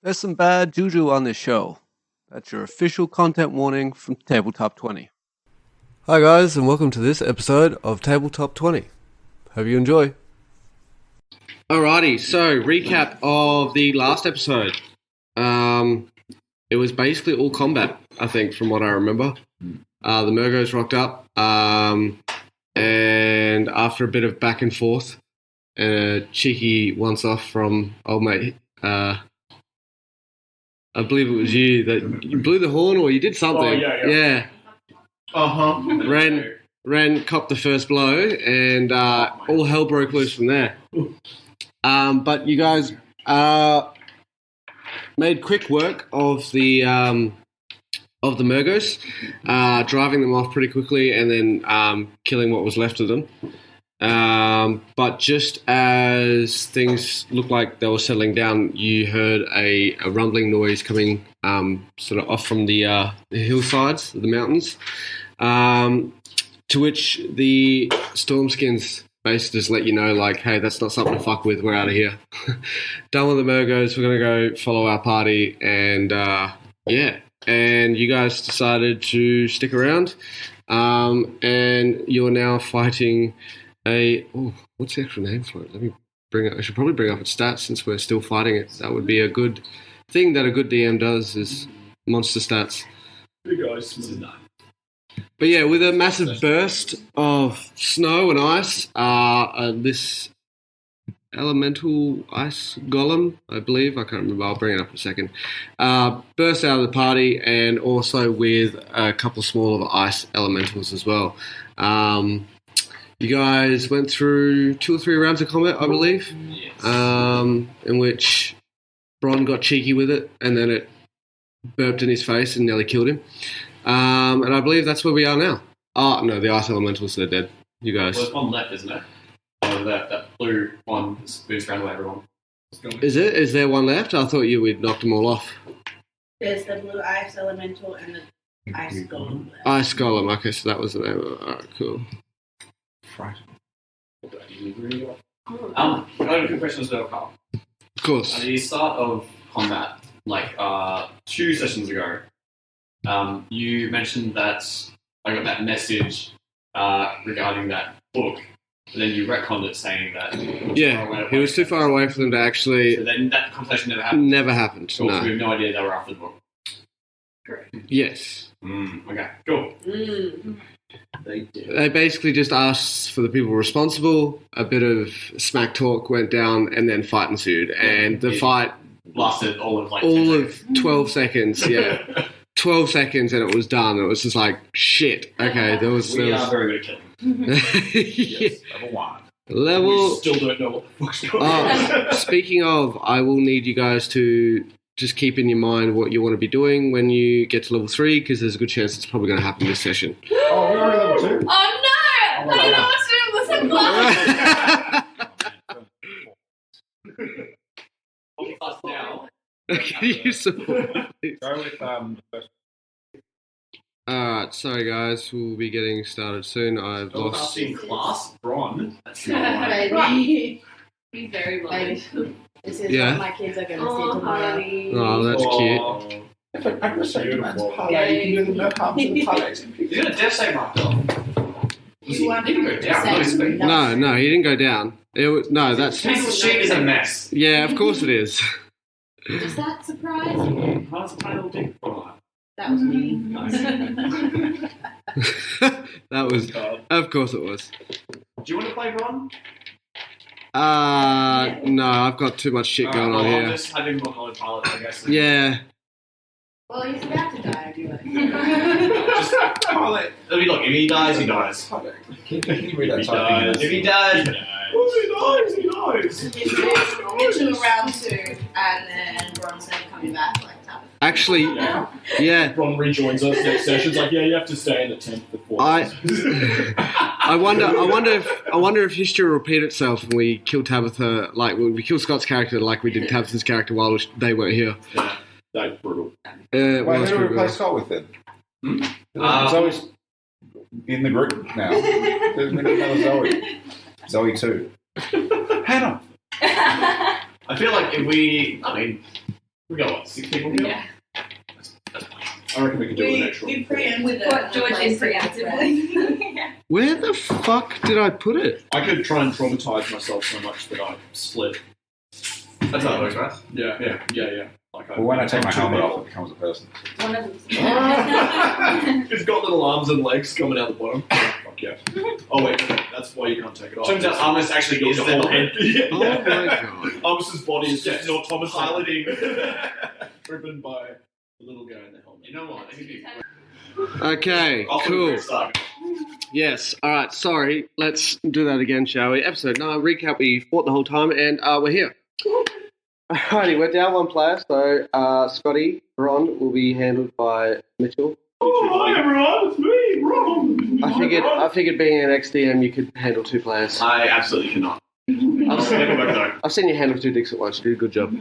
There's some bad juju on this show. That's your official content warning from Tabletop 20. Hi guys, and welcome to this episode of Tabletop 20. Hope you enjoy. Alrighty, so recap of the last episode. It was basically all combat, I think, from what I remember. The Murgos rocked up, and after a bit of back and forth, cheeky once-off from old mate, I believe it was you that you blew the horn or you did something. Oh, yeah. Ren copped the first blow, and all hell broke loose from there. But you guys made quick work of the Murgos, driving them off pretty quickly, and then killing what was left of them. But just as things looked like they were settling down, you heard a rumbling noise coming sort of off from the hillsides of the mountains, to which the Stormskins basically just let you know, like, hey, that's not something to fuck with, we're out of here. Done with the Murgos, we're going to go follow our party, and and you guys decided to stick around, and you're now fighting what's the actual name for it? I should probably bring up its stats since we're still fighting it. That would be a good thing that a good DM does, is monster stats. Big guys, no. But yeah, with a massive burst of snow and ice, this elemental ice golem, I believe, I can't remember, I'll bring it up in a second, burst out of the party, and also with a couple smaller ice elementals as well. You guys went through 2 or 3 rounds of combat, I believe, Yes. in which Bron got cheeky with it, and then it burped in his face and nearly killed him. And I believe that's where we are now. Oh, no, the ice elementals are dead. You guys. Well, there's one left, isn't it? That blue one moves around with everyone. Is it? Is there one left? I thought we'd knocked them all off. There's the blue ice elemental and the ice golem. Ice Golem. Okay, so that was the name of it. Alright, cool. I have a quick question as well, Carl. Of course. At the start of combat, like 2 sessions ago, you mentioned that I got that message regarding that book, but then you retconned it saying that He was too far away for them to actually... So then that conversation never happened? Never happened, Cool, no. so we have no idea they were after the book. Correct. Yes. Okay, cool. They basically just asked for the people responsible, a bit of smack talk went down, and then fight ensued. And the fight... Lasted all of 12 seconds, yeah. 12 seconds and it was done. It was just like, shit. Okay, there was... We are very good at killing. Yes, level 1. Level... We still don't know what the fuck's going on. Speaking of, I will need you guys to just keep in your mind what you want to be doing when you get to level 3, because there's a good chance it's probably going to happen this session. Oh, we're already level 2? Oh no! I don't know what to do. Listen, Us now. Can you support, please? Go with the first. Alright, sorry guys, we'll be getting started soon. I've lost... In class, Bron. That's not right. Baby. He's very Baby. blind. This is Yeah. what my kids are going to see Oh, tomorrow. honey. Oh, that's cute. If I appreciate your man's Beautiful. parlay, you can do the no harm to the parlay. He's got a death save marked off. You want didn't go down. No, he's been- No, he didn't go down. No, that's... This sheet is a mess. Yeah, of course it is. Does that surprise you? How's the title dick? That was me. Nice. That was... Of course it was. Do you want to play Bron? No, I've got too much shit going on I'll here. just have him on autopilot, I guess. Yeah. Well, he's about to die anyway. Just parlay. Look, if he dies, he dies. Can you read that If he type? dies, he dies. He dies. Into round 2, and then Bronson coming back like that. Actually, yeah. Ron rejoins us next session. It's like, yeah, you have to stay in the tent for 4 hours. I wonder if history will repeat itself when we kill Tabitha, like when we kill Scott's character, like we did Tabitha's character while they weren't here. Yeah, that's brutal. It Wait, was who do we pretty replace good. Scott with then? Zoe's in the group now. There's another Zoe. Zoe too. Hannah. I feel like if we, We got what, 6 people here? Yeah. I reckon we can do it next one. We preempt with What George is preemptively. Where the fuck did I put it? I could try and traumatize myself so much that I split. That's how it works, right? Yeah. Like Well, when I take my helmet off, it becomes a person. One of them's It's got little arms and legs coming out the bottom. Fuck yeah. Oh wait, that's why you can't take it off. Turns out Amos actually is the whole head. head. Oh my god. Amos' body is just an autonomous piloting. driven by the little guy in the helmet. You know what? Okay, cool. Yes, alright, sorry. Let's do that again, shall we? Episode 9, recap. We fought the whole time and we're here. Alrighty, we're down one player, so Scotty, Ron will be handled by Mitchell. Oh, hi everyone, it's me, Ron. I figured being an XDM you could handle 2 players. I absolutely cannot. I've seen you handle 2 dicks at once. You did a good job.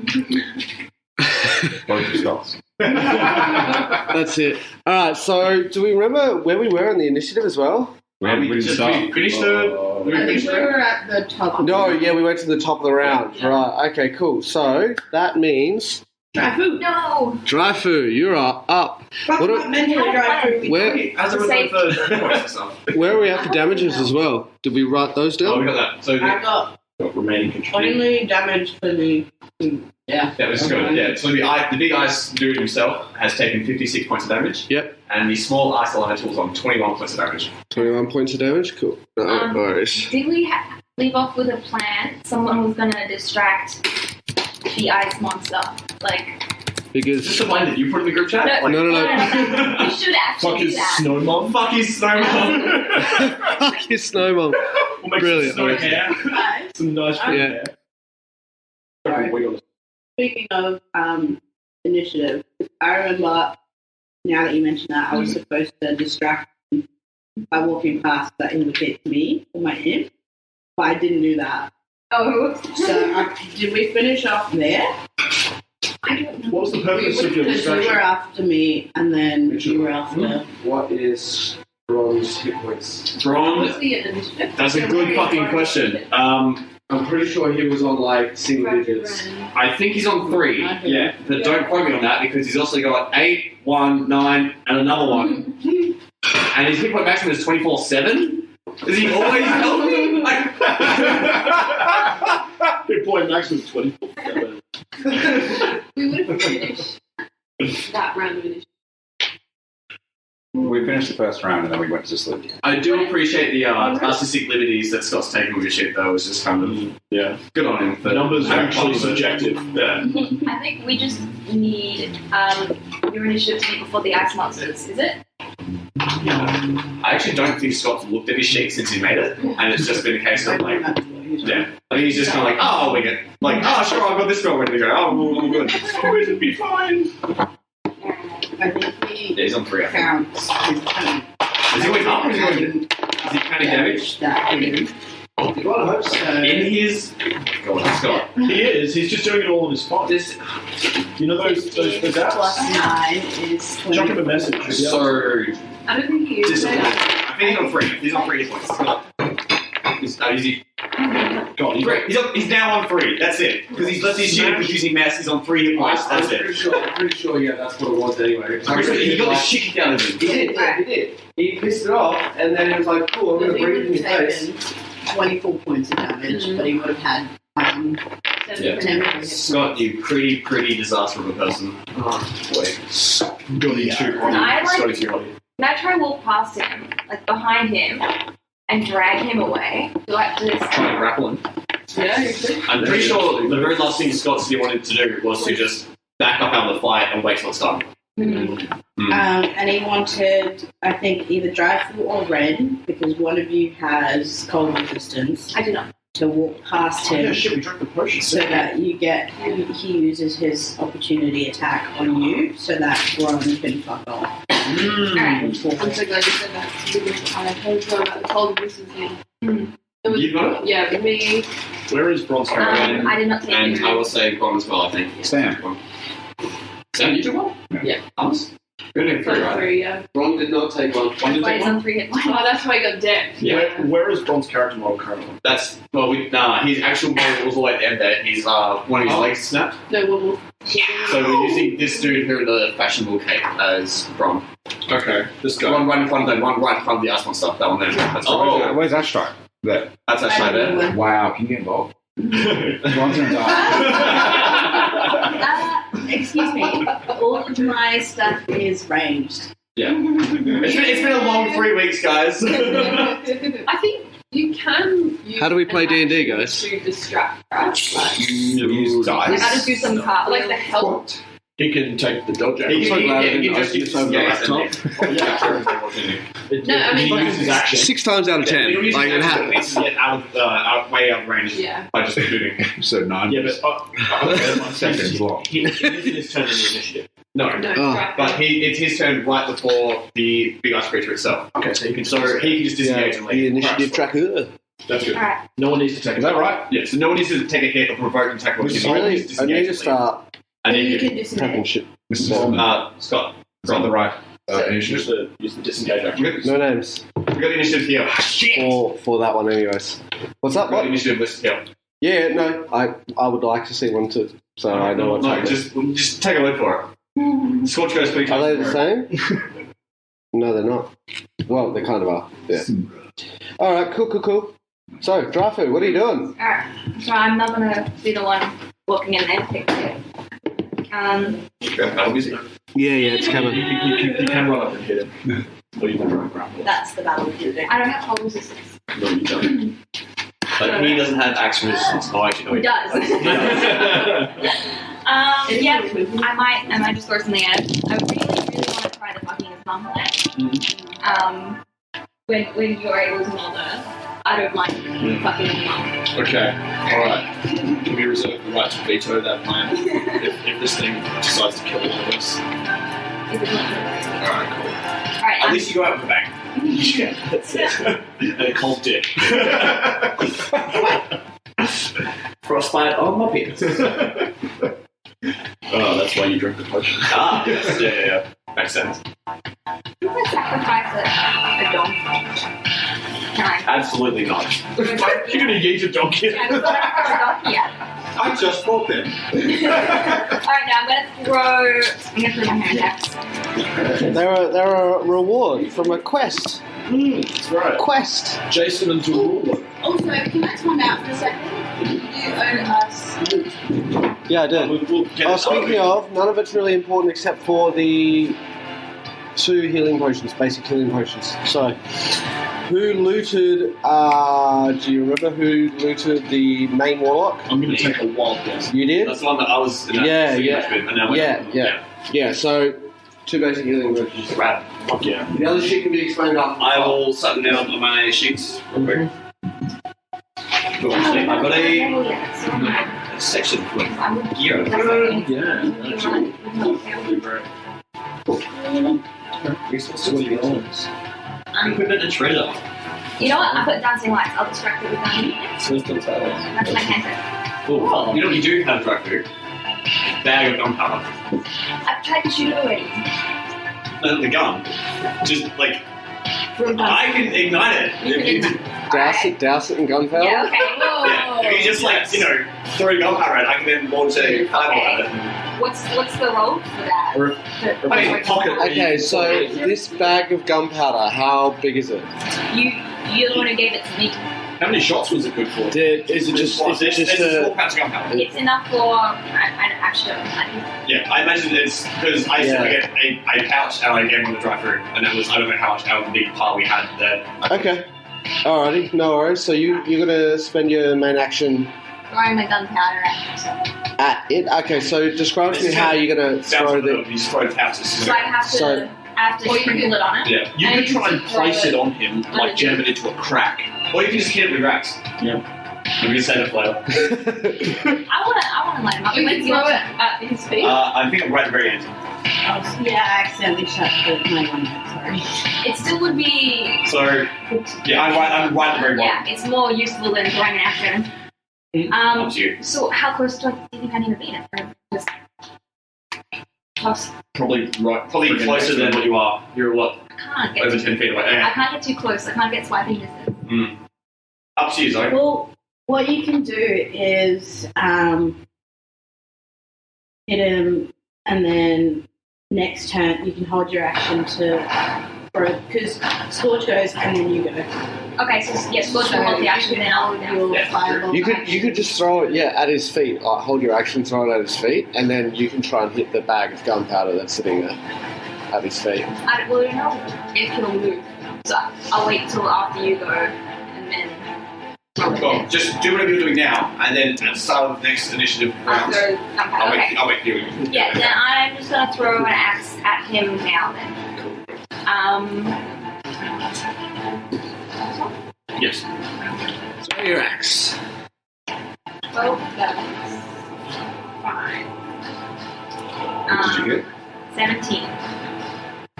Both Scots. That's it. Alright, so do we remember where we were in the initiative as well? We didn't start. We finished the... I think we were at the top. No, yeah, we went to the top of the round. Yeah. Right, okay, cool. So that means Dry food. No. dry food, you're up. What are- Mentally dry food. Where As a result of the stuff. where are we at for damages as well? Did we write those Oh, we down? got that. So I got Remaining control. only damage for the food. Yeah. yeah, let's go. Yeah, so the big ice dude himself has taken 56 points of damage. Yep. And the small ice elemental's on 21 points of damage. 21 points of damage? Cool. No worries. Did we leave off with a plan? Someone was going to distract the ice monster. Like, Is this Because... the plan that you put in the group chat? No. No. you should actually Fuck do his that. snow mom. Fuck his snowman. Fuck your snowball. We'll make Brilliant. some snow hair. Right. Some nice Yeah. hair. Right. Wiggle. Speaking of initiative, I remember, now that you mention that, I was supposed to distract him by walking past that indicates me for my imp, but I didn't do that. Oh. So did we finish off there? I don't know. What was the purpose of your Because you were distraction? after me, and then you were after... What is Ron's hit points? Braun, What's the initiative? that's a good fucking question. I'm pretty sure he was on like single digits. I think he's on 3. Okay. Yeah, but don't quote me on that because he's also got 8, 1, 9, and another one. And his hit point maximum is 24/7. Is he always healthy? Like, Big point maximum 24. We would have finished that round of initiative. We finished the first round and then we went to sleep. I do appreciate the artistic liberties that Scott's taken with your shit, though. It's just kind of Yeah. good on him. For Numbers are having actually fun with it. subjective. Yeah. I think we just need your initiative to be before the ice monsters, is it? I actually don't think Scott's looked at his sheet since he made it, and it's just been a case of like, yeah. I think he's just kind of like, oh, we get like, oh, sure, I've got this girl ready to go. Oh, I'm good. It'll be fine. I think he Yeah, he's on 3. I think. counts his turn. Is he always up? Or is he counting damage? That him. In his. Go on, Scott. He is. He's just doing it all on his phone. This, You know those apps? Plus 9 is 20. Chuck him a message. so. I don't think he is. I think he's on 3. He's on 3 hit points. Is he? Go on, you Great. He's now on 3. That's it. Because he's left his shit confusing mess. He's on 3 hit points. That's it. I'm pretty sure, yeah, that's what it was anyway. He got the shit kicked out of him. He did, yeah, he did. He pissed it off, and then he was like, cool, I'm going to He breathe would in your have face. taken 24 points of damage, but he would have had Yeah. 10 Scott, you pretty disaster of a person. Wait. Goody two. I like- Scotty's your body. Can I try and walk past him, like behind him, and drag him away? Do I have to Trying to grapple him. Yeah, you could. I'm pretty sure the very last thing Scott said he wanted to do was to just back up out of the fight and wait till it's done. And he wanted, I think, either dry food or red, because one of you has cold resistance, I do not. to walk past Yeah, him shit, we drank the potion. so that you get, he uses his opportunity attack on you so that Ron can fuck off. Alright. I'm so glad you said that because I heard about the cold resistance thing. It was, You've got it? yeah, me. Where is Bronze Caravan? I did not take And it. I will say Bron as well, I think. Sam. Sam, you took one? Yeah. Thomas? You're doing 3, Like right? 3, yeah. Ron did not take one. One did But take he's one? on 3 hit points. Oh, that's why I got decked. Yeah. Where is Bronze character model currently? That's, well, his actual body was all the way at the end there. His, one of his legs snapped. No, we'll So we using this dude here in the fashionable cape as Brom. Okay, this guy. One right in front of them, one right in front of the ice monster. That one there. That's Where's that strike? There. That's actually there. Wow, can you get involved? One's in dark. Excuse me. All of my stuff is ranged. Yeah. It's been a long 3 weeks, guys. I think you can use How do we play an D&D, action guys? to distract, right? Like, Use dice. how to do some part, like the help. He can take the dodge He action. can, so glad I he didn't can just open use this over the laptop. No, I mean, he uses his action. 6 times out of 10. Like, it happens. Get way out of range Yeah. by just shooting. So 9. Yeah, but 1 second long. he uses his turn in the initiative. No, No, Oh. right. but it's his turn right before the big ice creature itself. Okay, so he can So he can just disengage and The leave. initiative tracker. That's good. Alright. No one needs to take Is that right? Yeah, so no one needs to take a hit or provoke an attack. I need to start And then You you can prepping disengage. shit. Mrs. Bowman. Scott. It's on the right. Use the disengage action. No names We got the initiative here. Shit! for that one, anyways. What's up? We got the What? initiative listed here. Yeah, no, I would like to see one too, so I know what's No, happening. just take a word for it. Scorch goes 3 Are times. they the same? No, they're not. Well, they kind of are. Yeah. All right, cool. So, Drafu, what are you doing? Alright, so I'm not gonna be the one walking in there. Battle music. Yeah, it's coming. You can run up and hit him. Or you can try and grapple. That's the battle we do. I don't have cold resistance. No, you don't. But he doesn't have action resistance. Oh, actually, no, He does. He does. Yeah, I might just throw something at it. I really want to try the fucking gauntlet. When you're able to murder, I don't mind fucking them Okay, alright. Can we reserve the right to veto that plan if this thing decides to kill all of us? up. If it's not Alright, cool. Alright, At least you go out with a bang. Yeah, that's it. And a cold dick. Frostbite on my penis. Oh, that's why you drink the potion. Ah, yes, yeah. Makes sense. I'm gonna sacrifice a donkey. Can I? Absolutely not. You're gonna yeet a donkey. Yeah, I'm gonna throw a donkey at it. I just bought them. Alright, now I'm gonna throw my hand axe. They're a reward from a quest. That's right. Quest. Jason and Darul. Also, can I time out for a second? You owe us. Yeah, I did. We'll get it Speaking of, none of it's really important except for the 2 healing potions, basic healing potions. So, who looted, do you remember who looted the main warlock? I'm gonna take a wild guess. You did? That's the one that I was. Yeah. Yeah. Yeah, so 2 basic healing potions. Rad. Fuck yeah. The other shit can be explained after. I will set them down on my sheets real quick. Cool. I've got a section for gear. Equipment and treasure. You know what? I put dancing lights. I'll distract it with that. That's my cantrip. Oh, you know what you do have, Draku? Bag of gunpowder. I've tried to shoot it already. The gun. Just like From I can ignite it. You If can you- Douse it in gunpowder? Yeah, okay. Yeah, if you just like throw gunpowder at it, I can then launch a fireball at it. What's the roll for that? I mean, pocket. Okay, so this bag of gunpowder, how big is it? You're the one who gave it to me. How many shots was it good for? Is it just It's a... 4 pounds of gunpowder. It's enough for an action. Yeah, I imagine it's because I used to get a pouch and I gave one to drive through, and that was I don't know how big pile we had there. Okay. Alrighty, no worries. So you're gonna spend your main action Throwing my gunpowder at at it? Okay, so describe to me how you're gonna throw the... You just throw the pouches. So I have to So- sprinkle it on it. Yeah. You And could try and throw place it it on him, like jam it into a crack. Or you can just hit it with racks. Yeah. I'm gonna say the flavor. I wanna light him up. You When's can your throw it turn? at his feet. I think I'm right at the very end. Yeah, I accidentally shut my one out, sorry. It still would be. So yeah, I'm right at the very Yeah, bottom. it's more useful than throwing an action. Up to you. So how close do you think I need to be? Or just close? Probably right. Probably friggin' closer next than to what you are. You're what? I can't get Over too, 10 feet away. I Yeah. can't get too close. I can't get swiping distance. Up to you, Zoe. Well, what you can do is hit him And then next turn, you can hold your action to throw, because Scorch goes and then you go. Okay, so Scorch will hold the action, then I'll go down. Your fireball You action. could just throw it, at his feet. Like, hold your action, throw it at his feet, and then you can try and hit the bag of gunpowder that's sitting there at his feet. I will know if he'll move. So I'll wait till after you go, and then. Well, just do whatever you're doing now, and then at the start of the next initiative I'll round, throw gunpowder. Okay. I'll wait for you. Yeah, then I'm just gonna throw an axe at him now. Then. Yes. Throw your axe. 12, that's fine. What did you get? 17.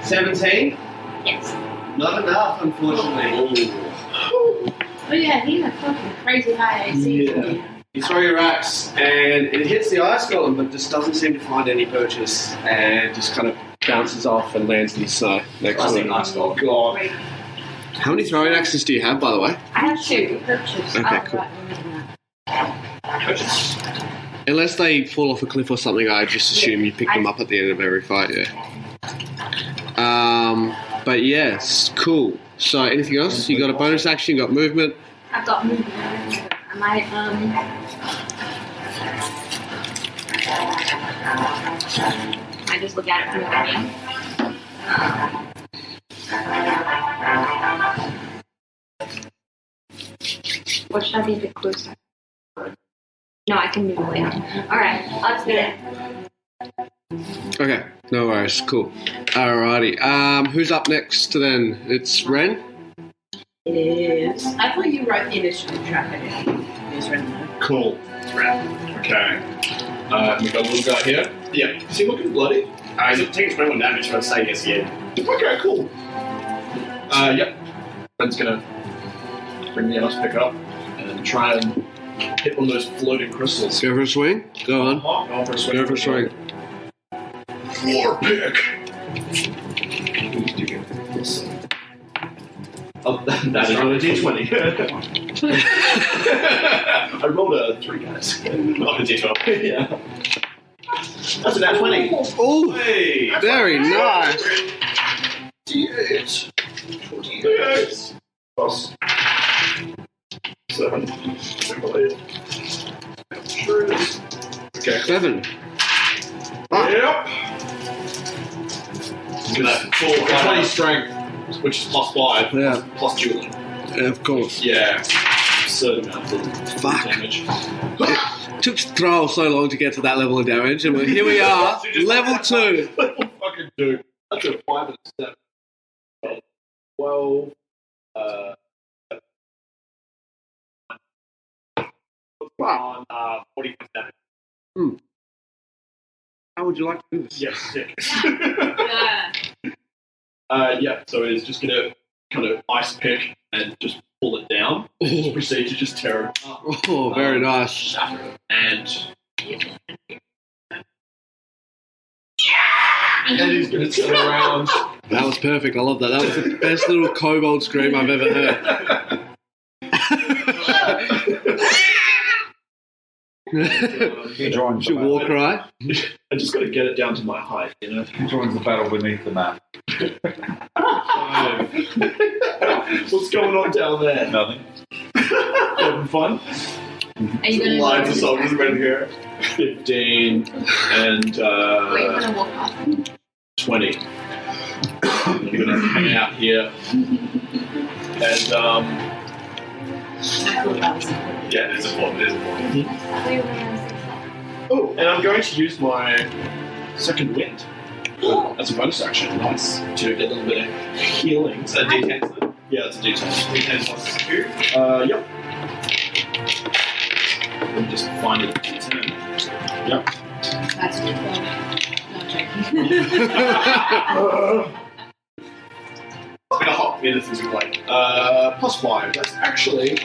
17? Yes. Not enough, unfortunately. Oh yeah, he's a fucking crazy high AC. Yeah. You throw your axe, and it hits the ice golem, but just doesn't seem to find any purchase, and just kind of bounces off and lands in the snow next to it. Ice Golem. God. Wait, How many throwing axes do you have, by the way? I have 2. purchase. Okay, Oh, cool. right, we're making that. Purchase. Unless they fall off a cliff or something, I just assume you pick them up at the end of every fight, yeah. But yes, cool. So anything else? You got a bonus action, you got movement. I've got movement. I might, I just look at it from the beginning. What should I be a bit closer? No, I can move later. Alright, let's do it. Okay, no worries, cool. Alrighty, who's up next then? It's Ren? It is. I thought you wrote the initiative track. I didn't. It is written there. Cool. It's red. Okay. We got a little guy here. Yeah. Is he looking bloody? He's taking 21 damage, but saying yes, yeah. Okay, cool. Yep. Ren's gonna bring the ice pick up and try and hit one of those floating crystals. Go for a swing? Go on. Go for a swing. Go for a swing. War pick. Oh, that is on a D20. I rolled a 3, guys. Not a D12. Yeah. That's a nat 20. Oh, Hey! very nice. D8. 28. Plus 7. I believe. Sure it is. Okay. 7. Yep. Look at that. Full 20 strength, which is plus 5. Yeah. Plus dueling. Yeah, of course. Yeah. Absurd amount of Fuck. damage. Took Thrall so long to get to that level of damage, and here we are, level 2. Level fucking 2. That's a 5 and a 7. 12. On 40 damage. How would you like to do this? Yes, sick. Yeah. Yeah, so it is just going to kind of ice pick and just pull it down. Just proceed to just tear it up. Oh, very nice. Shatter it. And he's going to turn around. That was perfect. I love that. That was the best little kobold scream I've ever heard. He joins the Your war battle. cry. I just got to get it down to my height, you know? He joins the battle beneath the map. What's going on down there? Nothing. Having fun? Are you gonna Lines of soldiers ready here. 15 and Wait, you're gonna walk off. 20. I'm gonna hang out here. And I thought that was important. yeah, it is important. It is important. I thought you were gonna say something. Oh, and I'm going to use my second wind as a bonus action. Nice. To get a little bit of healing. Is that D10? Then? Yeah, it's a D10. D10 plus 2? Yep. Let me just find it. D10. Yep. That's good. No joking. It's been a hot minute since we played. Plus 5. That's actually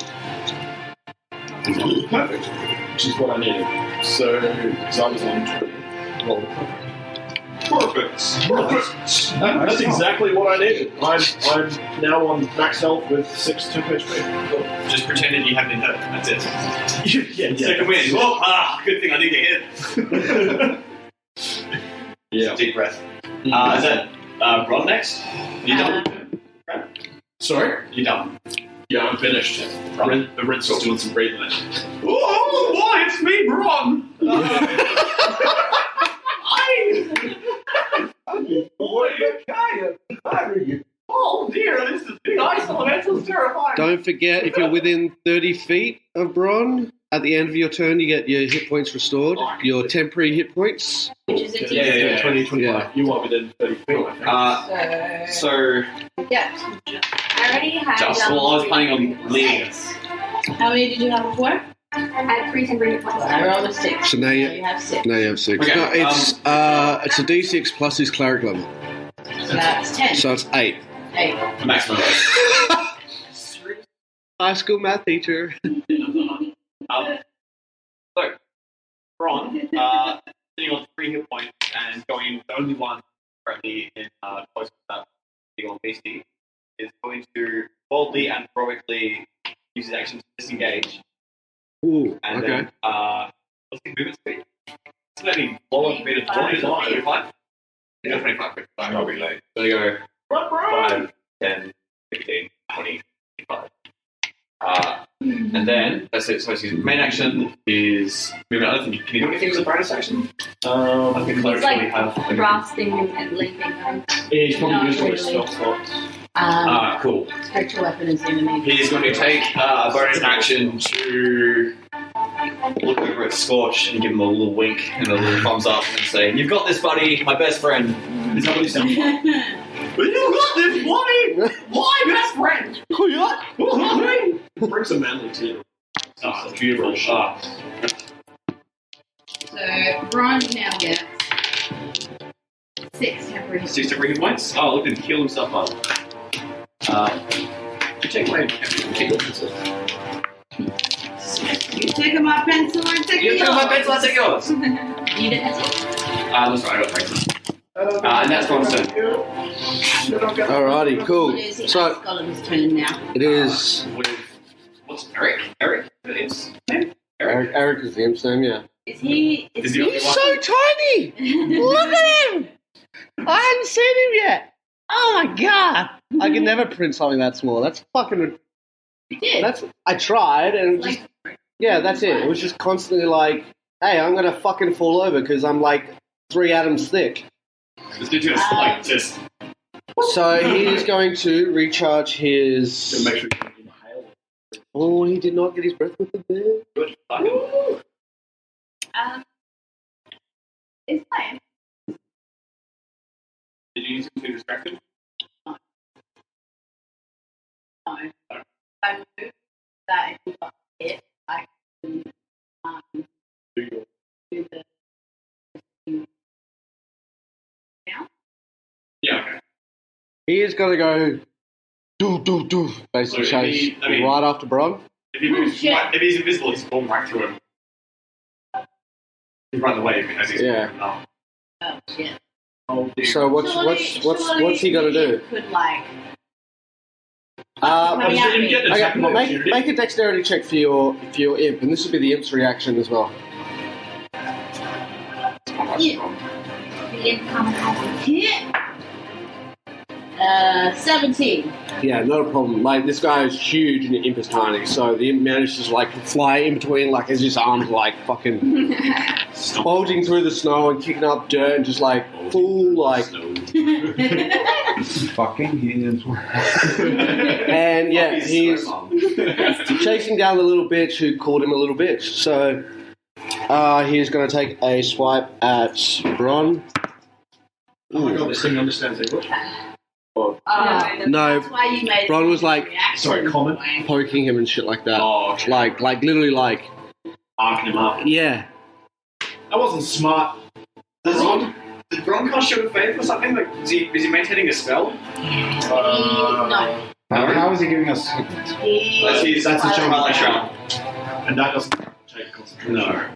perfect, which is what I needed. So I was on 20. Roll perfect. Perfect. That's exactly what I needed. I'm now on max health with 6 temp HP. Just pretended you haven't been hurt. That's it. Yeah. Second win. Oh, good thing I didn't get hit. Yeah. Deep breath. Is that Ron next? You done? Sorry? You done? Yeah, I'm finished. The Rinse is doing some breathing. Oh, boy, it's me, Ron! Oh dear, this is big ice elemental's terrifying. Don't forget, if you're within 30 feet of Bron, at the end of your turn, you get your hit points restored. Your temporary hit points. Which is a Yeah, DC. 20, 25. Yeah. You are within 30 feet, I think. So, Yeah. I already had. just well, I was planning on leaving it. How many did you have before? I had 3 temporary hit points. I rolled a 6. So now So you, you have 6. now you have 6. Okay, No, it's a D6 plus his cleric level. So that's 10. So it's 8. 8. Maximum. High school math teacher. So, Ron, sitting on 3 hit points and going the only one currently in close to that big old beastie is going to boldly and heroically use his action to disengage. Ooh, And okay. then, what's the movement speed? It's maybe lower than 25. Yeah, 25. I'll be late. So you go 5, 10, 15, 20, 25. And then that's it. So his main action is movement. I don't think can you do anything as a bonus action? I think He's clerics really have. like grasping and leaping. He's probably Not using his really. spell slots. Cool. Spiritual weapon is going to need. He's going to take a bonus action to look over at Scorch and give him a little wink and a little thumbs up and say, "You've got this, buddy. My best friend." Is that what he sounds like? You got this, buddy. My best friend. Brings a manly tear. Oh, it's beautiful. So, Brian now gets 6 temporary. 6 temporary hit points. Oh, look at him heal himself up. Take my pencil. You take my pencil, I take You yours. took my pencil, I take yours. You need a pencil? That's right, I got pencil. And that's Ron's turn. Alrighty, cool. It is the So Ice Golem's turn now. it is. What's Eric? Eric? It's name? Eric is the imps name, yeah. Is he? Is the only He's one? so tiny! Look at him! I hadn't seen him yet! Oh my god! I can never print something that small. That's fucking. He did. That's. I tried and it was Like, just. Yeah, that's it. It was just constantly like, hey, I'm gonna fucking fall over because I'm like 3 atoms thick. This dude's gonna like just. So he's going to recharge So his. make sure you inhale. Oh, he did not get his breath with the bear. Good. Fucking. It's fine. Did you use him to distract him? no. I move that if you got hit, I can Do your do the. Yeah, okay. He is gonna go. Do. Basically, So chase I mean- right after Bron. If he moves, shit. right, if he's invisible, he's going right through him. He runs away as he's Yeah. Oh. Oh shit. So what's he gonna do? Could like. Uh, Yeah. You get an okay, attack of opportunity. make a dexterity check for your imp, and this will be the imp's reaction as well. The income has Hit. 17. Yeah, not a problem. Like this guy is huge and the imp is tiny, so the imp manages to like fly in between, like as his arms like fucking bulging through the snow and kicking up dirt and just like full like. Fucking hands. And yeah, he's chasing down the little bitch who called him a little bitch. So he's going to take a swipe at Bron. Oh my god, this thing understands English. No, That's why you made Bron was like reaction. Sorry, common. poking him and shit like that. Oh, okay. Like literally like, Arcing him up. yeah. That wasn't smart. Did Bron cast Shield of Faith or something? Like, is he maintaining a spell? No. How is he giving us? That's his That's his Twilight Twilight Shroud. And that doesn't take concentration. No.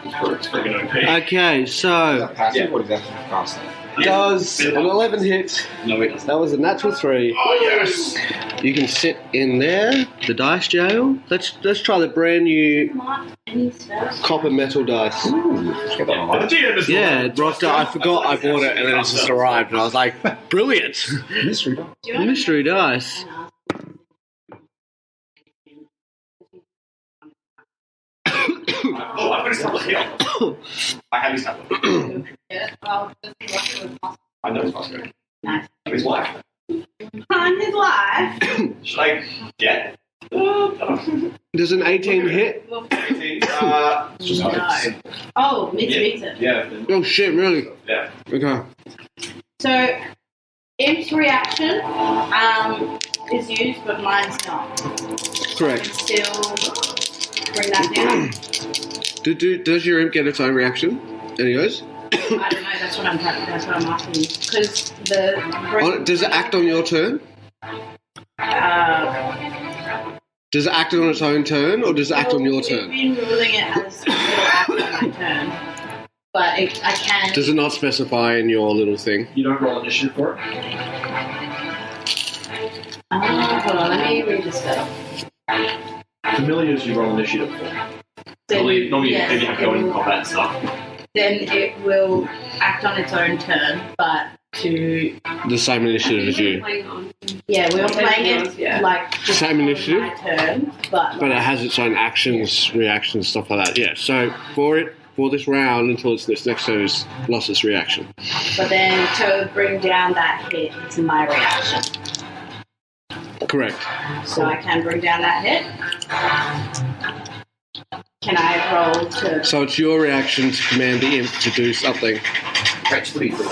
It's freaking OP. Okay, Is so that passive or is that casting? does an 11 hit? No, it doesn't. That was a natural 3. Oh, yes! You can sit in there, the dice jail. Let's try the brand new Not any spells. copper metal dice. Let's get that on The live. GM is Yeah, it rocked up. I forgot I bought it, and then it just arrived, and I was like, brilliant! Mystery dog. Do you want Mystery dice. Oh, I've got his tablet here. I have his tablet. Yeah, well, just watch it with possible. I know his password. Nice. His wife. On his life. Should I get? Does an 18 hit? It's just No. hopes. Oh, me to beat it. Yeah. Oh shit, really? Yeah. Okay. So, Imp's reaction is used, but mine's not. Correct. Still bring that down. Does your imp get its own reaction? Anyways? I don't know. That's what I'm asking. Because Does it act on your turn? Does it act on its own turn, or does it act on your We've turn? been ruling it as a little act on my turn, but I can. Does it not specify in your little thing? You don't roll initiative for it? Hold on. Let me read the spell. Familiars you roll initiative for. Normally yes, you have it going in will- combat and stuff. Then it will act on its own turn, but to The same initiative as you. yeah, we were playing it like just Same on initiative? my turn, but But it has its own actions, reactions, stuff like that. Yeah. So for this round until its next turn has lost its reaction. then to bring down that hit, it's my reaction. Correct. So I can bring down that hit. Can I roll to? So it's your reaction to command the imp to do something.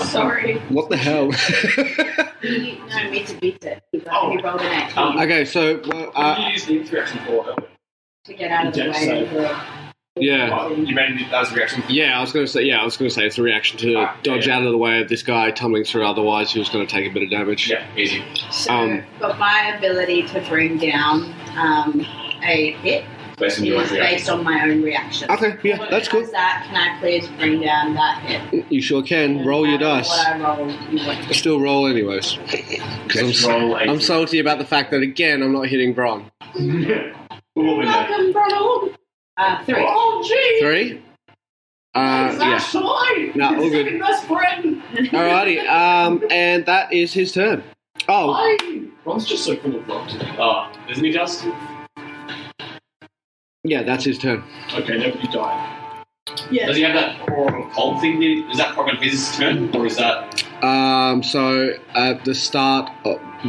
Sorry, What the hell? no, me to beat it. He rolled an 18 Okay, so What do you use the interaction for? to get out of the Dex way save. of the. yeah. You made that as a reaction. Yeah, I was going to say it's a reaction to dodge out of the way of this guy tumbling through. Otherwise, he was going to take a bit of damage. Yeah, easy. So, but my ability to bring down a hit Based on your is reaction. based on my own reaction. Okay, yeah, that's How's good. that? Can I please bring down that hit? You sure can. Roll your No matter dice. What I roll, you want. Still roll anyways. Because Roll I'm 18. salty about the fact that again I'm not hitting Bron. Yeah. We'll be there. Welcome, Ronald. 3. Oh, gee! 3. Yeah. That's fine! No, all good. Second best friend! Alrighty. And that is his turn. Oh, Fine! Ron's just so full of love today. Oh, isn't he just? yeah, that's his turn. Okay, never you die. Yes. Does he have that aura of cold thing? Is that probably his turn, or is that? So at the start,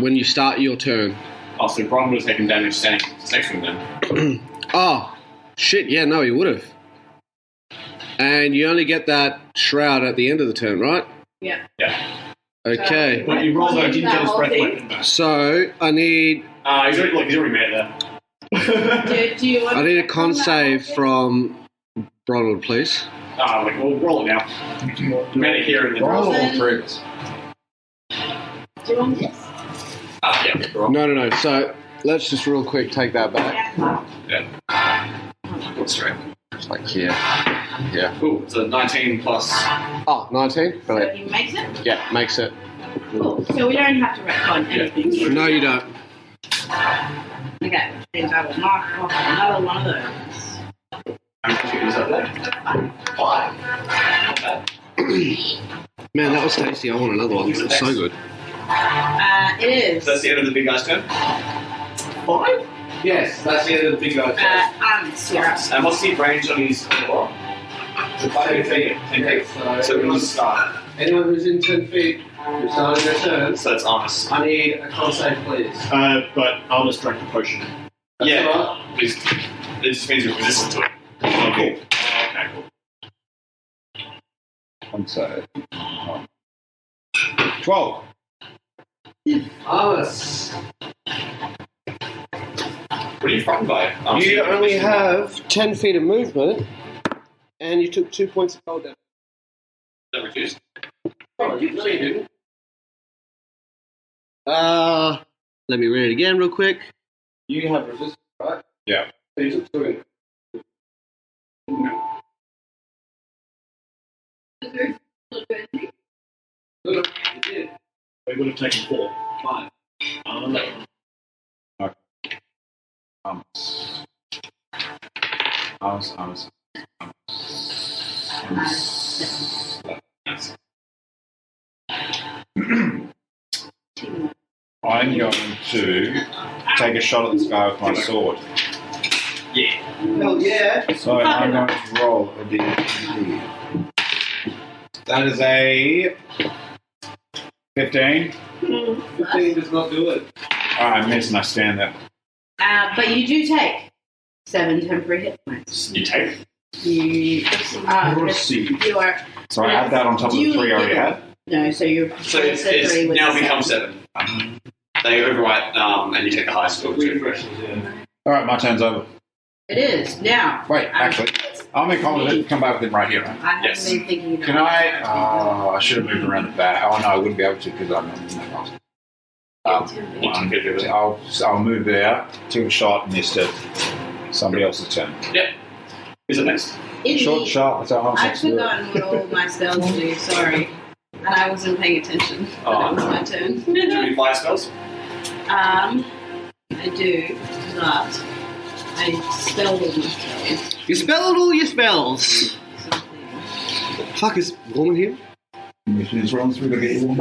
when you start your turn. Oh, so Bron would have taken damage standing next to him then. Oh, shit, yeah, no, he would have. And you only get that shroud at the end of the turn, right? Yeah. Yeah. Okay. But you rolled though, didn't get his That breath whole weapon back. So I need He's already made it there. Do you want I need a to con that save whole from Ronald, please. We'll roll it now. You made it here and then Roll roll. all three of us. thing? Do you want this? Yeah, roll. No. So let's just real quick take that back. What's straight? It's like here. Yeah. Cool. So 19 plus. Oh, 19? So Brilliant. he makes it? Yeah, makes it. Cool. So we don't have to retcon anything. No, you don't. Okay, which means I will mark off another one of those. How much is that there? 5. Man, that was tasty. I want another one. It's so good. It is. So that's the end of the big guy's turn. 5? Yes, that's the end of the big guy. Sierra. And what's the range on his aura? 10 feet. 10 feet. So we must start. Anyone who's in 10 feet who's starting their turn, So it's Armus. I need a con save, please. But I'll just drink the potion. That's Yeah. all right. It just means you're resistant to it. Oh, cool. Okay, cool. I'm sorry. 12. Alice, What are you frightened by? you only have 10 feet of movement, and you took 2 points of cold damage. That reduced. No, you didn't. Let me read it again real quick. You have resistance, right? Yeah. So you took 2. Does Ruth not do anything? We would have taken 4. 5. I'm going to take a shot at this guy with my sword. Hell yeah. So I'm going to roll a D20. That is a 15. 15 does not do it. I miss and I stand there. But you do take 7 temporary hit points. You take. You are. So I add that on top of the 3 I already had. No, so you're. So it's now becomes 7. They overwrite, and you take the highest score. Alright, my turn's over. It is. Now. Wait, actually, I'm incompetent. Come back with him right here, right? I haven't Yes. been thinking about Can I? I should have moved around the back. Oh, no, I wouldn't be able to because I'm in that box. I'll move there, take a shot, missed it. Somebody else's turn. Yep. Who's it next? Short shot, that's how I've forgotten what all my spells do, sorry. And I wasn't paying attention. That was my turn. Do you have fire spells? I do, but I spelled all my spells. You spelled all your spells. Something. Fuck, is warm in here? Missions run through the game.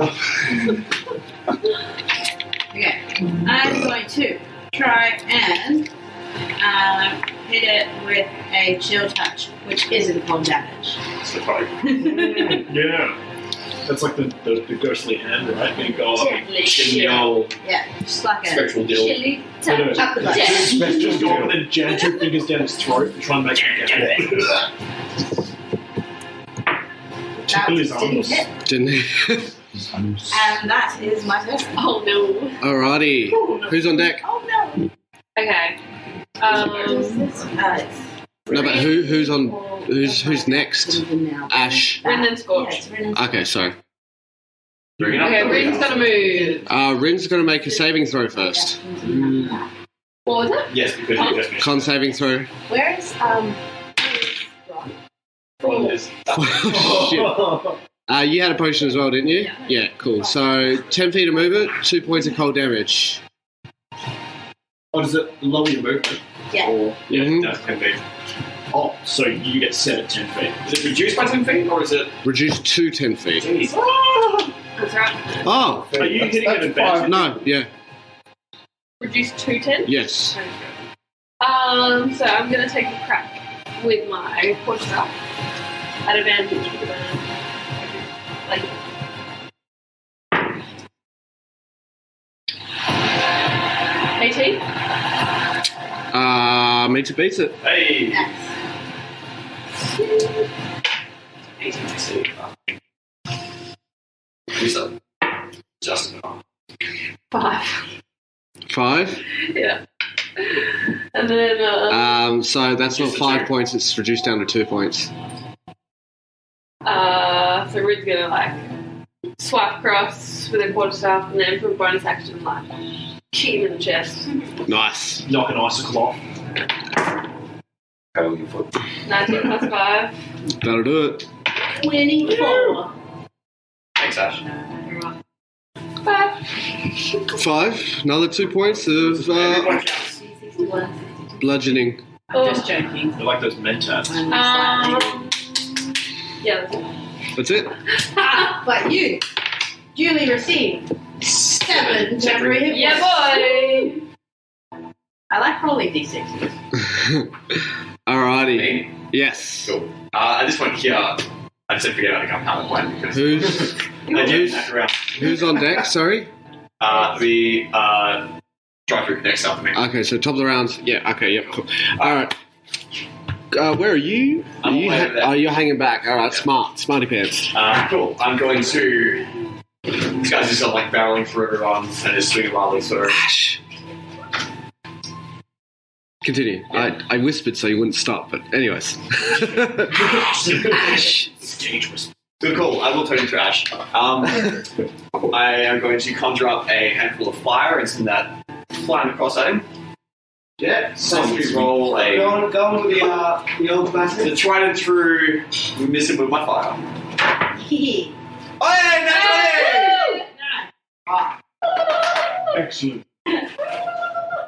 Okay, I'm going to try and hit it with a chill touch, which isn't cold damage. That's the point. Yeah. That's like the ghostly hand, right? You go up and Gently give the old Yeah, just like a Spectral deal. Chili No, no. touch. up the butt. Just go up and then jam 2 fingers down his throat and try and make him get it. Tickle his That didn't arms. hit. Didn't he? And that is my turn. Oh no. Alrighty. Who's on deck? Oh no! Okay. No, but who's on? Who's next? Ash. Rin and Yeah, Scorch. it's Rin and Okay, sorry. Bring it up. Okay, Rin's gonna move. Rin's going to make a saving throw first. What was it? Yes, because you just Con saving throw. Where is Well, there's Oh, shit. You had a potion as well, didn't you? Yeah, cool. So 10 feet of movement, 2 points of cold damage. Oh, does it lower your movement? Yeah. Or, Mhm. that's 10 feet. oh, so you get set at 10 feet. Is it reduced by 10 feet, or is it? Reduced to 10 feet. Jeez. That's right. Oh, Are you hitting an advantage? no, yeah, Reduced to 10. yes. So I'm gonna take a crack with my quarterstaff at advantage because like 18. Meets it, beats it. Hey! Nice. 18 to see. Who's up? Justin. 5. 5. Yeah. And then So that's not 5 points, it's reduced down to 2 points. so Rin's gonna like swipe across with a quarterstaff and then for a bonus action like shoot him in the chest. Nice. Knock an icicle off. Pedal your foot. 19 plus 5. That'll do it. 24. Thanks, Ash. 5. 5. Another 2 points of 61. bludgeoning. I'm just joking. They're like those mentats. I'm slightly- Yeah, That's it. But you duly received 7 temporary hit points. yeah, boy. I like rolling d6s. Alrighty. Me? Yes. Cool. At this point here, I just said forget about the gunpowder plan because Who's I did back around. who's on deck? Sorry. The drive through next after me. Okay, so top of the round. Yeah. Okay. Yep. Cool. All right. Where are you? Are I'm you, way over there. you're hanging back. All right. Smart. Smarty pants. Cool. I'm going to. These guys just got like barreling through everyone and just swinging wildly. So Ash. Continue. I whispered so you wouldn't stop, but anyways. Ash. Stage was. good call. I will turn into Ash. I am going to conjure up a handful of fire and send that flying across at him. Yeah. So we roll a. Go on with the old classic. The tried and true miss him with my fire. Hee. Oh, yeah, Excellent.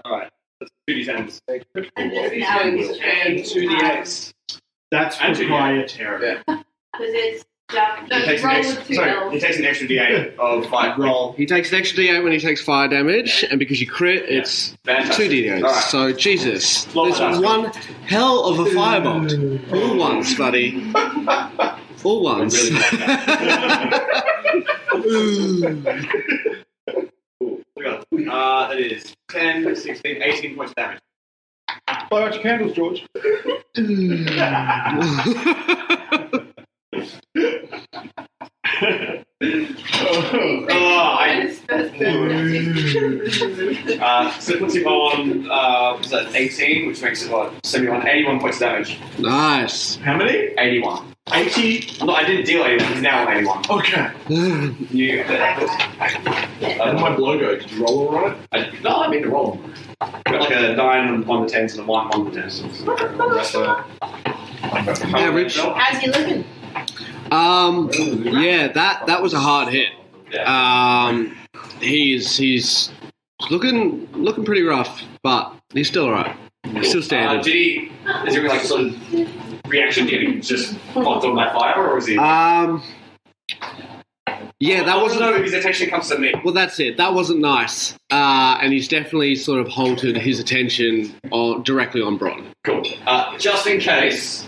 Alright. That's 2d10s. And just now it's And 2d8s. That's And 2d8. proprietary. because it's Jack. He takes an roll extra, with 2 sorry, Ls. he takes an extra d8 of 5 roll. He takes an extra D8 when he takes fire damage, and because you crit, it's Fantastic. 2 D8s. Alright. So, Jesus. Well There's done. one hell of a firebolt. All once, buddy. All once. Really like that is 10, 16, 18 points of damage. Blow out your candles, George. So it puts him on, what's that, 18, which makes it what, 71, 81 points of damage. Nice. How many? 81. 80. No, I didn't deal 81, he's now on 81. Okay. You, How did my blow go? Did you roll alright? no, I made the roll. Got like a 9 on the 10s and a 1 on the 10s. The rest of Average. How's he looking? Yeah, that was a hard hit. He's looking pretty rough, but he's still alright. He's still standing. Did he, is there like sort of reaction? Did he just fucked on by fire, or was he? Yeah, that I wasn't. know if his attention comes to me. Well, that's it. That wasn't nice. And he's definitely sort of halted his attention directly on Bron. Cool. Just in case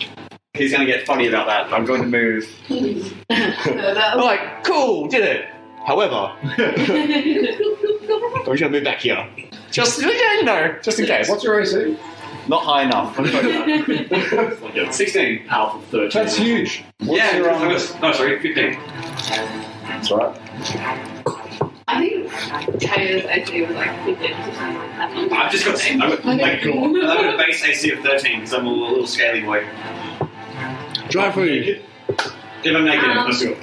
he's going to get funny about that, I'm going to move. Like, cool, did it. However, I'm going to move back here. Just in case. What's your AC? Not high enough. 16. Alpha 13. That's huge. Yeah, no, sorry, 15. That's right. I think Taylor's AC was like 15 or something like that. I've just got I've got a base AC of 13 because I'm a little scaly boy. Try for you. If I'm naked, let's go.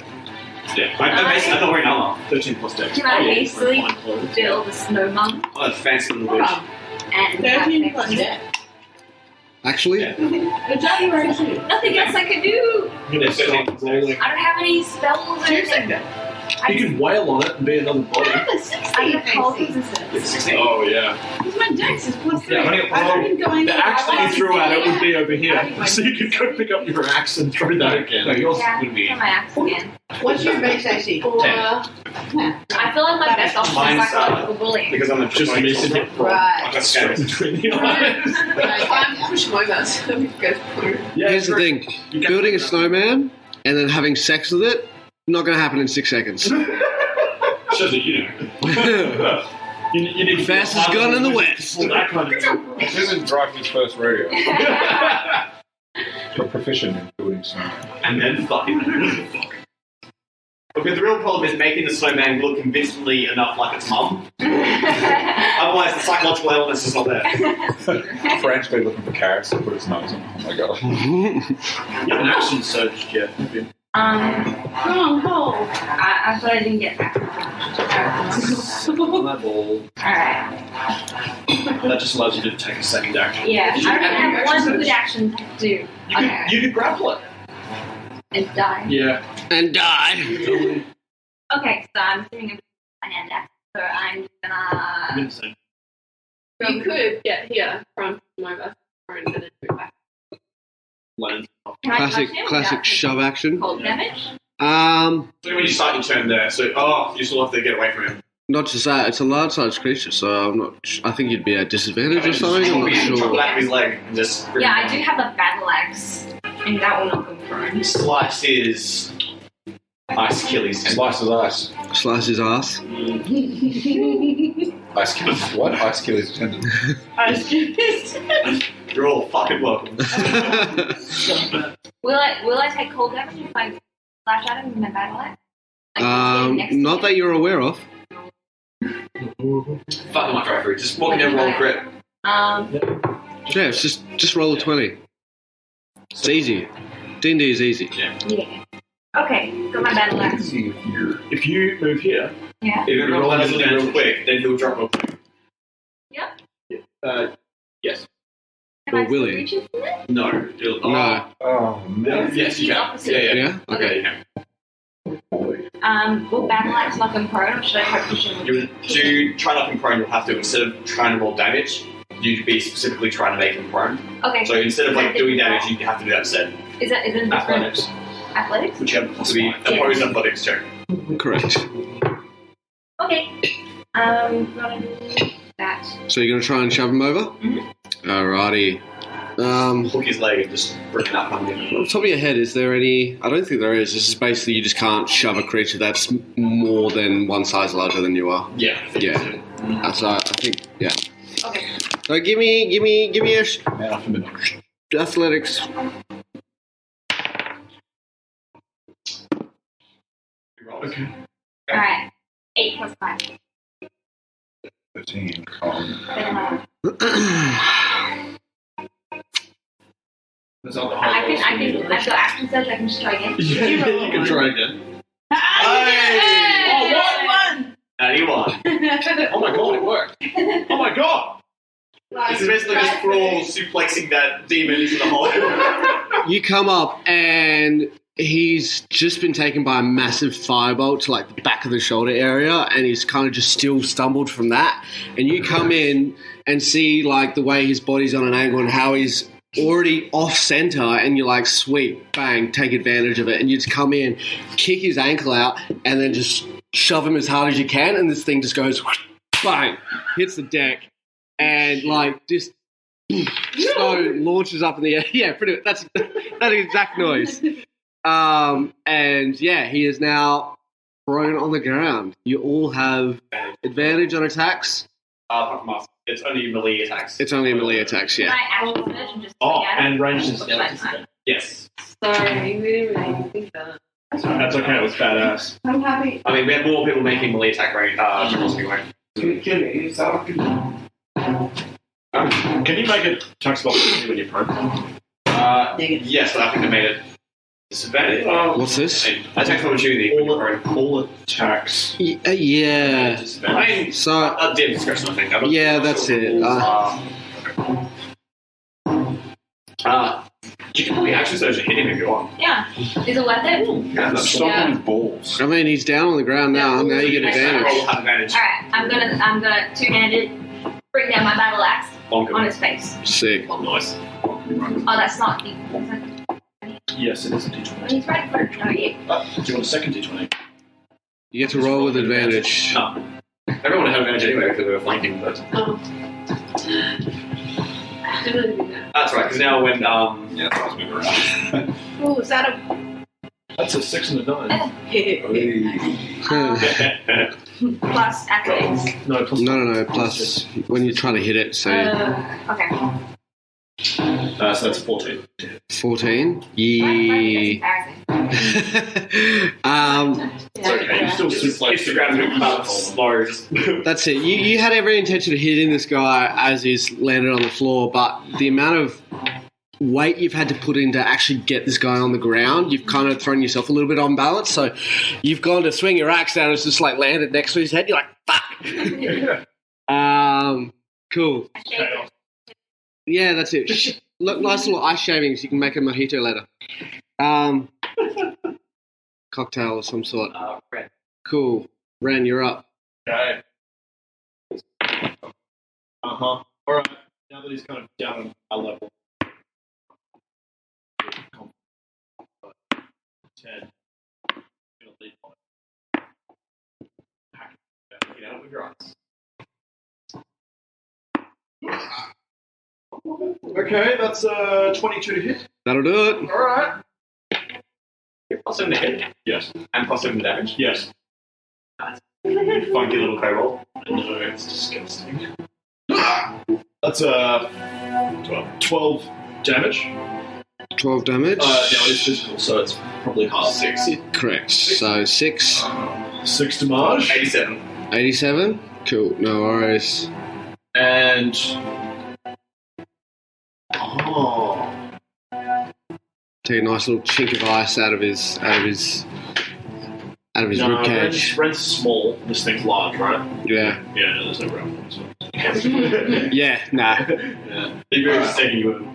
Yeah, I'm not wearing armor. 13 plus dex. Can I hastily build a snowman Oh, that's fancy little bitch. and 13 plus dex. Actually, Yeah. Good job, you already shoot. nothing else I can do. You're rolling. start rolling. I don't have any spells or anything. You can wail on it and be another body. I have a 16 I have cold AC. resistance. 16. Oh, yeah. Because my dex is plus 3. Yeah, I've been going The axe that you threw at it would be over here. So you could go pick up your axe and throw that again. No, yours Yeah, would be. throw my axe again. What's your base AC? I feel like my best option is Mine's, psychological bullying. Because I'm Just a missing hit. I Right. got Straight scanned. between the eyes. I'm pushing over, so we go through. Yeah, here's the thing: building a snowman and then having sex with it, not going to happen in 6 seconds. Shows that you know. You need Fastest gun in the West. Well, that kind of This isn't Dreyfu's first rodeo. You're proficient in building snow. And then fucking. Because the real problem is making the snowman look convincingly enough like its mum. Otherwise, the psychological element is just not there. Frantically looking for carrots to put his nose on. Oh my god. You haven't action surged yet. have you? I thought I didn't get that. On that ball. Alright. That just allows you to take a second action. Yeah, Did you I already have have any one action good surge? action to do. Okay. You could grapple it. And die. Yeah. And die. Okay, so I'm doing an hand axe. So I'm just gonna. Vincent. You could get here from my best friend and then go back. Land. Can I touch him Classic without shove action. cold damage? So when you start your turn there, so you still have to get away from him. Not just that, it's a large-sized creature, so I'm not. I think you'd be at disadvantage or something. I'm not Chop sure. out his leg and just. Yeah, I do have a battle axe, and that will knock him prone. Slice his Ice Achilles. Slice his ice. Slice his ass. Ice Achilles. What? Ice Achilles tendon. You're all fucking welcome. Will I take cold damage if I slash at him with my battle axe? Like, standing next to Not him? that you're aware of. Fuck my driver. Just walking down roll crit. Yeah, it's just roll a 20. It's easy. D&D is easy. Yeah. Okay, got my battle axe. See here. If you move here, Yeah. If you roll that real quick, then he'll drop real quick. Yep. yes. Can Or I will still he? reach him from there? No. No. Oh man. Yes, you He's can. opposite. Yeah. Yeah? Okay, you can. Will battle axe knock him prone, or should I hope pushing? To try to knock him prone, you'll have to, instead of trying to roll damage, you'd be specifically trying to make him prone. Okay. So instead of like doing damage, you have to do that instead. Is it different? Athletics. Athletics? Which you have To be opposed athletics check. Correct. Okay. Gonna do that. So you're going to try and shove him over? Mm-hmm. Alrighty. Hook his leg and just bring it up under him. On top of your head, is there any... I don't think there is. This is basically you just can't shove a creature that's more than one size larger than you are. Yeah. Yeah. That's I think, yeah. Okay. So give me a Man after midnight. athletics. Okay. Alright. 8 plus 5. 15. That's all the I've got action surge, I can just try again. Yeah, you can try again. Oh, what? 91. Oh my god, it worked. Oh my god. It's basically just Thrall suplexing that demon into the hole. You come up and he's just been taken by a massive firebolt to like the back of the shoulder area, and he's kind of just still stumbled from that. And you come in and see like the way his body's on an angle and how he's already off center, and you're like, sweet, bang, take advantage of it. And you just come in, kick his ankle out, and then just shove him as hard as you can, and this thing just goes bang, hits the deck, and like just snow launches up in the air. Yeah, pretty. That's the exact noise. And yeah, he is now thrown on the ground. You all have advantage on attacks. Apart from us, it's only melee attacks. It's only melee attacks, Can yeah. I action surge and just Oh, swing at and it? ranged is Or should I time? Yes. Sorry, we didn't really think that. That's okay, it was badass. I'm happy. I mean, we have more people making melee attack range rolls anyway. Can you make a tax box when you're prone? Yes, but I think they made it disadvantage. What's this? Attack of opportunity when you're prone. All attacks. Yeah. Disadvantage. So, Dim discretion, I think. I'm not yeah, that's sure it. You can probably action surge and hit him if you want. Yeah. Is it worth it? Yeah, that's Stop Yeah. on his balls. I mean, he's down on the ground now. Now you get Roll advantage. have advantage. Alright, I'm gonna two-handed bring down my battle axe Bonk on him. his face. Sick. Oh, nice. Oh, that's not the. Yes, it is a D20. He's right for it. Oh, yeah. Do you want a second D20? You get to roll with advantage. No. Everyone had advantage anyway because we were flanking, but Didn't do that. that's right. Because now when Yeah, that was moving around. Oh, is that a That's a 6 and a 9. Plus athletics. No, plus No. Plus, when you're trying to hit it, so Okay. so that's a 14. 14. That's Yeah. it's okay. You still suplex the ground and come out slow. That's it. You had every intention of hitting this guy as he's landed on the floor, but the amount of weight you've had to put in to actually get this guy on the ground, you've kind of thrown yourself a little bit on balance. So you've gone to swing your axe down, it's just like landed next to his head. You're like, fuck. Cool. Yeah, that's it. Look, nice little ice shavings. You can make a mojito later. Cocktail of some sort. Red. Cool. Ren, you're up. Okay. Alright. Now that he's kind of down on our level. 10. Gonna lead on it. Get out with your eyes. Okay, that's 22 to hit. That'll do it. Alright. You're plus 7 to hit Yes. and plus 7 damage. Yes. You funky little kobold. No, it's disgusting. That's 12 damage. 12 damage. No, it is physical, so it's probably half. 6. Correct. So 6. 6 damage. 87. 87. Cool. No worries. And. Oh. Take a nice little chink of ice out of his No, ribcage. Ren's small. This thing's large, right? Yeah. Yeah, no, there's no ground. So. Yeah. Nah. Yeah. He moves taking you in.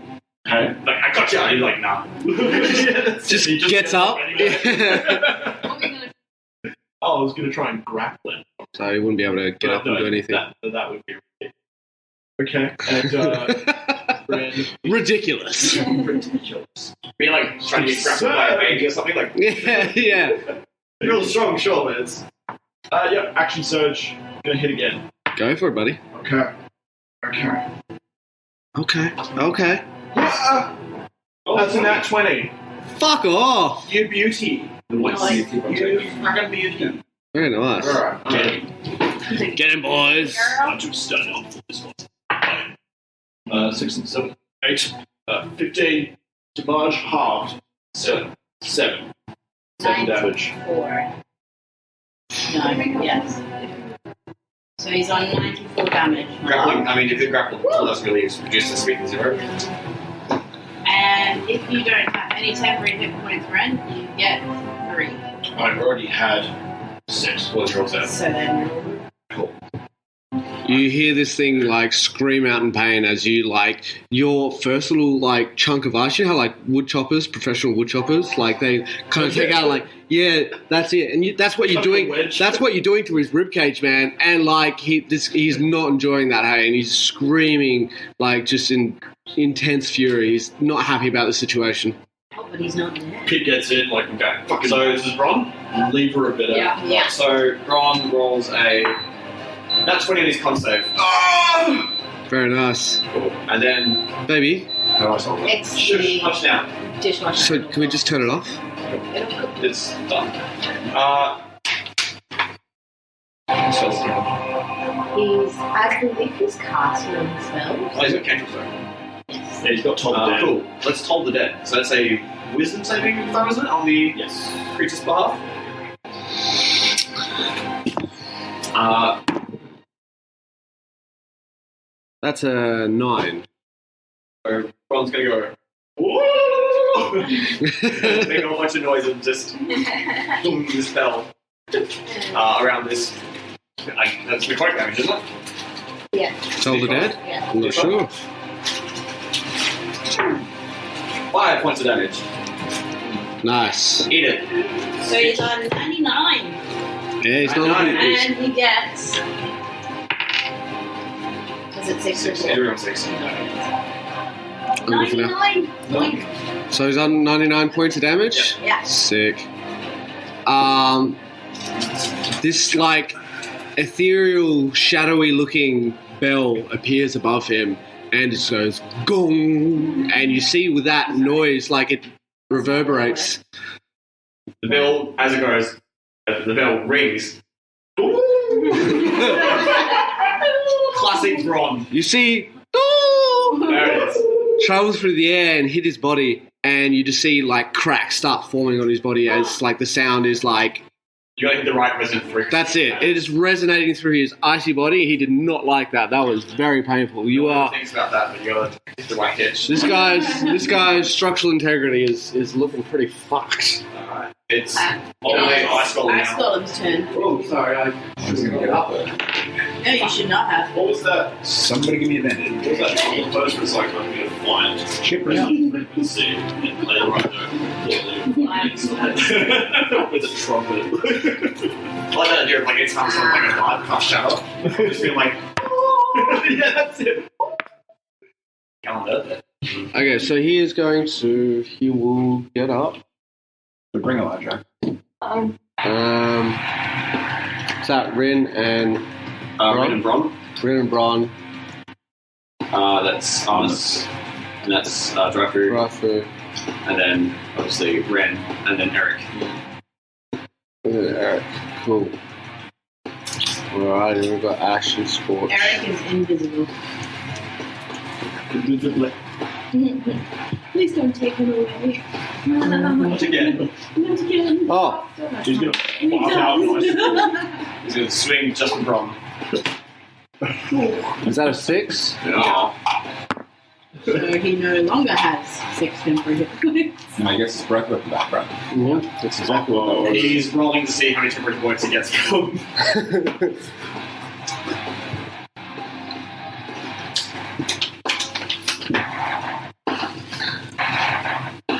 Okay. Like, I got you. And he's like, nah. Just gets up. What are we gonna Oh, I was going to try and grapple him. So he wouldn't be able to get up and do anything. That would be ridiculous. Okay, and Ren. Ridiculous. Ridiculous. Be like trying to get grappled by a baby or something like. Yeah. Real strong, sure, but it's. Yeah, action surge. Gonna hit again. Go for it, buddy. Okay. Okay. That's a nat 20. Fuck off. You beauty. You fucking beauty. Very nice. Alright. Get him, boys. I'm too stunned on for this one. 6 and 7, 8, 15. Damage halved. 7 damage. 4. No, yes. So he's on 94 damage. Grappling. I mean, if you grapple, all that's really is reduced to speed to 0. And if you don't have any temporary hit points, Ren, you get 3. I've already had 6. What's your set? So then, You hear this thing like scream out in pain as you like your first little like chunk of ice. You know how like wood choppers, professional wood choppers, like they kind of take out like that's it, and that's what you're doing. That's what you're doing to his ribcage, man. And like he's not enjoying that, hey, and he's screaming like just in intense fury. He's not happy about the situation. oh, but he's not there. Kid gets in, like, okay, fucking. So this is Ron. Leave her a bit. Yeah. So Ron rolls a. That's 20 on his con save. Very nice, Cool. And then. baby. How do I solve that? It's Shush, the punch down. dishwasher. So can we just turn it off? It's done. Spells down. I believe he's casting on spells. Oh, he's got cantrip though. Yeah, he's got told down. Cool. Let's toll the dead. So that's a wisdom saving throw, isn't it? On the creature's behalf. That's a 9. So Ron's gonna go. Woo! Make a whole bunch of noise and just boom the spell around this. That's necrotic damage, isn't it? Yeah. Toll the dead? Yeah. I'm not sure. 5 points of damage. Nice. Eat it. So he's on 99. Yeah, he's not Nine. looking. And he gets. Was it 6 or 4? Everyone 6. I'm looking at. 99 point. So he's on 99 points of damage? Yeah. Sick. This like ethereal, shadowy looking bell appears above him and it goes gong, and you see with that noise like it reverberates. The bell, as it goes, the bell rings. Classic Ron. You see There it is. travels through the air and hit his body, and you just see like cracks start forming on his body as like the sound is like. You gotta hit the right resonant frequency. That's it. It is resonating through his icy body. He did not like that. That was very painful. You are. Thinks about that, but you gotta hit the right hitch. This guy's structural integrity is looking pretty fucked. Alright. It's Uh, all the way Ice Golem Ice now. Golem's turn. Oh, sorry, I was going to get up there. No, you should not have. What was that? Somebody give me advantage. What was that trouble post where it's like I'm going to fly and Chip it out. frequency and play the right note? With a trumpet. I like that idea of like it's not something like a vibe cast shadow. I'm just being like, yeah, that's it. Calendar. Okay, so he will get up. So bring a large Um, Is that Rin and Ren and Bron. Rin and Bron, That's us. And that's Dryfu. Rafu, And then obviously Ren. And then Eric. and then Eric. Cool. Alright, and we've got Ash and Scorch. Eric is invisible. Please don't take him away. Not again. Not again. Oh, He's going to pop out nice. He's going to swing just for Bron. is that a 6? Yeah. So he no longer has 6 temporary hit points. And I guess it's breath weapon background. Mm-hmm. That's exactly what that was. He's rolling to see how many temporary points he gets from.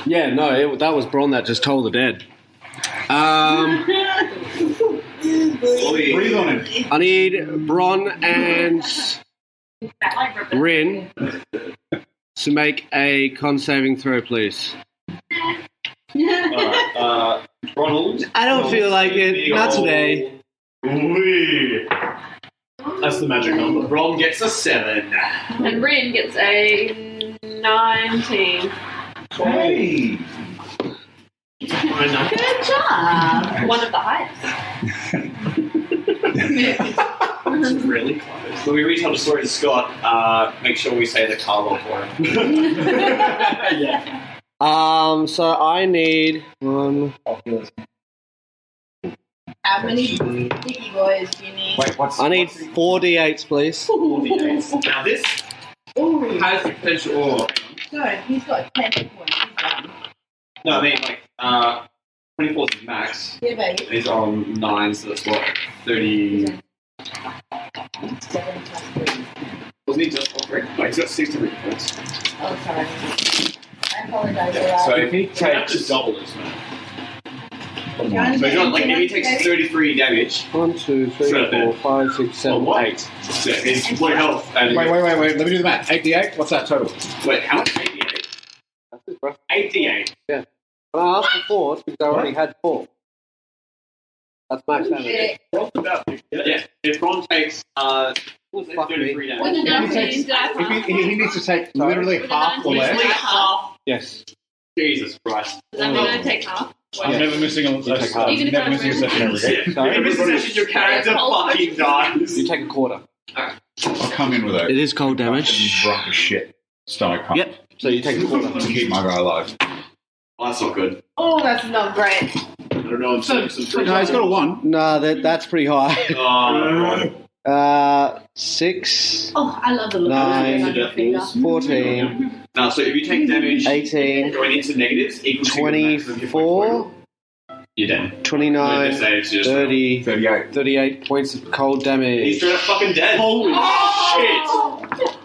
Yeah, no, that was Bron that just told the dead. Breathe on him. I need Bron and Rin to make a con saving throw, please. Alright, Ronald. I don't feel like it. Not today. Wee. That's the magic number. Ron gets a 7. And Rin gets a 19. Hey. Good job. One of the highest. It's really close. When we retell the story to Scott, make sure we say the car roll for him. Yeah. So I need one. How many sticky boys do you need? Wait, what's... I need 4 d8s, please. Now this Ooh. has the potential. Oh, Sorry, he's got 10 points. He's done. no, I mean like 24 is max. Yeah, baby. He's on 9, so that's what 30. 7 plus 3. Wasn't he just on 3? No, he's got 63 points. Oh, sorry. I apologize for that. So if he You have to takes... double this, man. So he's on, like if he takes 33 damage, 1, 2, 3, So 4, 5, 6, 7, what? 8. so he's full health. And Wait. Let me do the math. 8d8? What's that total? Wait, how much? 88. That's it, bro. 88. When I asked for 4, it's because I already had 4. That's max damage. Shit. Ron's about to get it. Yeah, if Ron takes Fuck me. 33 damage. With the If he 19, takes- did I If half? he needs to take literally With the half or 19. less... Easily half. Yes. Jesus Christ. Does that mean I take half? I'm never missing a take half. Even if never I missing a lose. session every day. Sorry? If this session your character fucking dies. You take a quarter. I'll come in with It a is cold damage. drunk as shit stomach pump. Yep. So you take a quarter. To keep my guy alive. Oh, that's not good. Oh, that's not great. I don't know. I'm seeing some No, he's got a 1. No, that's pretty high. Oh, 6, Oh, I love the look of 9, this on your finger. 14, no, so if you take damage 18, going into negatives equals to your maximum hit point 24, total, you're dead. 29, With the saves, you're just 30, 38. 38 points of cold He's damage. straight up fucking dead. Holy shit!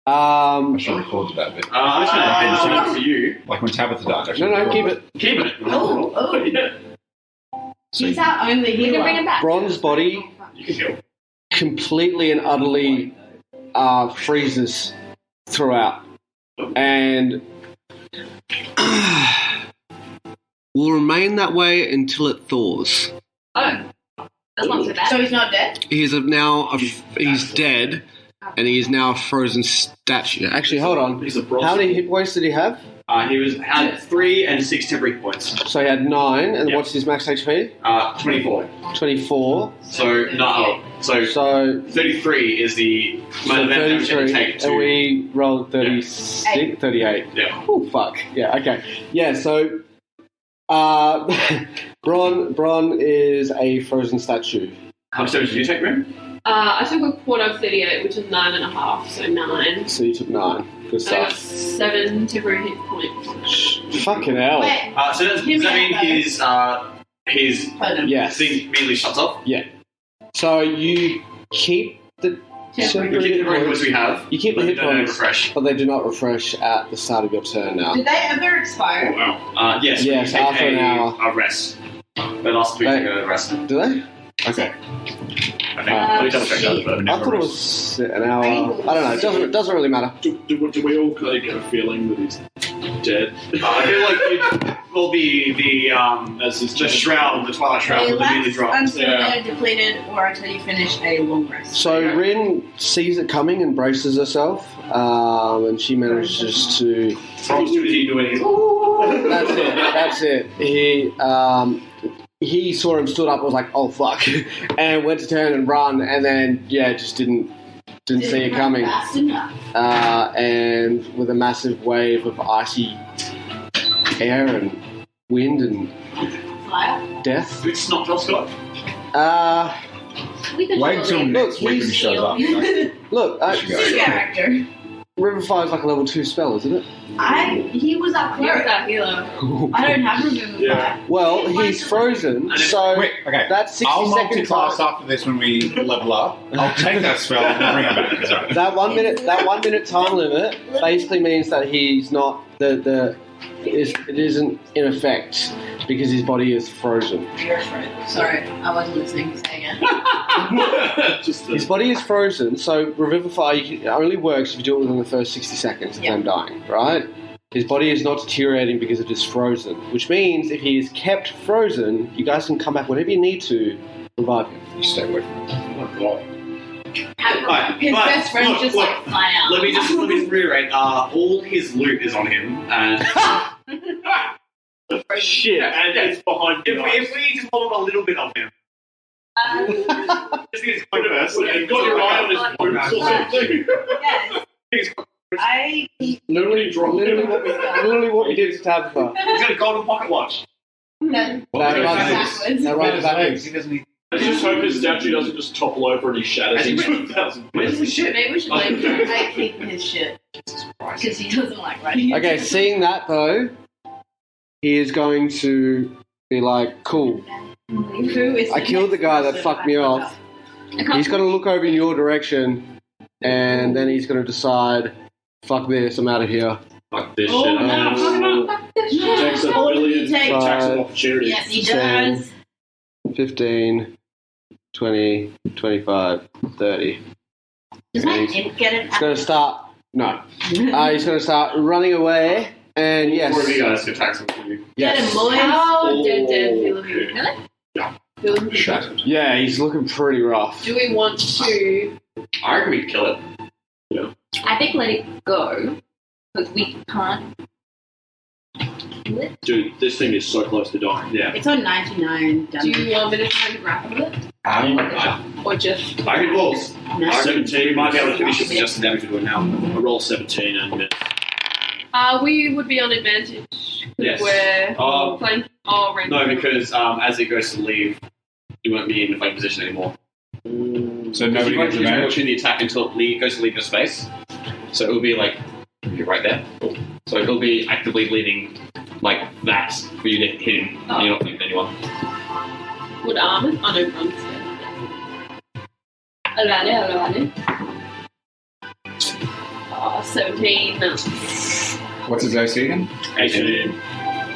I should have recorded that bit. I'm just gonna end this one for you. Like when Tabitha died. I should No, have keep recorded it. Keep it. Oh. Yeah. He's our only We can bring healer. it back. Bronze body You can heal. completely and utterly freezes throughout. And will remain that way until it thaws. Oh. That's not so bad. So he's not dead? He's dead, and he is now a frozen statue. Actually, hold on. He's a bronze. How many hit points did he have? He had 3 and 6 temporary points. So he had 9, and Yep. what's his max HP? 24. 24. So so So 33 is the amount of damage you 33, take to. and we rolled 36, 38. Yeah. Oh, fuck. Yeah, okay. Yeah, so Bron is a frozen statue. How much damage did you take, Ren? I took a quarter of 38, which is 9.5, so 9. So you took 9. Good So I got stuff. 7 temporary hit points. Fucking hell. Wait, So does that mean his hold on. Yes. thing immediately shuts off? So you keep the We temporary keep the hit points points. we have. You keep the but hit they don't points, refresh. but they do not refresh at the start of your turn now. Did they ever Oh, expire? wow. Yes. Yes, we take after an hour. a rest. They last week Right. to go rest. Do they? Okay. I think. Let me double check that. But I thought it was an hour. I don't know. It doesn't really matter. Do we all kind of get a feeling that he's dead? I feel like As his the shroud, the twilight shroud, They will immediately last drop. until Yeah. they're depleted or until you finish a long rest. So Rin sees it coming and braces herself, and she manages to. Rob's too busy doing his. That's it. He saw him stood up, was like, "Oh fuck," and went to turn and run, and then just didn't see it coming. Fast enough. And with a massive wave of icy air and wind and Fire. death. It's not Josh Scott. We can Wait till leave. next week when he he's- shows up. Look, Good character. Riverfire's like a level 2 spell, isn't it? He was up Here's close. that healer. I don't have Revivify. Yeah. Well, he's frozen, so Quick, okay. that's 60 I'll seconds. multiclass after this when we level up. I'll take that spell and bring it back. Sorry. That 1 minute time limit basically means that he's not the it isn't in effect because his body is frozen. You're frozen. Sorry, I wasn't listening. Say again. His body is frozen, so Revivify only works if you do it within the first 60 seconds of them dying, right? His body is not deteriorating because it is frozen, which means if he is kept frozen, you guys can come back whenever you need to revive him. You stay away from him. Oh my god. His best friend just like fly out. Let me just reiterate. All his loot is on him, and Shit. And it's behind you. if we just hold a little bit of him, just because Universe, and got your eye on his boots or something. Yes. I Literally dropped him. Literally what we did to Tabitha. he's got a golden pocket watch. no. Backwards. No, right backwards. He doesn't need. I just hope his statue doesn't just topple over and he shatters into 1,000 Where's bits. the shit? Maybe we should like keep his shit because he doesn't like running. Okay, seeing that though, he is going to be like, cool, Who is I killed the guy that fucked me off. He's going to look over in your direction, and then he's going to decide, fuck this, I'm out of here. Fuck this Oh, shit. no. Takes a What did he billion take? attacks of opportunity. Yes, he 10, does. 15, 20, 25, 30. Does my imp get it? He's going to start, no. He's going to start running away, and yes. Four of you guys attacks with you. Get him, boys. How dead Oh, feel of you? okay. Really? Yeah. Feel of you? Shattered. Yeah, he's looking pretty rough. Do we want to? I reckon we'd kill it. I think let it go because we can't do it. Dude, this thing is so close to dying. Yeah. It's on 99. Do you want me to try to grapple it, or just? I could roll. No. 17. We might be able to finish it with just the damage we do it now. I roll 17 and miss. We would be on advantage. 'Cause Yes. We're playing. Oh, right. No, because as it goes to leave, you won't be in the fight position anymore. So nobody you won't gets use an advantage. opportunity attack until it goes to leave your space. So it will be like you're right there. So it'll be actively bleeding like that for you to hit him. And you're not hitting anyone. Would armor? Oh no, runs. Vale. 17. What's his AC again? 18.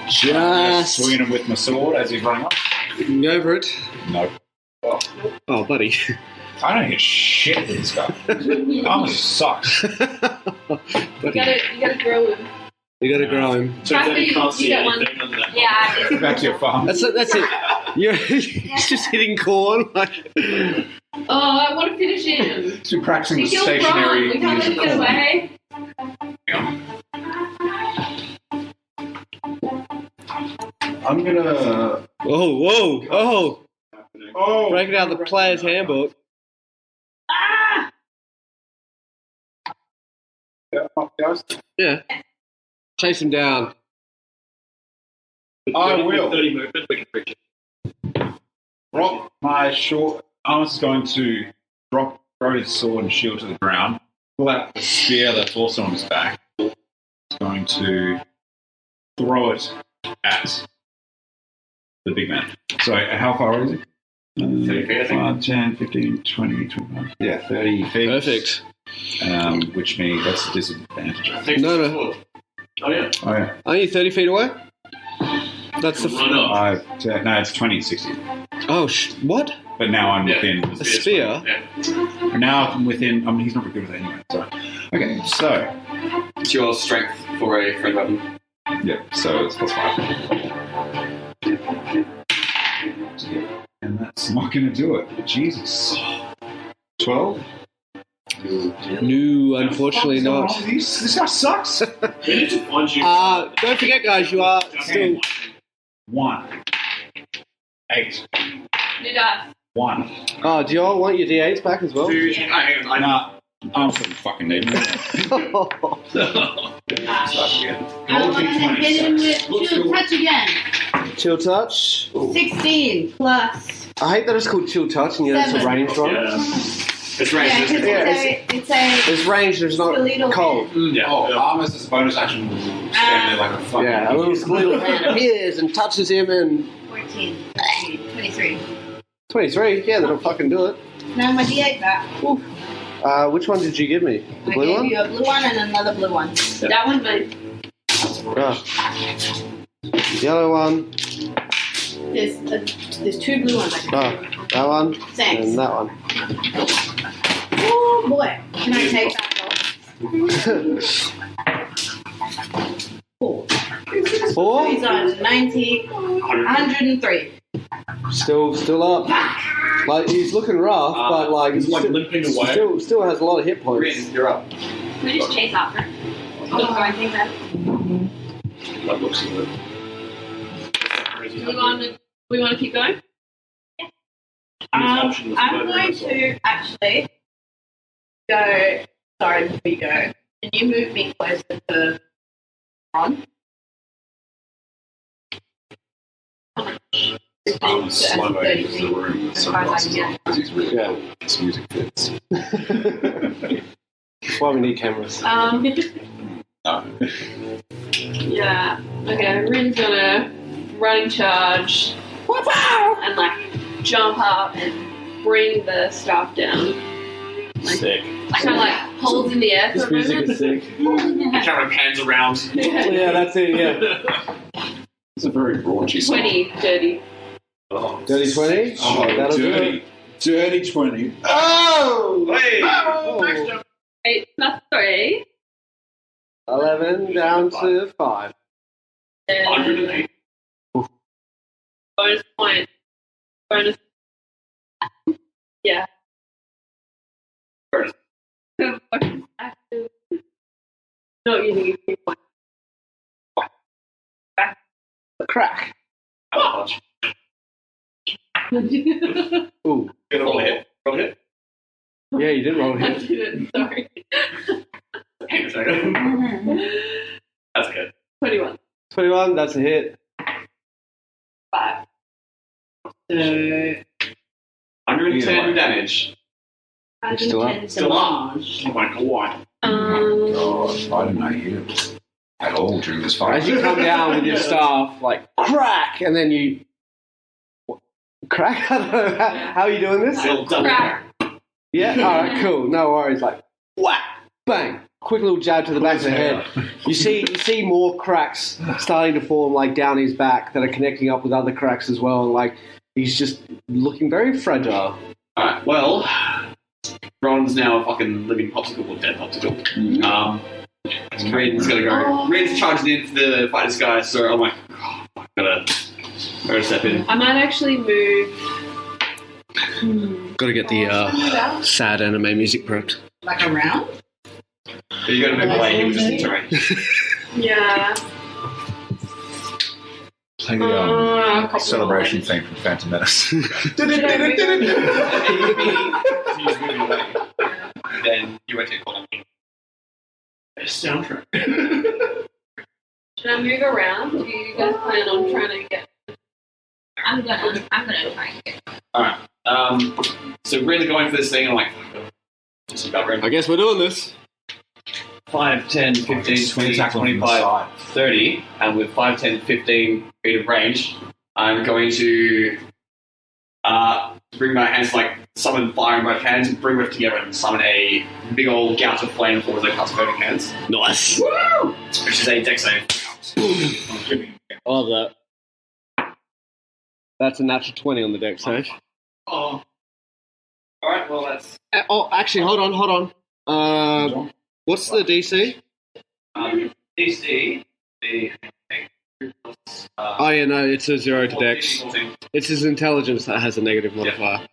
Just Swinging him with my sword as he's running up. go over it. No. Oh, buddy. I don't hit shit with this guy. Armor sucks. You gotta grow him. You gotta grow him. So Happy then you can't you see get one. anything under that. Yeah, Back to your farm. That's it. You're just hitting corn. Like, Oh, I want to finish him. So we're practicing We the killed stationary Ron. We can't let him music. get away. I'm gonna. whoa. Oh, Breaking out the player's handbook. guys. Yeah. Chase him down. I will. 30 movement, we can reach it. Rock my short. Armus is going to throw his sword and shield to the ground. Pull out the spear that's also on his back. He's going to throw it at the big man. So how far is it? 30 feet, I think. 5, 10, 15, 20, 25. Yeah, 30 feet. Perfect. Which means that's a disadvantage. I I think. think No. Oh, yeah. Oh, yeah. Are you 30 feet away? That's the. Run up. 5, 10, no, it's 20, 60. Oh, what? But now I'm within. A spear? Yeah. Now I'm within. I mean, he's not very good at it anyway. So. Okay, so. It's your strength for a friend weapon. Yeah, so it's +5. And that's not going to do it. Jesus. 12? No, unfortunately not. This guy sucks. We need to find you. Don't forget, guys, you are still. 1. 8. New dice. 1. Oh, do you all want your D8s back as well? Hang on, Nah, I'm fucking fucking need them. I want to hit him with chill touch again. Chill touch. 16 plus. I hate that it's called chill touch and yet it's a 7. ranged one. Yeah. It's Yeah, ranged. because isn't it? it's a It's ranged, there's not skeletal cold. Yeah. Oh, Armus as a bonus action will stand there like a fucking. Yeah, a little hand appears and touches him and 14, 23. 23. Yeah, that'll fucking do it. No, my D8 back. Which one did you give me? The I blue gave one? you a blue one and another blue one. That one's mine. Yellow one. There's two blue ones. I can That one. Thanks. And that one. Oh boy. Can I take that off? 4. 4. These are 90, 103. Still up. Like he's looking rough, but like he's like limping away. Still has a lot of hit points. You're up. We just chase after him. Don't go anything then. That looks good. We want to keep going? I'm going to actually go. Sorry, before you go, can you move me closer to Ron? Slow mo into the room with sunglasses on because he's really Yeah. cool. His music fits. That's why we need cameras. No. Yeah. Okay, Rin's gonna running charge and like jump up and bring the staff down. Sick. Kind of like holds in the air for This a music moment. is sick. The camera pans around. Yeah, that's it. Yeah. It's a very raunchy song. 20, dirty. Oh, Dirty 20. Oh, That'll do dirty. it. Dirty 20. Oh! hey! Oh. 8 plus 3. 11 down to 5. And 108. bonus point. Bonus. Yeah. Bonus. Bonus active. Not using a key point. Crack. How much? Ooh. Get a roll hit. Roll hit. Yeah, you did roll I hit. didn't, sorry. Hang on a second. That's good. 21. 21, that's a hit. 5. So 110 damage. Still up. 110 Still up. damage. Oh my god. Gosh, I did not hear it at all during this fight. As you come down with your staff, like, crack, and then you... What? Crack? I don't know. How are you doing this? Still double. Crack. Yeah? Alright, cool. No worries. Like, whack, bang. Quick little jab to the back of the head. You see more cracks starting to form, like, down his back that are connecting up with other cracks as well. And, like, he's just looking very fragile. Alright, well, Ron's now a fucking living popsicle or dead popsicle. Raden's gonna go. Raden's charging in for the fight this guy, so I'm like, oh, fuck, gotta step in. I might actually move. Got to get the sad anime music prepped. Like around? But you gotta move away, he was just in terrain. Yeah. Play the celebration theme from Phantom Menace. Should I move? He's moving away. Then you went to call him. Soundtrack. Should I move around? Do you guys plan on trying to get? I'm gonna try and get. Alright. So really going for this thing, I'm like, just about ready. I guess we're doing this. 5, 10, 15, 20, 25, 30, and with 5, 10, 15 feet of range, I'm going to bring my hands, like, summon fire in both hands, and bring them together and summon a big old gouge of flame towards their customary hands, Nice. which is a dex save. I love that. That's a natural 20 on the deck save. Oh. Alright, well, that's... Oh, actually, hold on. What's the DC? DC, Oh, yeah, no, it's a 0 to 14, dex. 14. It's his intelligence that has a negative modifier.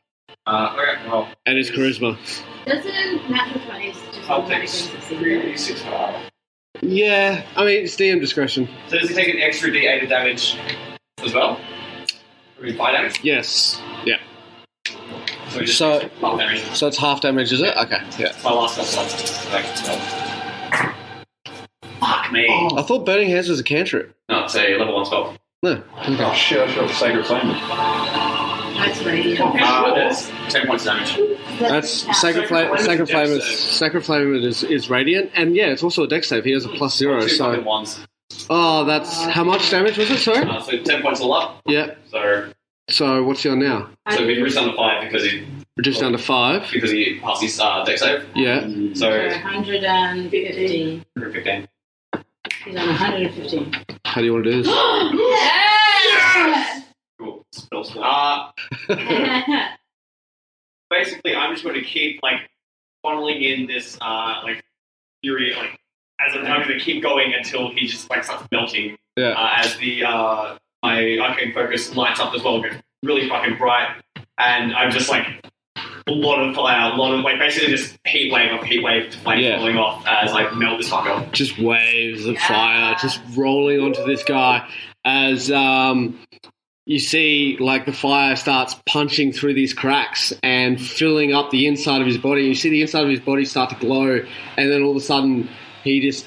Okay, well, And his charisma. Doesn't natural 20s just I'll automatically take succeed? 3d6 for that. Yeah, I mean, it's DM discretion. So does he take an extra d8 of damage as well? I mean, 5 damage? Yes. Yeah. So just So- half damage. So it's half damage, is it? Okay. Yeah. My last spell. Fuck me. I thought Burning Hands was a cantrip. No, it's a level 1 spell. No. Oh shit, I should have Sacred Flame. That's radiant. That's 10 points of damage. That's Sacred Flame. Sacred Flame Dex is Sacred Flame is radiant, and yeah, it's also a dex save. He has a +0. Two So fucking ones. oh, that's how much damage was it? Sorry. So 10 points all up. Yeah. So So what's he on now? he reached down to 5 because he Reduced down to 5. passed his dex save. Yeah. So 115. 15. He's on 115. How do you want to do this? Yes! Cool. Spell slot. Basically, I'm just going to keep funneling in this fury as I'm going to keep going until he just starts melting. Yeah. As the my arcane focus lights up as well, gets really fucking bright, and I'm just a lot of fire, a lot of basically just heat wave of flame falling off as I melt this fucker. Just waves of fire just rolling onto this guy as you see the fire starts punching through these cracks and filling up the inside of his body. You see the inside of his body start to glow, and then all of a sudden he just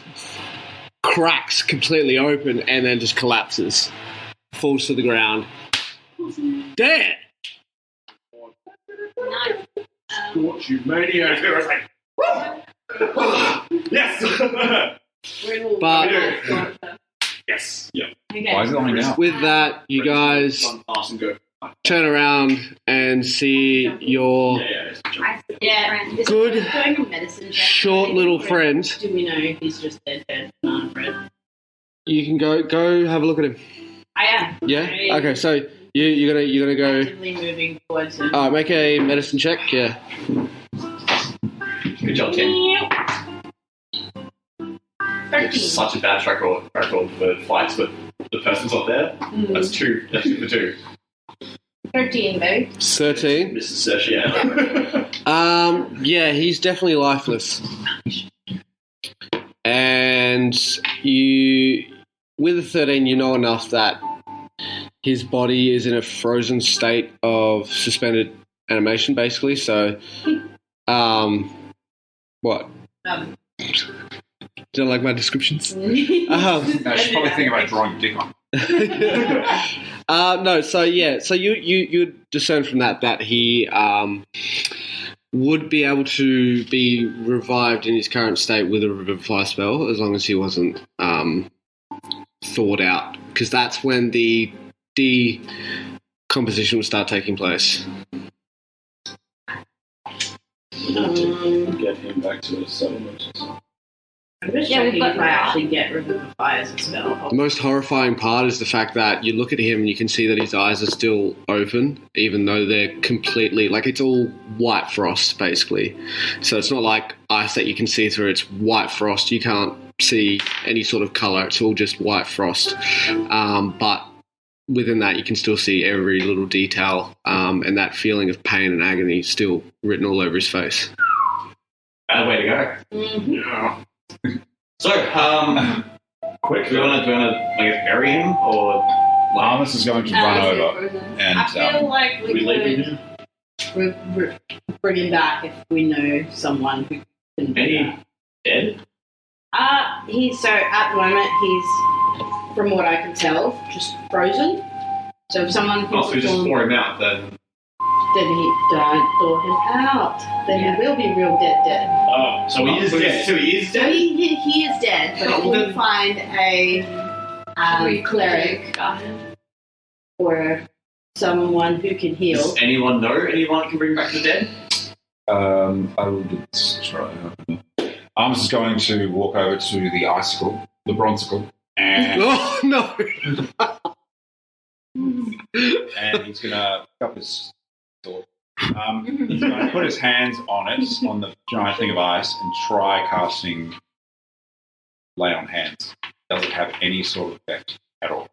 cracks completely open and then just collapses, falls to the ground, dead. Nice. Scorch you maniac. Yes. But Yes. Yeah. Okay. Why is it lying down? with that, you guys turn around and see your Yeah. Good. Doing a medicine check. short little friend. Do we know if he's just dead? Fred? You can go have a look at him. I am. Yeah. Okay. So you're gonna go. Actively moving towards him. Make a medicine check. Yeah. Good job, Tim. 13. Such a bad track record for fights, but the person's not there. That's two. That's 2 for 2. 13, babe. 13. Mrs. Sesh, yeah. Yeah, he's definitely lifeless. And you, with a 13, you know enough that his body is in a frozen state of suspended animation, basically. So, what? Do you like my descriptions? No, she's probably thinking about drawing dick on. No, so you discern from that he would be able to be revived in his current state with a revivify spell as long as he wasn't thawed out, because that's when the decomposition will start taking place. We're going to get him back to the settlement. I'm just Yeah, checking we've got if I actually get Revivify as a spell. The most horrifying part is the fact that you look at him and you can see that his eyes are still open, even though they're completely, it's all white frost, basically. So it's not like ice that you can see through, it's white frost. You can't see any sort of colour, it's all just white frost. But within that, you can still see every little detail, and that feeling of pain and agony still written all over his face. Bad way to go. Mm-hmm. Yeah. So, quick, do you want to bury him, or Armus is going to run over and I feel like we leaving could bring him back if we know someone who can do any dead? that. So at the moment he's, from what I can tell, just frozen. So if someone can Oh, so we just thaw him out then. then he don't thaw him out. Then he will be real dead. Oh, So he is dead. So he is So dead. he is dead, but if we find a cleric or someone who can heal. Does anyone know anyone can bring back the dead? I will do this. Try. Armus is going to walk over to the icicle, the bronzicle, and Oh, no! he's going to pick up his sword. He's going to put his hands on it, on the giant thing of ice, and try casting Lay on Hands. Does it have any sort of effect at all?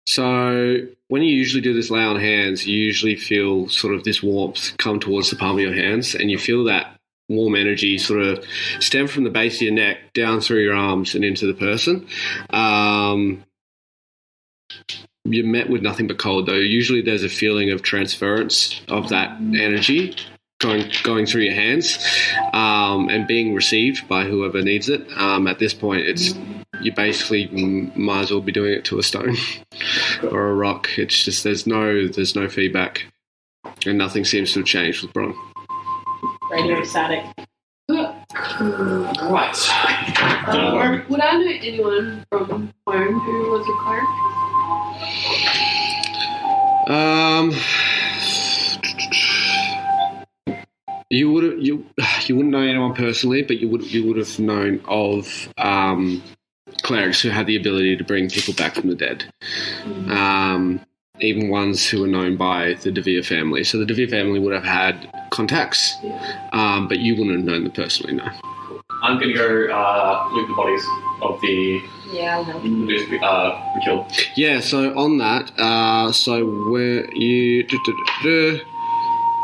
So when you usually do this lay on hands, you usually feel sort of this warmth come towards the palm of your hands, and you feel that warm energy sort of stem from the base of your neck down through your arms and into the person. You're met with nothing but cold, though. Usually there's a feeling of transference of that energy going through your hands and being received by whoever needs it. At this point, you basically might as well be doing it to a stone or a rock. It's just there's no feedback, and nothing seems to have changed with Bron. Very static. Right. Would I know anyone from home who was a cleric? You wouldn't know anyone personally, but you would have known of clerics who had the ability to bring people back from the dead. Even ones who were known by the DeVere family. So the DeVere family would have had contacts, but you wouldn't have known them personally, no. I'm going to go loot the bodies of the dudes we killed. Yeah, so on that, so where you... There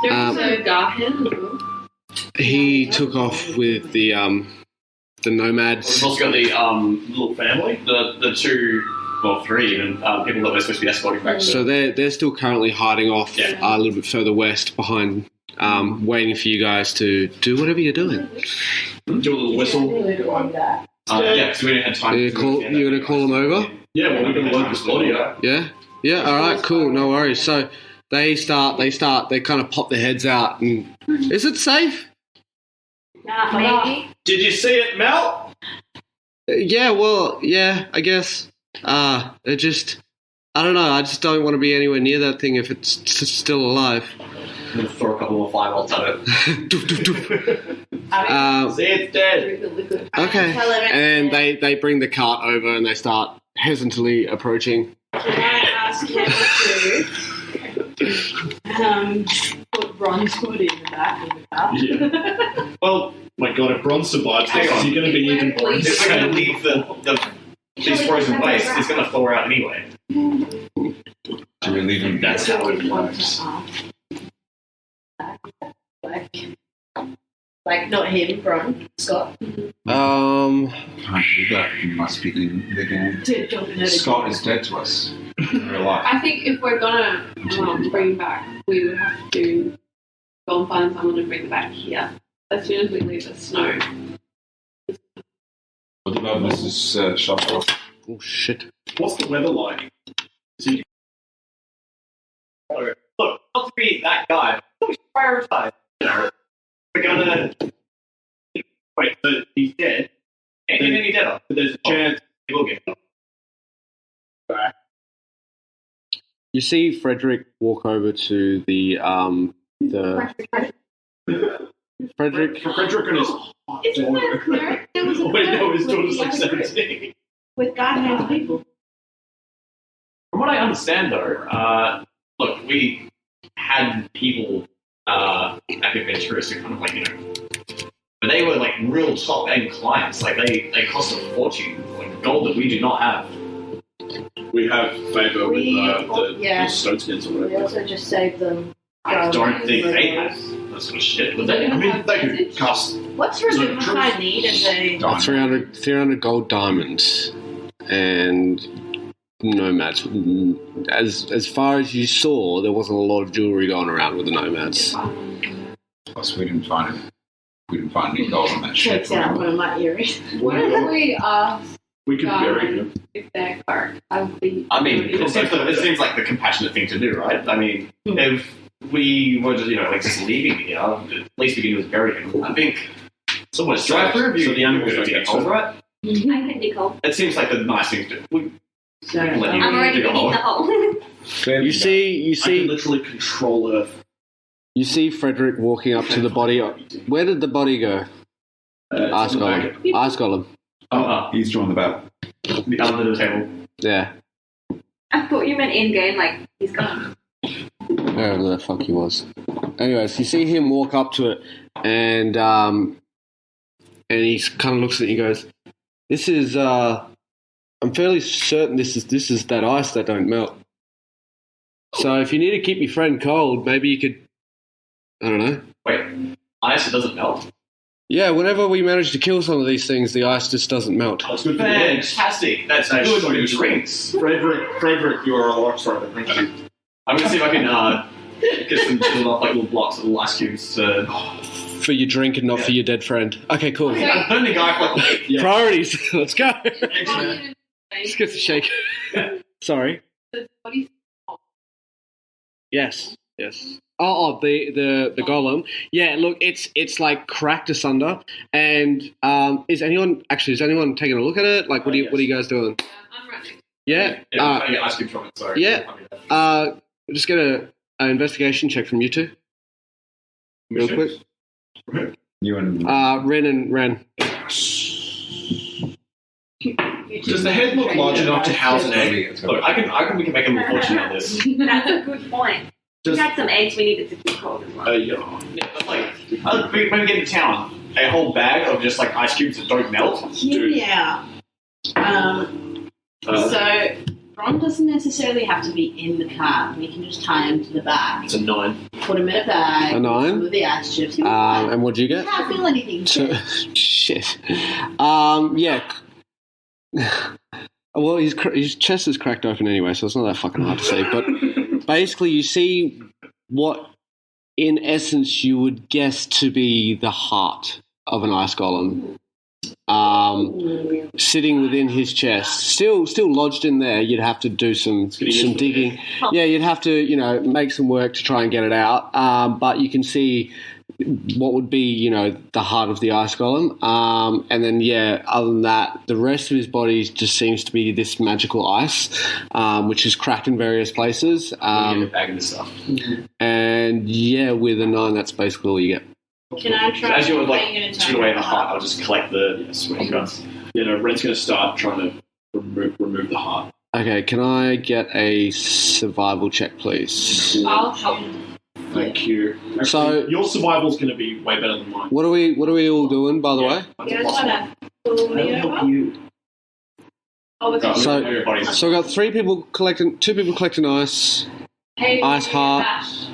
was a Garhan. He took off with the nomads. We've also got the little family, the two, well, three even, people that we're supposed to be escorting back. So they're still currently hiding off a little bit further west behind, waiting for you guys to do whatever you're doing. Do a little whistle. Yeah, so we didn't have time. You're going to call them over? Yeah, well, we're going to load this body up. Yeah? Yeah, alright, cool, no worries. So they kind of pop their heads out and... Is it safe? Maybe. Did you see it melt? Yeah, well, yeah, I guess. I don't know, I just don't want to be anywhere near that thing if it's still alive. I'm going to throw a couple more fireballs at it. See, it's dead. Okay, and they bring the cart over and they start hesitantly approaching. Can I ask him to put bronze hood in the back of the car? Yeah. Well, my God, if Bronze survives this, is he going to be even more If we're going to insane? leave these frozen wastes, it's going to thaw out anyway. Do we leave him? That's how it works. Like not him, Bron, Scott. Can't do that. You must be in the game. Scott is dead to us in real life. I think if we're gonna bring back, we would have to go and find someone to bring back here as soon as we leave the snow. What about Mrs. Shopper? Oh, shit. What's the weather like? Look, not to be that guy, but we should prioritize. We're gonna... Wait, so he's dead? And then he's dead. But there's a chance he will get up. You see Frederick walk over to the Frederick. Frederick and his... Isn't that a cleric? There was a Wait, no, his cleric daughter's like with 17. with God-hand people. From what I understand, though, look, we had people at Venturis who kind of like, but they were like real top-end clients. Like they cost a fortune, like gold that we do not have. We have favour with the Stokeskins or We whatever. also just saved them. I don't think they Murgos. had that sort of shit. But they, I mean, they could cost. What's Rebecca High need as a... 300 gold diamonds and nomads. As far as you saw, there wasn't a lot of jewelry going around with the nomads. Plus, we didn't find it. We didn't find any gold on that ship. Checks out one of my earrings. What if we ask We could bury him. if they're clerk? I mean, it seems like the compassionate thing to do, right? I mean, if we were just, like just leaving here, at least we can just bury him. I think someone's drive through. So the animals don't get cold, right? I can dig hole. It seems like the nice thing to do. Sorry. Let you I'm already dig a digging hole. the hole. You I can see literally control Earth. you see Frederick walking up to the body. Where did the body go? Ice Golem. Ice Golem. He's drawn the battle. Under the table. Yeah. I thought you meant in game, like he's gone. Wherever the fuck he was. Anyways, you see him walk up to it, and he kind of looks at it and he goes, "This is I'm fairly certain this is that ice that don't melt. So if you need to keep your friend cold, maybe you could, I don't know." Wait, ice doesn't melt? Yeah, whenever we manage to kill some of these things, the ice just doesn't melt. That's good for the eggs. Fantastic. That's good for your drinks. Frederick, you are a rock star. Thank you. I'm going to see if I can get some chiseled off like little blocks of little ice cubes to... For your drink and not for your dead friend. Okay, cool. I've burned the guy for like... Yeah. Priorities. Let's go. Excellent. Let's get the shake. Sorry. Yes. Oh, the golem. Yeah, look, it's like cracked asunder. And is anyone taking a look at it? Like, what are you guys doing? I'm running. Yeah. Yeah, I'm trying to get ice cubes from it, sorry. Yeah. Just get an investigation check from you two, real quick. You and Ren and Ren. Does the head look large enough to house an egg? Look, I can we can make a more fortune out of this. That's a good point. We had some eggs we needed to keep cold as well. Yeah, that's like when we get into town, a whole bag of just like ice cubes that don't melt. Hear me out. So Ron doesn't necessarily have to be in the car. We can just tie him to the back. It's a 9. Put him in a bag. A 9? Some of the ice chips. He'll be fine. And what'd you He get? can't feel anything. Shit. Yeah. Well, his chest is cracked open anyway, so it's not that fucking hard to see. But basically, you see what, in essence, you would guess to be the heart of an ice golem, sitting within his chest, still lodged in there. You'd have to do some digging. Yeah, you'd have to make some work to try and get it out. But you can see what would be the heart of the ice golem, and then other than that, the rest of his body just seems to be this magical ice, which is cracked in various places. A bag of this stuff. And with a 9, that's basically all you get. Can I try? So as you're are you gonna chewing away the heart, I'll just collect the sweaty guts. Ren's going to start trying to remove the heart. Okay, can I get a survival check, please? I'll help. Thank you. Actually, So- your survival's going to be way better than mine. What are we all doing, by the way? You guys want to pull me over? you. Oh, it's So- everybody's So I got 2 people collecting ice. hey, Ice heart. Ash.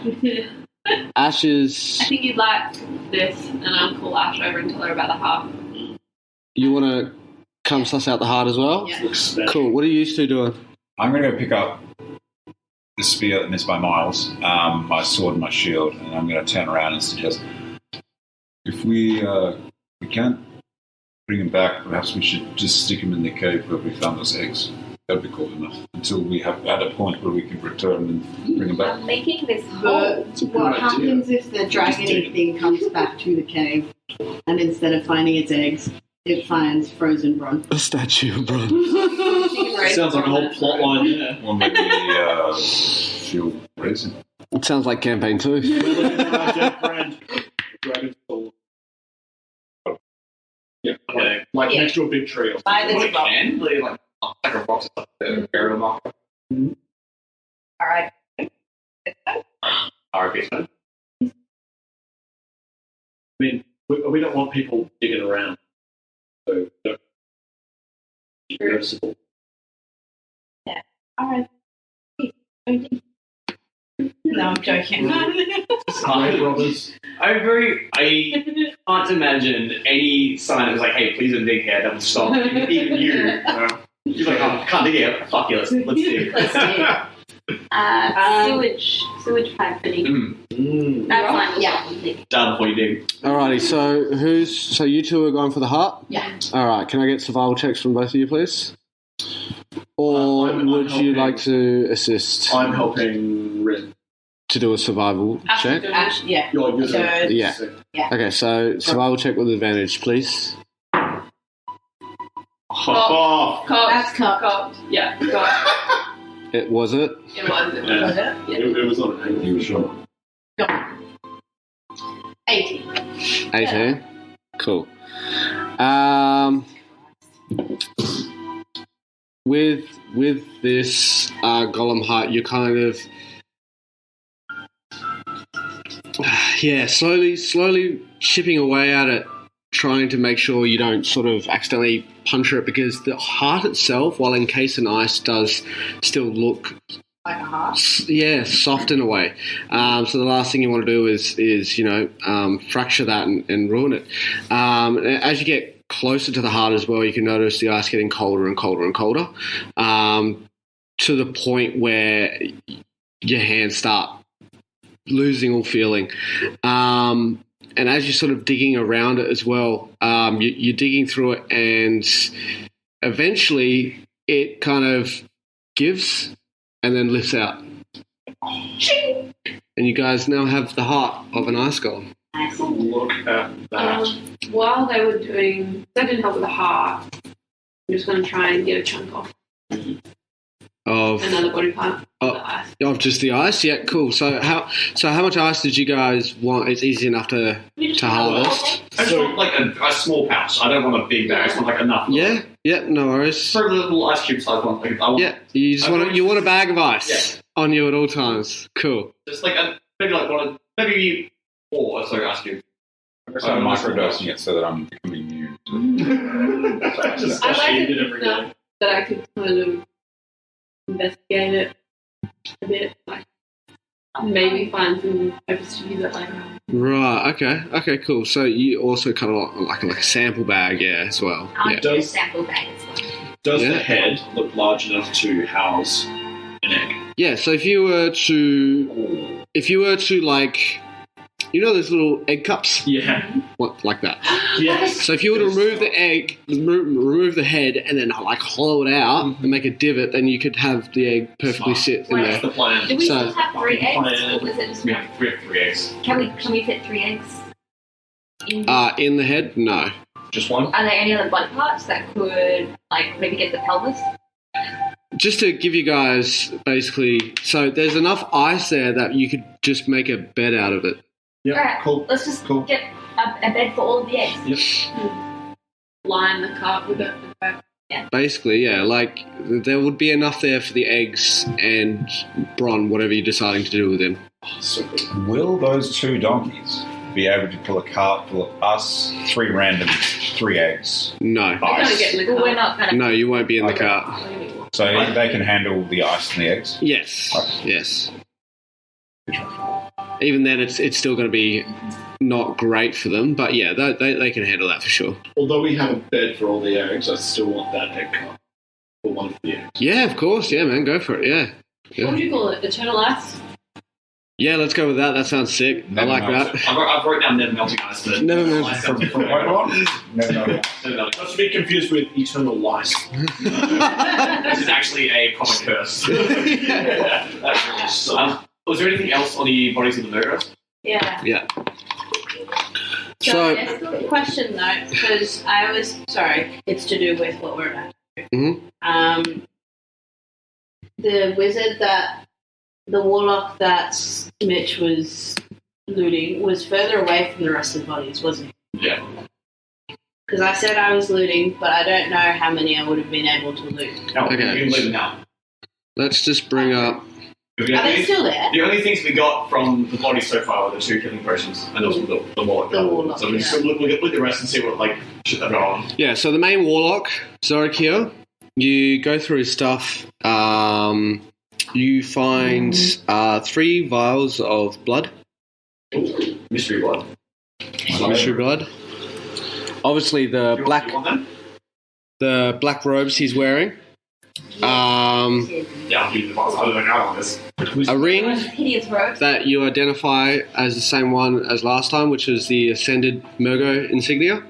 Ashes. I think you'd like this, and I'll call Ash over and tell her about the heart. You want to come suss out the heart as well? Yeah. Looks special. Cool. What are you two doing? I'm going to go pick up the spear that missed by Miles, my sword and my shield, and I'm going to turn around and suggest, if we can't bring him back, perhaps we should just stick him in the cave where we found those eggs. That'd be cool enough until we have at a point where we can return and bring him back. I'm making this But whole. what happens if the dragony thing comes back to the cave, and instead of finding its eggs, it finds frozen Ron? A statue, bro. Sounds like a whole plot line there. Or maybe she'll raise him. It sounds like campaign 2. We're looking for our dead friend. Dragon's soul. Yeah, like Yeah. next to a big tree. Or By the something. top. can, like a box of stuff, burial marker. All right. RP. I mean, we don't want people digging around. So, don't be noticeable. All right. No, I'm joking. Grave robbers. I can't imagine any sign that was like, hey, please don't dig here, that would stop. Even you. You're like, oh, can't dig here. Fuck you, let's dig. Let's do. Sewage pipe fitting. That's fine. Yeah. Done before you dig. Alrighty, so you two are going for the heart? Yeah. Alright, can I get survival checks from both of you, please? Or I'm would you helping. like to assist I'm helping Rin. to do a survival Ash check? is Ash, yeah. You're doing So- it. Yeah. So- Okay, so survival check with advantage, please. Oh, That's cocked. Cocked. Yeah, got It was it? it. It was. It was. yeah. It was not an angry shot. 18. 18. Cool. With this golem heart, you're kind of slowly chipping away at it, trying to make sure you don't sort of accidentally puncture it, because the heart itself, while encased in ice, does still look Like a heart. soft in a way. So the last thing you want to do is fracture that and ruin it. As you get closer to the heart as well, you can notice the ice getting colder and colder and colder, to the point where your hands start losing all feeling. And as you're sort of digging around it as well, you're digging through it, and eventually it kind of gives and then lifts out. And you guys now have the heart of an ice golem. Look at that. While they were doing, that didn't help with the heart. I'm just going to try and get a chunk off Of another body part. Oh. Of the ice. of just the ice? Yeah, cool. So how much ice did you guys want? It's easy enough to harvest. I just want like a small pouch. I don't want a big bag. I just want like enough. Yeah, Yeah, no worries. For a little ice cube size one. Like, I want You want a bag of ice on you at all times. Cool. just like maybe 4 ice cubes. So I'm microdosing it so that I'm becoming immune. Just I like eat it it every day. enough that I could kind of investigate it a bit, like maybe find some purpose to use it later. Right. Okay. Cool. So you also kind of like a sample bag, as well. I'll Yeah. do a sample bag as well. Does Yeah. the head look large enough to house an egg? Yeah. So if you were to like, those little egg cups, like that. Yes. So if you were to remove the egg, remove the head, and then like hollow it out and make a divot, then you could have the egg perfectly sit in That's there. the plan. Do we So- still have 3 eggs? Plan. Or is it just We one? have 3 eggs. Can we fit 3 eggs? In the head, no. Just one? Are there any other body parts that could, like, maybe get the pelvis? Just to give you guys basically, so there's enough ice there that you could just make a bed out of it. Yeah. Alright, Cool. let's just Cool. get a bed for all of the eggs. Line the cup with it. Basically, yeah, like there would be enough there for the eggs and Bron, whatever you're deciding to do with him. So good. Will those 2 donkeys be able to pull a cart full of us, 3 random, 3 eggs? No. We're gonna get in the Well, car. we're not gonna. No, you won't be in the Okay. cart. So they can handle the ice and the eggs? Yes. Okay. Yes. Even then, it's still going to be not great for them, but yeah, they can handle that for sure. Although we have a bed for all the eggs, I still want that egg cup for one of the eggs. Yeah, of course. Yeah, man, go for it. Yeah. What would you call it? Eternal ice? Yeah, let's go with that. That sounds sick. I Never like melted. that. I've wrote down never melting ice, but Never melting. ice From sounds what one? No. Never melting. Not to be confused with eternal lice. This is actually a common curse. That really sucks. Was there anything else on the bodies of the Murgos? Yeah. Yeah. So, So, there's still a question though, because I was sorry, it's to do with what we're about. Mhm. The wizard the warlock that Mitch was looting was further away from the rest of the bodies, wasn't he? Yeah. Because I said I was looting, but I don't know how many I would have been able to loot. No, Okay. you can leave them now. let's just bring up. Are they still there? The only things we got from the bodies so far were the 2 killing potions and also the warlock. The warlock, So we just look at the rest and see what shit they've got on. Yeah, so the main warlock, Zorakia, you go through his stuff. You find 3 vials of blood. Ooh, mystery blood. Mystery blood. Obviously, the You black want them? robes he's wearing. Yeah, I'll keep the box. I don't know on this. A ring Hideous robe. that you identify as the same one as last time, which is the Ascended Murgo insignia.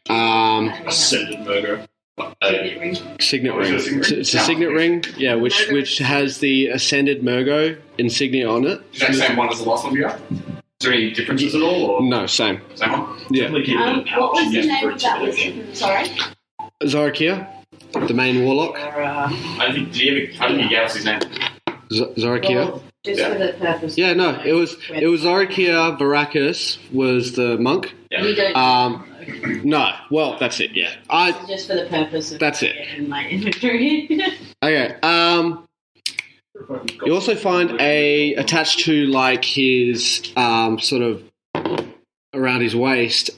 Ascended Murgo. Signet Oh, ring. is it a signet ring? It's a signet ring, yeah, which has the Ascended Murgo insignia on it. Is that the same one as the last one we got? Is there any differences at all? Or No, same. same one? Yeah. Definitely keep it in a pouch. What was the Yes, name for of that intimidation. wizard? Sorry? Zorakia, the main warlock. I think he gave us his name. Zorakia. Well, just for the purpose. Yeah, no, it was Zorakia Varakas was the monk. You don't. No, well, that's it. Yeah, Just for the purpose of That's it. in my inventory. Okay. You also find attached to like his sort of around his waist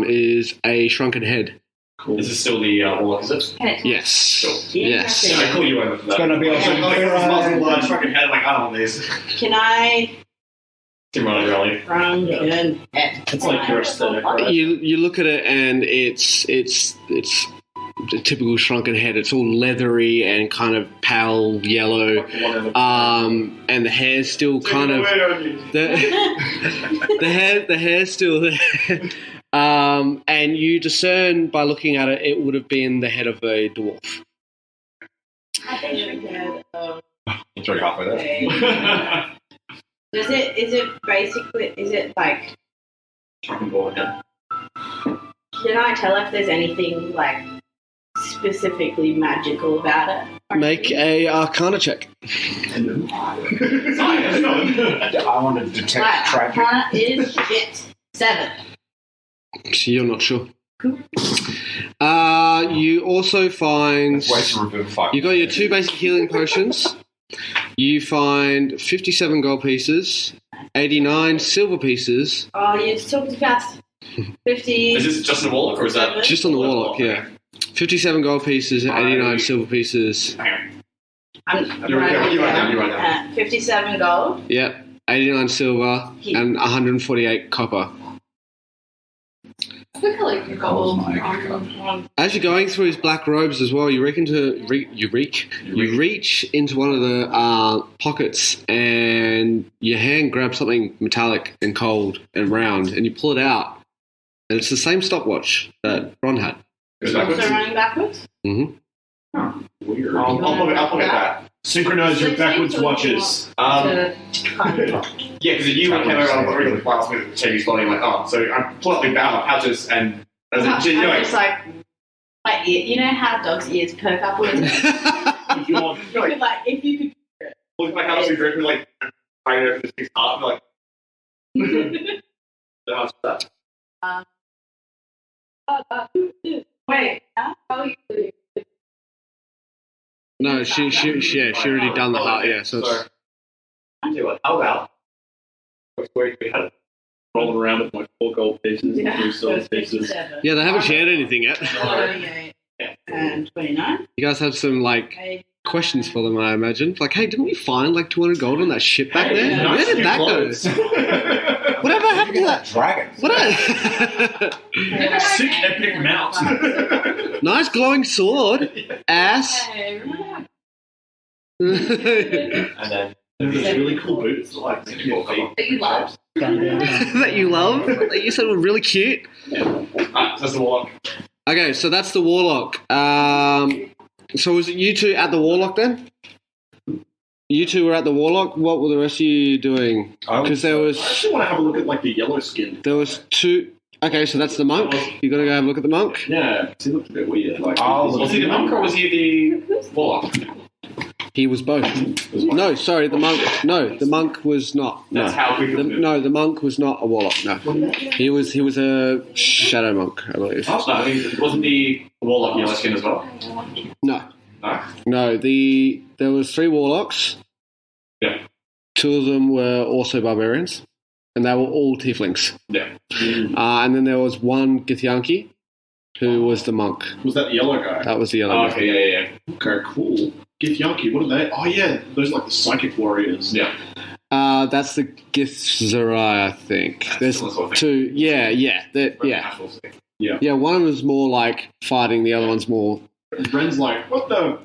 is a shrunken head. Cool. Is this still the warlock, is it? Can it? Yes. Yes. I call you over for that. It's gonna be Like, awesome. blood, fucking head, like, I don't want this. Can I Tim Ronnie Rally. shrunken head? It's like your aesthetic, right? You look at it and it's the typical shrunken head. It's all leathery and kind of pale yellow. And the hair's still kind of the hair's still there. And you discern by looking at it, it would have been the head of a dwarf. I think shrunken head. It's already halfway there. Okay. Is it like, Fucking ball, yeah. can I tell if there's anything like specifically magical about it? Make a Arcana check. I want to detect tragic. Arcana is shit. 7. So you're not sure. You also find Way to revivify. you got your 2 basic healing potions. You find 57 gold pieces, 89 silver pieces. Oh, you're talking too fast. 50. Is this just on the warlock, or is that Just on the warlock, yeah. 57 gold pieces and 89 silver pieces. Hang I'm You write down, you write down. 57 gold. Yep, 89 silver and 148 copper. We collect the gold. As you're going through his black robes as well, you reach into one of the pockets and your hand grabs something metallic and cold and round and you pull it out. And it's the same stopwatch that Ron had. Goes Also backwards? running backwards. Mm-hmm. Weird. I'll look at that. Synchronize your backwards watches. To Yeah, because you came over on the regular class with Jamie's body, like, oh, so I pull up my pouches and as I'm you know, just like, my ear. You know how dogs' ears perk up a little bit? If you want, you're like, Like, if you could. look at my house, you're like, hiding over this big heart, like, the house that. Wait, how are you doing? No, she already done the heart, yeah. So it's, I tell you what, how about where we had it? rolling around with my 4 gold pieces and 3 silver pieces. 57. yeah, they haven't shared anything yet. 38 and 29. You guys have some like questions for them, I imagine. Like, hey, didn't we find like 200 gold on that ship back there? Nice Where did new that go? clothes. Whatever happened to that? Dragon. What? Sick epic mount. Nice glowing sword, ass. Hey, remember And then These really cool boots, like your feet. that you love? That you love, that you said were really cute. that's the warlock. Okay, so that's the warlock. So was it you two at the warlock then? You two were at the warlock. What were the rest of you doing? Because there I was actually want to have a look at like the yellow skin. 2. Okay, so that's the monk. You got to go have a look at the monk. Yeah, he looked a bit weird. Like, Was he the monk or was he the warlock? He was both. No, sorry, the monk. No, the monk was not. No, That's how we the monk was not a warlock. No, he was a shadow monk, I believe. Oh, no, I mean, wasn't the warlock yellow skin as well? No, No? no. There was 3 warlocks. Yeah. 2 of them were also barbarians, and they were all tieflings. Yeah. And then there was one Githyanki, who was the monk. was that the yellow guy? That was the other Oh, one. okay, yeah. Okay, cool. Githyanki, what are they? Oh yeah, those are like the psychic warriors. Yeah. That's the Githzerai, I think. There's Similar sort of 2. Yeah. Yeah. Yeah, one of them is more like fighting, the other one's more. And Ren's like, what the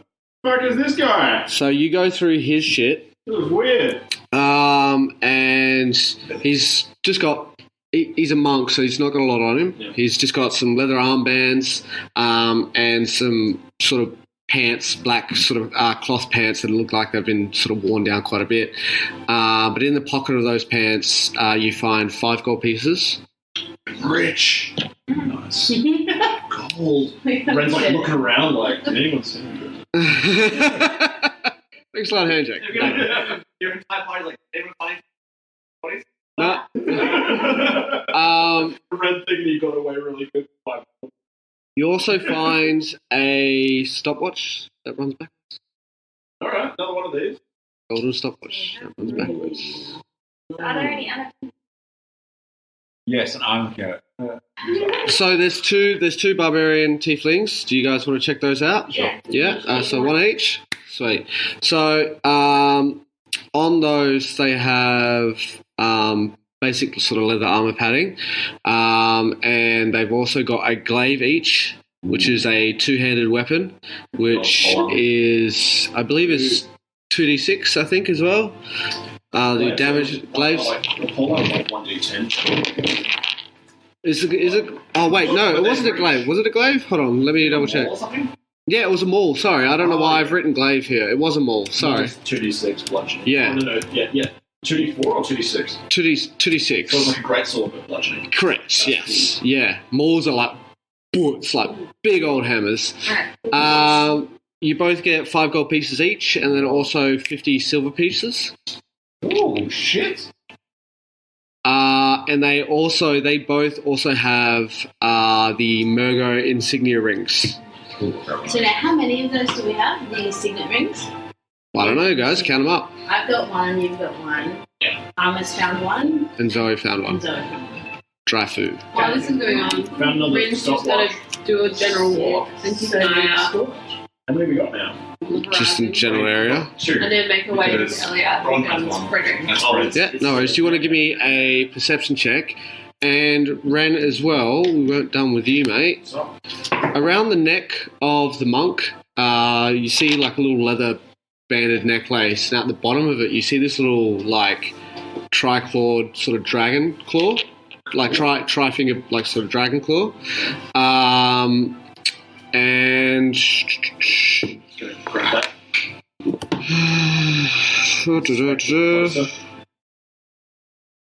fuck is this guy? So you go through his shit, It was weird. and he's just got. He's a monk, so he's not got a lot on him. Yeah. He's just got some leather armbands and some sort of pants, black sort of cloth pants that look like they've been sort of worn down quite a bit. But in the pocket of those pants, you find 5 gold pieces. Rich. Nice. Gold. Ren's like looking around like, did anyone see me? Thanks a lot, handshake. Your entire party, like, everyone find bodies? No. Ren thinking he got away really good. You also find a stopwatch that runs backwards. Alright, another one of these. Golden stopwatch that runs backwards. Are there any other? Yes, and I'm looking at it. So there's two barbarian tieflings. Do you guys want to check those out? Yeah. Yeah. So 1 each. Sweet. So on those they have basic sort of leather armor padding, and they've also got a glaive each, which is a 2-handed weapon, which is I believe is 2d6 I think as well. The damage glaives. Hold on, like 1d10. Is it? Oh wait, no, it wasn't a glaive. Was it a glaive? Hold on, let me double check. Or something? Yeah, it was a maul. Sorry, I don't know why I've written glaive here. It was a maul. Sorry. 2d6 bludgeoning. Yeah. Oh, no. Yeah. 2d4 or 2d6? 2d6. So it's like a great sword but bludgeoning. Correct. That's Yes. Yeah. Mauls are like boots, like big old hammers. You both get 5 gold pieces each, and then also 50 silver pieces. Oh shit! And they both also have the Murgo insignia rings. So now, how many of those do we have? The signet rings? I don't know, guys. Count them up. I've got one, you've got one. Yeah. Alma's found one. And Zoe found And one. Zoe found one. Dry food. While this is going on, Found another Rin's just got to do a general walk and keep So an eye out. storage. How many have we got now? Just in general area. Two. And then make her way to Because Elliot Ron has and one. Frederick. That's orange. Yeah, no worries. Do you want to give me a perception check? And Ren as well, we weren't done with you, mate. So, Around the neck of the monk, you see like a little leather banded necklace. And at the bottom of it, you see this little like tri-clawed sort of dragon claw. Like tri-finger, like sort of dragon claw. And... just gonna grab that.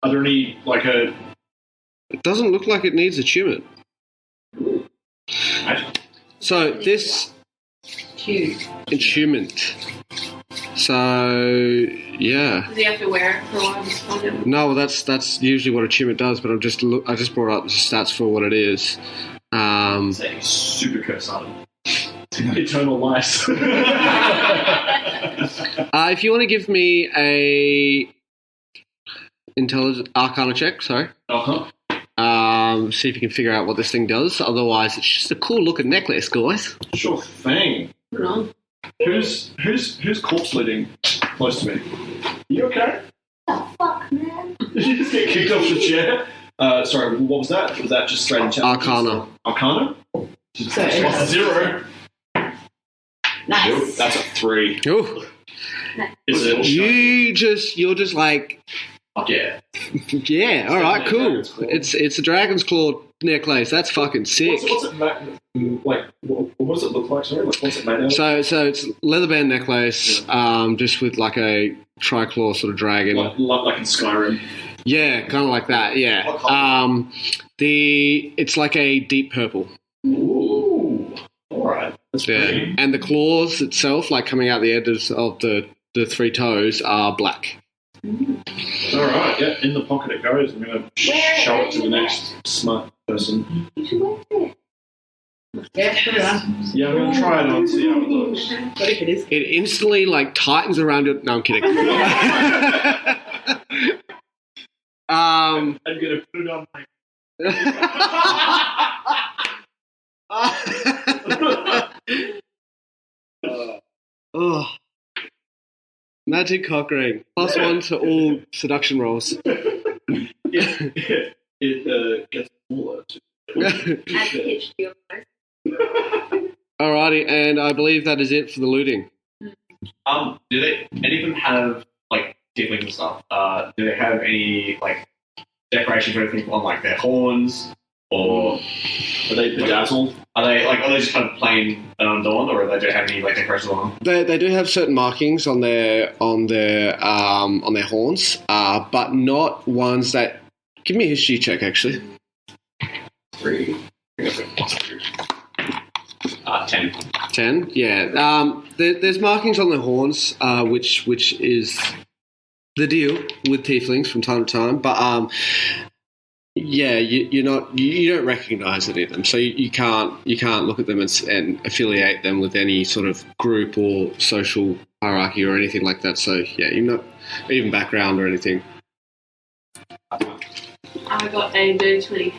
Are there any, like a... It doesn't look like it needs attunement. Magic? So this Huge. attunement. So yeah. Does he have to wear it for a while to find him? No, well that's usually what attunement does. But I just brought up the stats for what it is. It's a super curse item. Eternal life. If you want to give me a intelligence arcana check, sorry. Uh-huh. See if you can figure out what this thing does. Otherwise, it's just a cool looking necklace, guys. Sure thing. Put it on. Who's corpse leading close to me? You okay? Oh, fuck, man. Did you just get kicked off the chair? Sorry, what was that? Was that just straight in chat? Arcana. Arcana? So it's 0. nice. That's a 3. Ooh. Is it? You're just like, Fuck yeah. yeah, all right, cool. Dragon's claw. It's a dragon's claw necklace. That's fucking sick. What's it like? What does it look like? Sorry, like, what's it made of? So it's leather band necklace, just with like a triclaw sort of dragon. Like in Skyrim. Yeah, kind of like that. Yeah. What colour? It's like a deep purple. Ooh. All right. That's Yeah, pretty. and the claws itself, like coming out the edges of the three toes, are black. All right. Yeah. In the pocket it goes. I'm gonna show it to the next smart person. You should wear it. Yeah, put it on. Yeah, I'm gonna try it on. See how it looks. What if it is? It instantly like tightens around it. No, I'm kidding. I'm gonna put it on my. Oh. Magic cock ring. +1 to all seduction rolls. It gets smaller. Add pitch to your voice. Alrighty, and I believe that is it for the looting. Do they any of them have like tieflings and stuff? Do they have any like decorations or anything on like their horns, or Are they bedazzled? are they just kind of plain and unadorned, or do they have any like decorations on them? They do have certain markings on their horns, but not ones that. Give me a history check, actually. 3. 10. 10, yeah. There's markings on the horns, which is the deal with tieflings from time to time. But yeah, you don't recognise any of them, so you can't look at them and affiliate them with any sort of group or social hierarchy or anything like that. So yeah, you're not even background or anything. I got a dirty 20.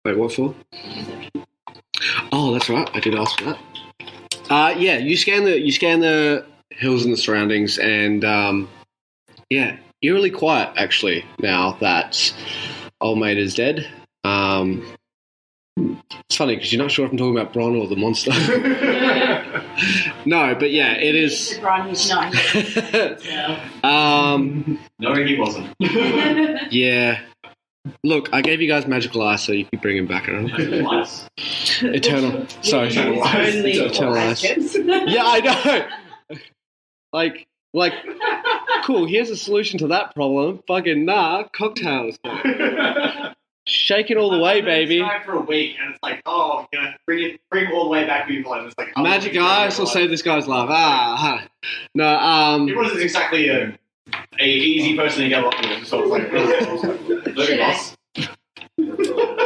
Wait, what for? Oh, that's right. I did ask for that. Yeah, you scan the hills and the surroundings, and yeah, eerily quiet actually. Now that old mate is dead. It's funny because you're not sure if I'm talking about Bron or the monster. No, but yeah, it is. Ron, he's not. No, he wasn't. Yeah. Look, I gave you guys magical eyes so you could bring him back around. Nice. Eternal. Sorry. Eternal eyes. Yeah, I know. Like, cool. Here's a solution to that problem. Fucking cocktails. Shake it all the way, baby. It's for a week, and it's like, oh, you know, bring it all the way back, people, and it's like Magic eyes will save this guy's life. No. It wasn't exactly a a easy person to get along with. So it's like, really, boss.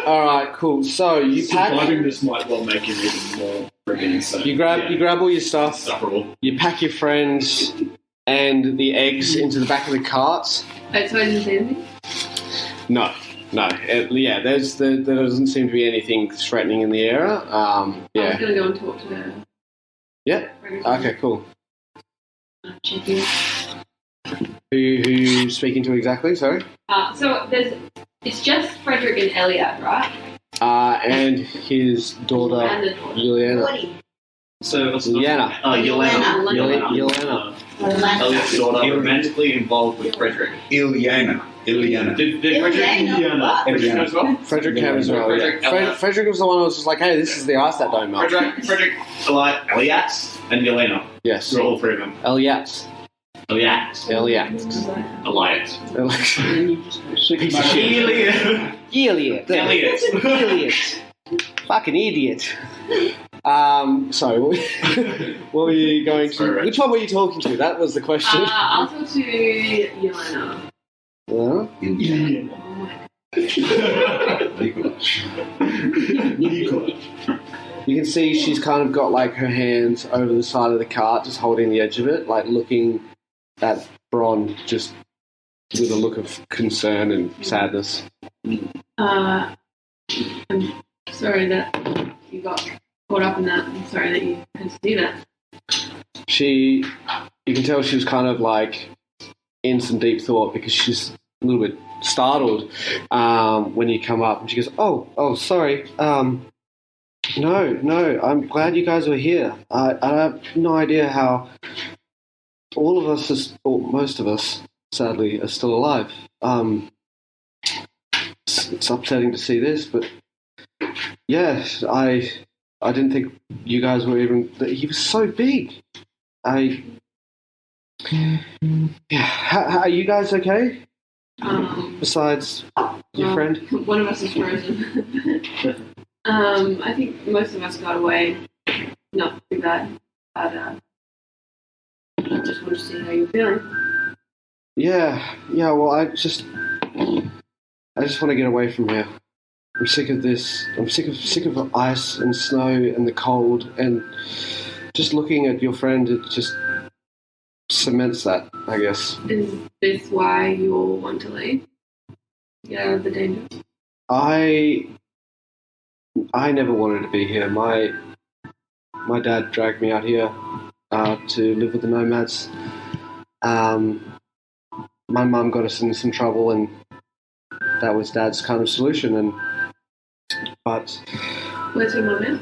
Alright, cool. So you pack. Surviving this might well make him even more friggin' insane. You grab all your stuff. Insufferable. You pack your friends and the eggs into the back of the carts. Wait, so I didn't say anything? No. There doesn't seem to be anything threatening in the area. I was Yeah. going to go and talk to her. Yeah. Okay, cool. Check in. Who you speaking to exactly? Sorry. So it's just Frederick and Elliot, right? And his daughter And the daughter. Yelena. So what's Yelena. Yelena. Yelena. Elliot's daughter romantically involved with Frederick. Ilyana. Did Frederick Ilyana. as well? Frederick came as well. Frederick, Yeah. Elliot. Frederick was the one who was just like, hey, this is the ice that don't melt. Frederick, Elliot, and Yelena. Yes. So all three of them. Elias. Elliot. Elias. Elliot. Elliot. Elliot. Fucking idiot. Sorry, what were you going to? Sorry. Which one were you talking to? That was the question. I'll talk to Yelena. Well, Oh my you can see she's kind of got like her hands over the side of the cart, just holding the edge of it, like looking at Bron just with a look of concern and sadness. I'm sorry that you got caught up in that. I'm sorry that you had to do that. You can tell she was kind of like in some deep thought because she's a little bit startled when you come up, and she goes, "Oh, sorry. No, I'm glad you guys were here. I have no idea how all of us, or most of us, sadly, are still alive. It's upsetting to see this, but yeah, I didn't think you guys were even. He was so big. How, are you guys okay? Besides your friend? One of us is frozen. I think most of us got away. Not too bad. But I just wanted to see how you're feeling. Yeah. Well, I just want to get away from here. I'm sick of this. I'm sick of the ice and snow and the cold, and just looking at your friend, it just cements that, I guess. Is this why you all want to leave? Get out of the danger? I never wanted to be here. My dad dragged me out here to live with the nomads. My mum got us into some trouble, and that was Dad's kind of solution. But Where's your mum now?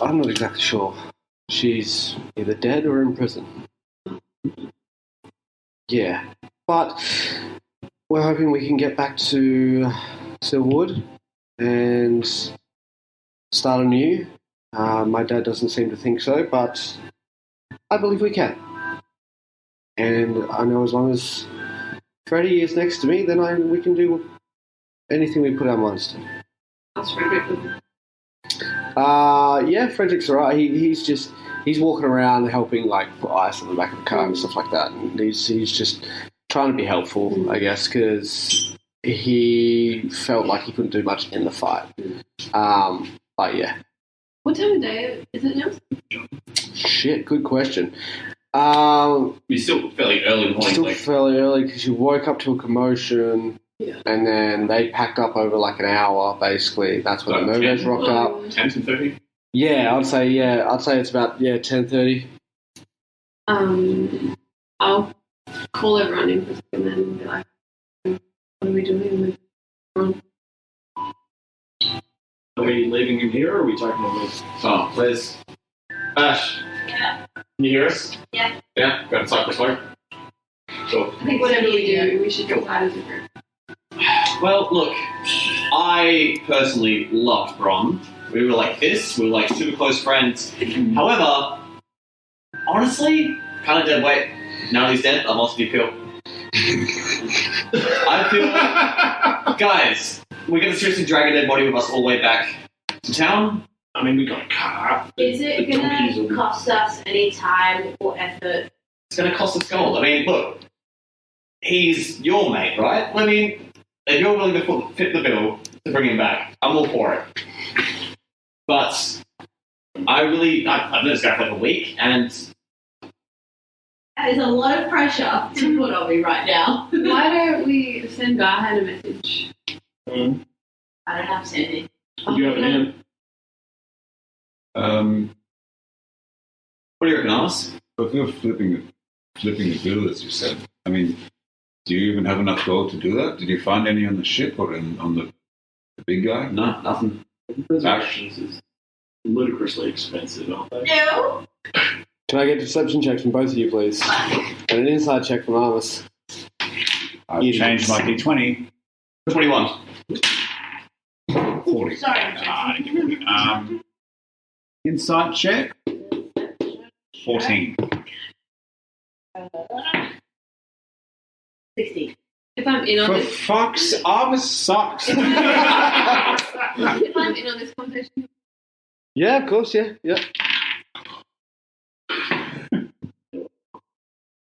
I'm not exactly sure. She's either dead or in prison. Yeah, but we're hoping we can get back to Silverwood and start anew. My dad doesn't seem to think so, but I believe we can. And I know as long as Freddie is next to me, then we can do anything we put our minds to. How's Frederick? Yeah, Frederick's alright. He's walking around helping, like, put ice on the back of the car and stuff like that. And he's just trying to be helpful, I guess, because he felt like he couldn't do much in the fight. But yeah. What time of day is it now? Shit, good question. You're still fairly early in the morning. Still Like, fairly early because you woke up to a commotion. Yeah. And then they packed up over like an hour, basically. That's when the Murgos rocked up. 10:30. Yeah, I'd say it's about 10:30. I'll call everyone in for a second and be like, what are we doing with Ron? Are we leaving him here or are we taking him with? Oh, Liz. Ash. Yeah. Can you hear us? Yeah. Yeah? Go inside this way. Cool. I think Whatever we do. do, we should go out as a group. Well, look, I personally loved Bron. We were like this. We were like super close friends. However, honestly, kind of dead weight. Now he's dead, I'm also feel. I feel, guys, we're gonna seriously drag a dead body with us all the way back to town. I mean, we got a car. Is it The donkeys will going to be- cost us any time or effort? It's gonna cost us gold. I mean, look, he's your mate, right? I mean, if you're willing to fit the bill to bring him back, I'm all for it. But I've known this guy for like a week, and That is a lot of pressure to put on me right now. Why don't we send Garhan a message? I don't have Sandy. You have an what do you reckon, Arse? But if you're flipping the bill, as you said, I mean, do you even have enough gold to do that? Did you find any on the ship or on the big guy? No, nothing. Resurrections is ludicrously expensive, aren't they? No. Can I get deception checks from both of you, please? And an inside check from Armus. I've changed my D20. 21. 40. Sorry. I didn't get 40. Insight check. 14. 60. If I'm in on For this, fuck's Armus sucks. if I'm in on this conversation, Yeah, of course, yeah.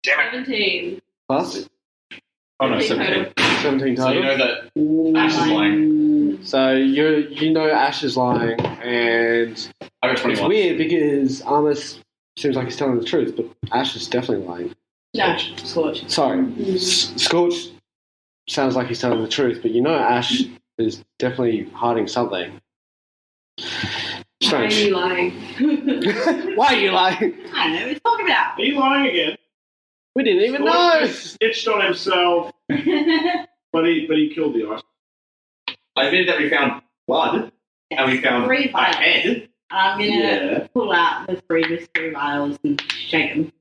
17. Plus Oh no, 17 17. 17 So total. you know that Ash is lying. So you know Ash is lying, and I got it's 21. weird because Armus seems like he's telling the truth, but Ash is definitely lying. No, Scorch. Sorry, Scorch sounds like he's telling the truth, but you know Ash is definitely hiding something. Why are Strange. you lying? Why are you lying? I don't know. We're talking about. Are you lying again? We didn't even Scorch know. just snitched on himself, but he killed the ice. I admitted that we found blood, and we found 3 a vials. head. I'm gonna Yeah. pull out the 3 mystery vials and shake them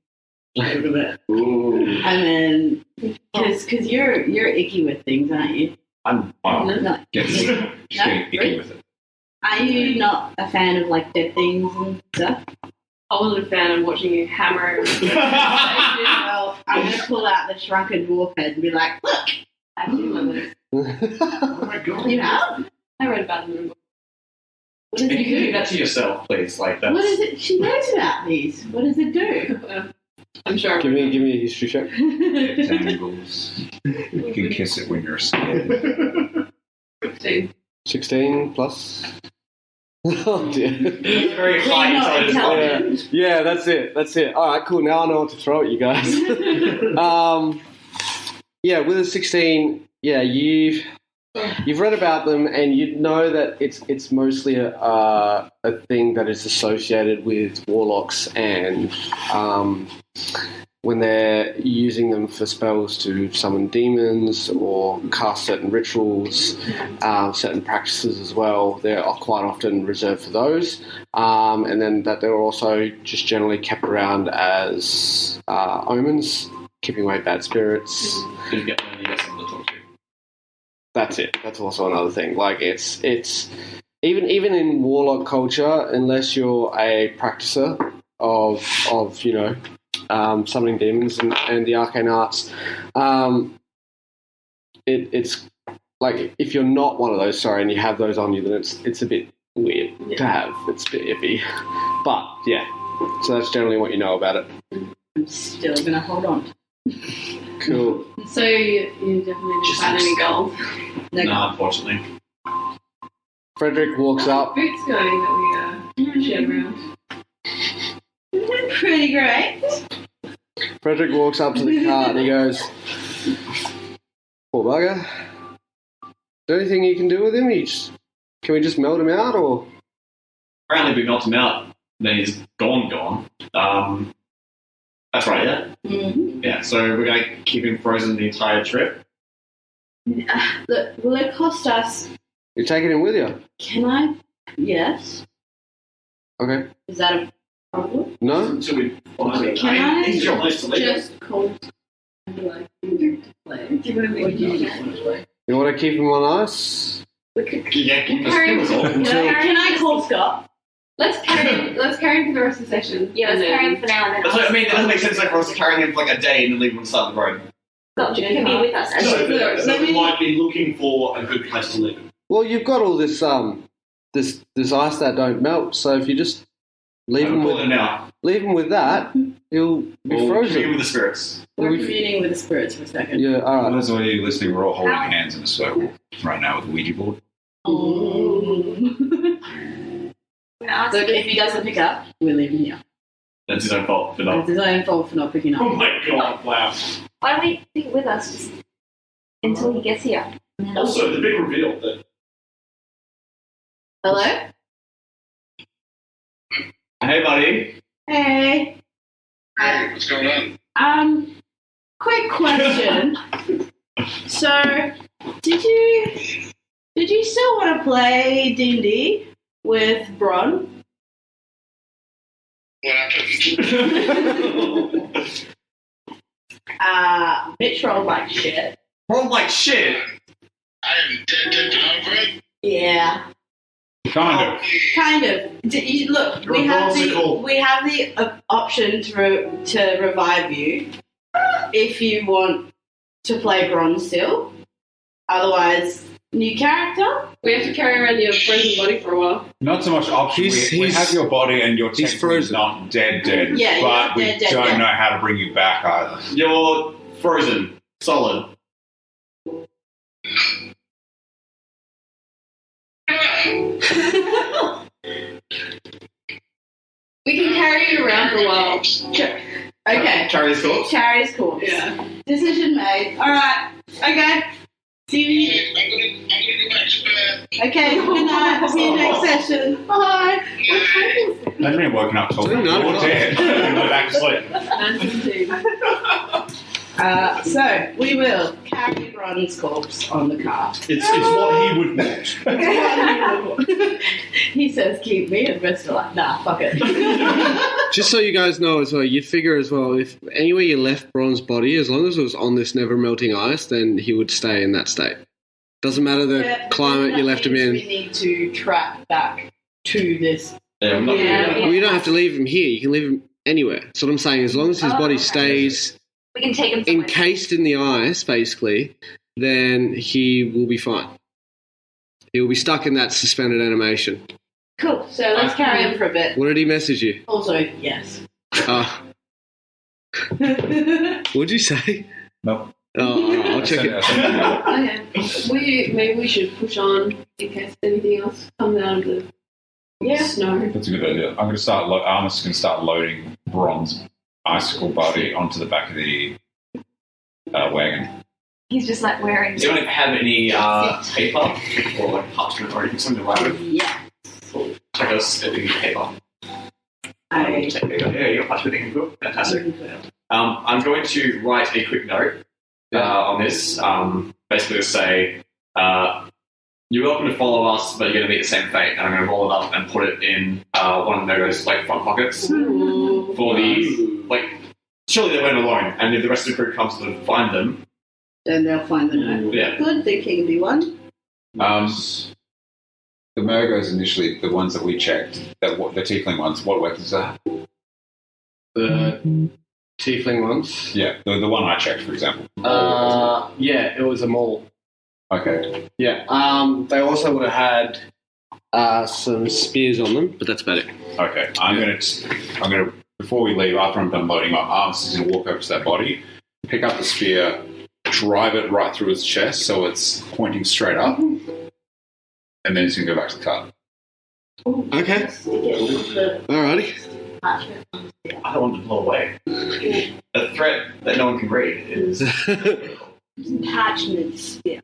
a little bit, Ooh. and then because you're icky with things, aren't you? I'm No. Just getting icky with it. Are you not a fan of like dead things and stuff? I wasn't a fan of watching you hammer. Well, I'm gonna pull out the shrunken dwarf head and be like, look, I've seen my list. Oh my god. you have. I read about them in a book. What does If it you can do do? that to yourself, please. Like that's. What is it? She knows about these. What does it do? I'm sure. give me a history check. Tangles. You can kiss it when you're scared. 16. 16 plus. Oh dear. Very high Not intelligence. intelligent. Yeah, that's it. All right, cool. Now I know what to throw at you guys. Yeah, with a 16, yeah, you've read about them, and you know that it's mostly a thing that is associated with warlocks, and when they're using them for spells to summon demons or cast certain rituals, certain practices as well, they are quite often reserved for those. And then that they're also just generally kept around as omens, keeping away bad spirits. You get someone to talk to. That's it. That's also another thing. Like it's even in warlock culture, unless you're a practicer of summoning demons and the arcane arts, it's like if you're not one of those, and you have those on you, then it's a bit weird to have. It's a bit iffy. But yeah, so that's generally what you know about it. I'm still gonna hold on. Cool. So you definitely didn't find any gold. No, unfortunately. Frederick walks up. Boots going that we shared around. Pretty great. Frederick walks up to the cart and he goes, "Poor bugger. Is there anything you can do with him? Can we just melt him out, or?" Apparently, we knocked him out. Then he's gone. That's right, yeah? Mm-hmm. Yeah, so we're going to keep him frozen the entire trip. Look, will it cost us? You're taking him with you? Can I? Yes. Okay. Is that a problem? No? Until we finally. Can I It's your place to leave. Just cold. Like, to play. Do you want to make You want to keep him on ice? Yeah, keep the Carry- skills on. Can I call Scott? Let's carry him for the rest of the session. Yeah, let's And carry then- him for now and then. That's what I mean. It doesn't make sense for us to carry him for like a day and then leave him on the side of the road. Scott, you can be with us. So we might be looking for a good place to live. Well, you've got all this ice that don't melt, so if you just Leave him Call with him now. that. He'll be We'll frozen. commune with the spirits. We're communing with the spirits for a second. Yeah, all For right. those of you listening, we're all holding hands in a circle right now with a Ouija board. So if he doesn't pick up, we're leaving here. That's his own fault for not. It's his own fault for not picking up. Oh my god! Wow. Why don't we take it with us just until he gets here? Also, the big reveal that Hello? Hey, buddy. Hey. Hey, what's going on? Quick question. So, did you still want to play D&D with Bron? What happened? Mitch rolled like shit. Roll like shit. I am dead hungry. Yeah. Kind of. Kind of. Look, You're we a have popsicle. the option to revive you if you want to play Bron still. Otherwise, new character. We have to carry around your frozen body for a while. Not so much option. We He's- have your body and you're he's technically frozen. not dead, Yeah, you're but not we dead, don't yeah. know how to bring you back either. You're frozen. Solid. We can carry you around for a while. Okay. Charlie's corpse. Charity's course. Yeah. Decision made. All right. Okay. See you. I'm gonna go back to bed. Okay. Good night. See you next session. Bye. I've been woken up till Doing you're that. dead. Go back to sleep. 9:15. So we will carry Bron's corpse on the car. it's what he would want. He says, "Keep me," and the rest are like, "Nah, fuck it." Just so you guys know as well, you'd figure as well, if anywhere you left Bron's body, as long as it was on this never melting ice, then he would stay in that state. Doesn't matter the Yeah, climate that you left him means in. We need to track back to this. Yeah, I'm not Yeah, gonna do Well, you don't have to leave him here. You can leave him anywhere. That's what I'm saying. As long as his Oh, body okay. stays We can take him somewhere. encased in the ice, basically, then he will be fine. He will be stuck in that suspended animation. Cool. So let's carry him for a bit. What did he message you? Also, yes. What'd you say? No. Oh, I'll check it. Okay. Maybe we should push on in case anything else comes out of the snow. That's a good idea. I'm going to start. Armus can start loading Bron's icicle body onto the back of the wagon. He's just like wearing. Do you have any paper or like parchment or anything, something like that? Yeah. Cool. Check us at the paper. I. Yeah, you got parchment that can cook. Fantastic. I'm going to write a quick note on this. Basically, to say you're welcome to follow us, but you're going to meet the same fate. And I'm going to roll it up and put it in one of Murgos' like front pockets for the like. Surely they went alone, and if the rest of the crew comes to find them, Then they'll find the note. yeah. Good thinking, B1. The Murgos initially, the ones that we checked, the tiefling ones. What weapons are? The tiefling ones. Yeah, the one I checked, for example. Yeah, it was a maul. Okay. Yeah. They also would have had some spears on them, but that's about it. Okay. I'm gonna before we leave, after I'm done loading, my Armus is gonna walk over to that body, pick up the spear, drive it right through his chest so it's pointing straight up, and then he's gonna go back to the car. Okay. Alrighty. I don't want to blow away. A threat that no one can read is. Attachments. Yeah.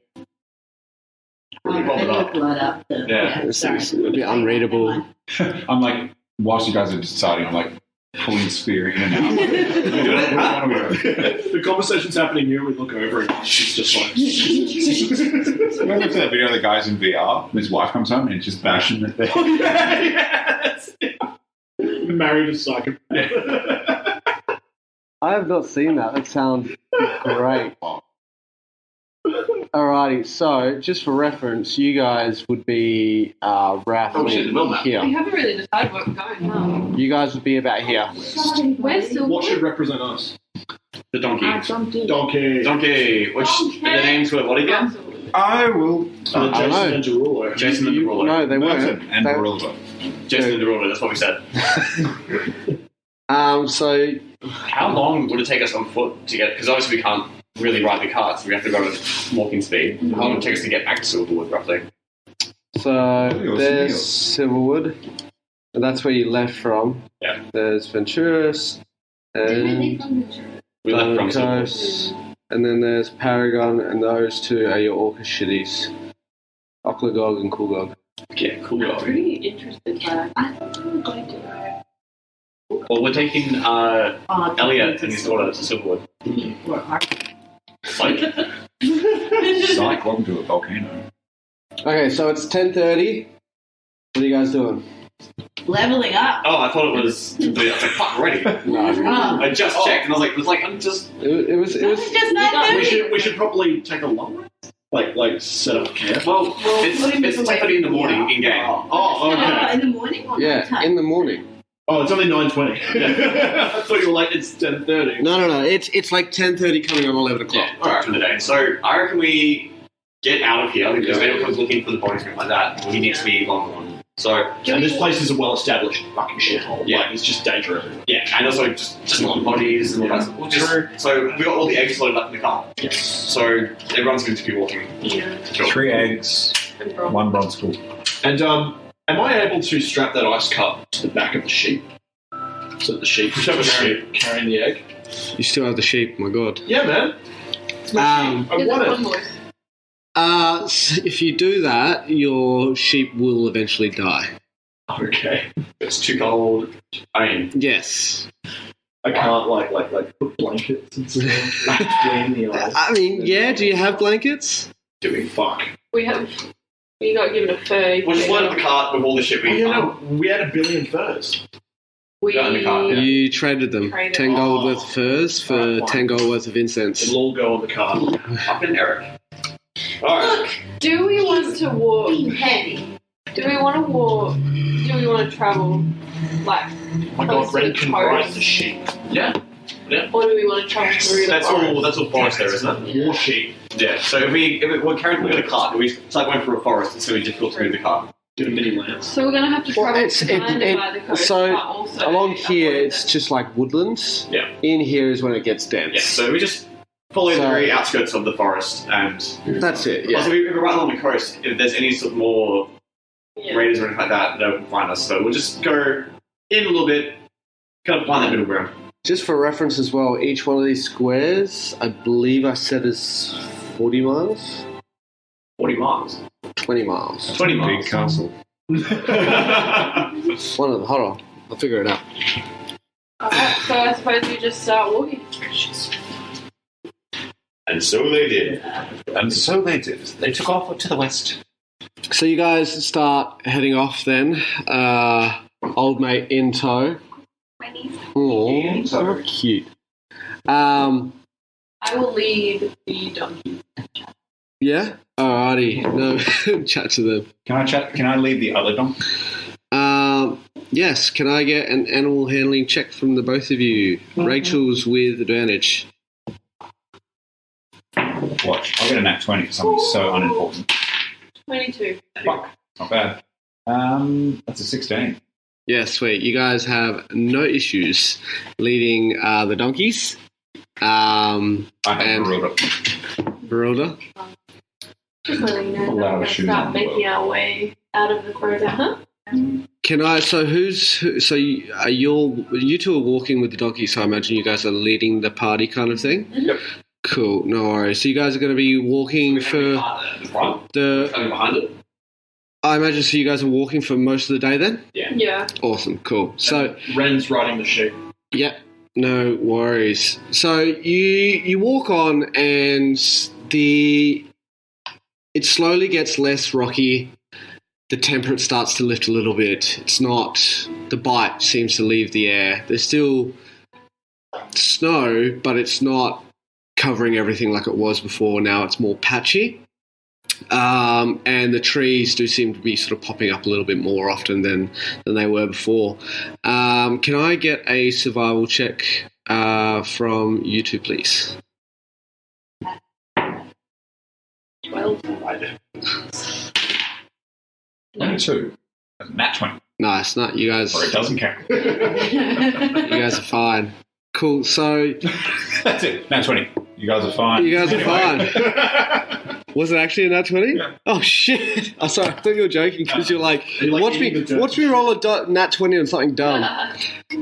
Really roll it up. Blood up. Yeah. It's a bit unreadable. I'm like, whilst you guys are deciding, I'm like pulling the spear in and out. Which one are we doing? The conversation's happening here. We look over and she's just like. Remember that video of the guys in VR? His wife comes home and he's just bashing it there. Yes. Married a psychopath. I have not seen that. That sounds great. Alrighty, so just for reference, you guys would be rattling We here. haven't really decided where we're going, huh? You guys would be about here. We're still. What should represent us? The donkey. Donkey. Donkey. Which the names were what again? I will. I don't know. Jason and Derulo. Jason and Derulo. No, they Merton weren't. and They- Barilda. Jason and Derulo, that's what we said. So How long would it take us on foot to get? Because obviously we can't really ride the carts. We have to go at walking speed. How long would it take us to get back to Silverwood, roughly? there's Silverwood, and that's where you left from. Yeah. There's Venturis, and We left from Diamond Silverwood. Coast, and then there's Paragon, and those two are your Orca shitties. Oclagog and Kulgog. Yeah, cool. I'm pretty interested by I thought we were going to go. Well, we're taking Elliot and his daughter to Silverwood. Psych. Psych, welcome to a volcano. Okay, so it's 10:30. What are you guys doing? Leveling up. Oh, I thought it was. I was like, fuck, ready. No, Oh. I just checked, and I was like, I'm just. it was. It's just 9:30. We should probably take a long rest. Like set up camp. Well, it's 10:30 in the morning in game. Oh, okay. In the morning or Yeah, nighttime? in the morning. Oh, it's only 9:20. I thought you were like it's 10:30. No. It's like 10:30 coming on 11 o'clock. Yeah, alright, for the day. So I reckon we get out of here because if anyone comes looking for the bodies or anything like that, he needs to be long gone. So And this place is a well-established fucking shithole. Yeah. Like, it's just dangerous. yeah, and also just a lot of bodies and all that. We'll just, so we got all the eggs loaded up in the car. Yes. So everyone's going to be walking. Yeah. Sure. 3 eggs, And bronze. 1 bronze pool. And am I able to strap that ice cup to the back of the sheep? So that the sheep carrying the egg? You still have the sheep. My God. Yeah, man. Um, I Here's want one it. more. if you do that, your sheep will eventually die. Okay. It's too cold. I mean, Yes. I can't like put blankets and stuff between the eyes. I mean, yeah. Do you have blankets? doing. Fuck. We got given a fur. We'll just load up the cart with all the shit Oh, we yeah, no, we had 1 billion furs. We Got in the car, yeah. You traded them. Traded. 10 gold Oh. worth of furs for Alright, fine. 10 gold worth of incense. It'll all go on the cart. Up in Eric. Alright. Do we want to walk? Heavy. Do we want to walk? Do we want to travel? Like, Oh my close god, to Ren the can coast? ride the sheep. Yeah. Or do we want to travel through That's the forest? all forest there, isn't it? War sheep. Yeah. So if we're currently in a cart, if we start going through a forest, it's going to be difficult to move the car. Get a mini lance. So we're going to have to Well, travel it's- it- kind it- of by the coast, so, but also Along here, avoid it's it. just like woodlands. Yeah. In here is when it gets dense. Yeah. So we just follow the So- very outskirts of the forest, and That's it. also Yeah. if we're right along the coast, if there's any sort of more Yeah. raiders or anything like that, they will find us. So we'll just go in a little bit, kind of find that middle ground. Just for reference as well, each one of these squares, I believe I said is 40 miles, 40 miles. 20 miles. 20 Big miles. castle. One of them. Hold on, I'll figure it out. Alright, so I suppose we just start walking. And so they did. And so they did. They took off to the west. So you guys start heading off then. Old mate in tow. Oh, so cute. I will lead the donkey. Yeah. Alrighty. No, chat to them. Can I leave the other donkey? Yes. Can I get an animal handling check from the both of you? Rachel's with advantage. Watch. I'll get a nat 20 for something so unimportant. 22. Fuck. Not bad. That's a 16. Yeah, sweet. You guys have no issues leading the donkeys. I have And- Barilda. Barilda. Just letting you know Allow that we're the going to shoes start on, making our way out of the forest. Can I? So So you two are walking with the donkey. So I imagine you guys are leading the party, kind of thing. Yep. Cool. No worries. So you guys are going to be walking for The front, the. coming behind it. I imagine so. You guys are walking for most of the day then. Yeah. Awesome. Cool. So Ren's riding the sheep. yeah. No worries. So you walk on and it slowly gets less rocky. The temperature starts to lift a little bit. It's not, the bite seems to leave the air. There's still snow, but it's not covering everything like it was before. Now it's more patchy. And the trees do seem to be sort of popping up a little bit more often than they were before. Can I get a survival check from you two, please? 12. 22. Nat 20. Nice. No, you guys. Or it doesn't count. You guys are fine. Cool. So That's it. Nat 20. You guys are fine. you guys are fine. Was it actually a nat 20? Yeah. Oh shit! I'm sorry. I thought you were joking because you're like, watch eating the me roll a nat 20 on something dumb.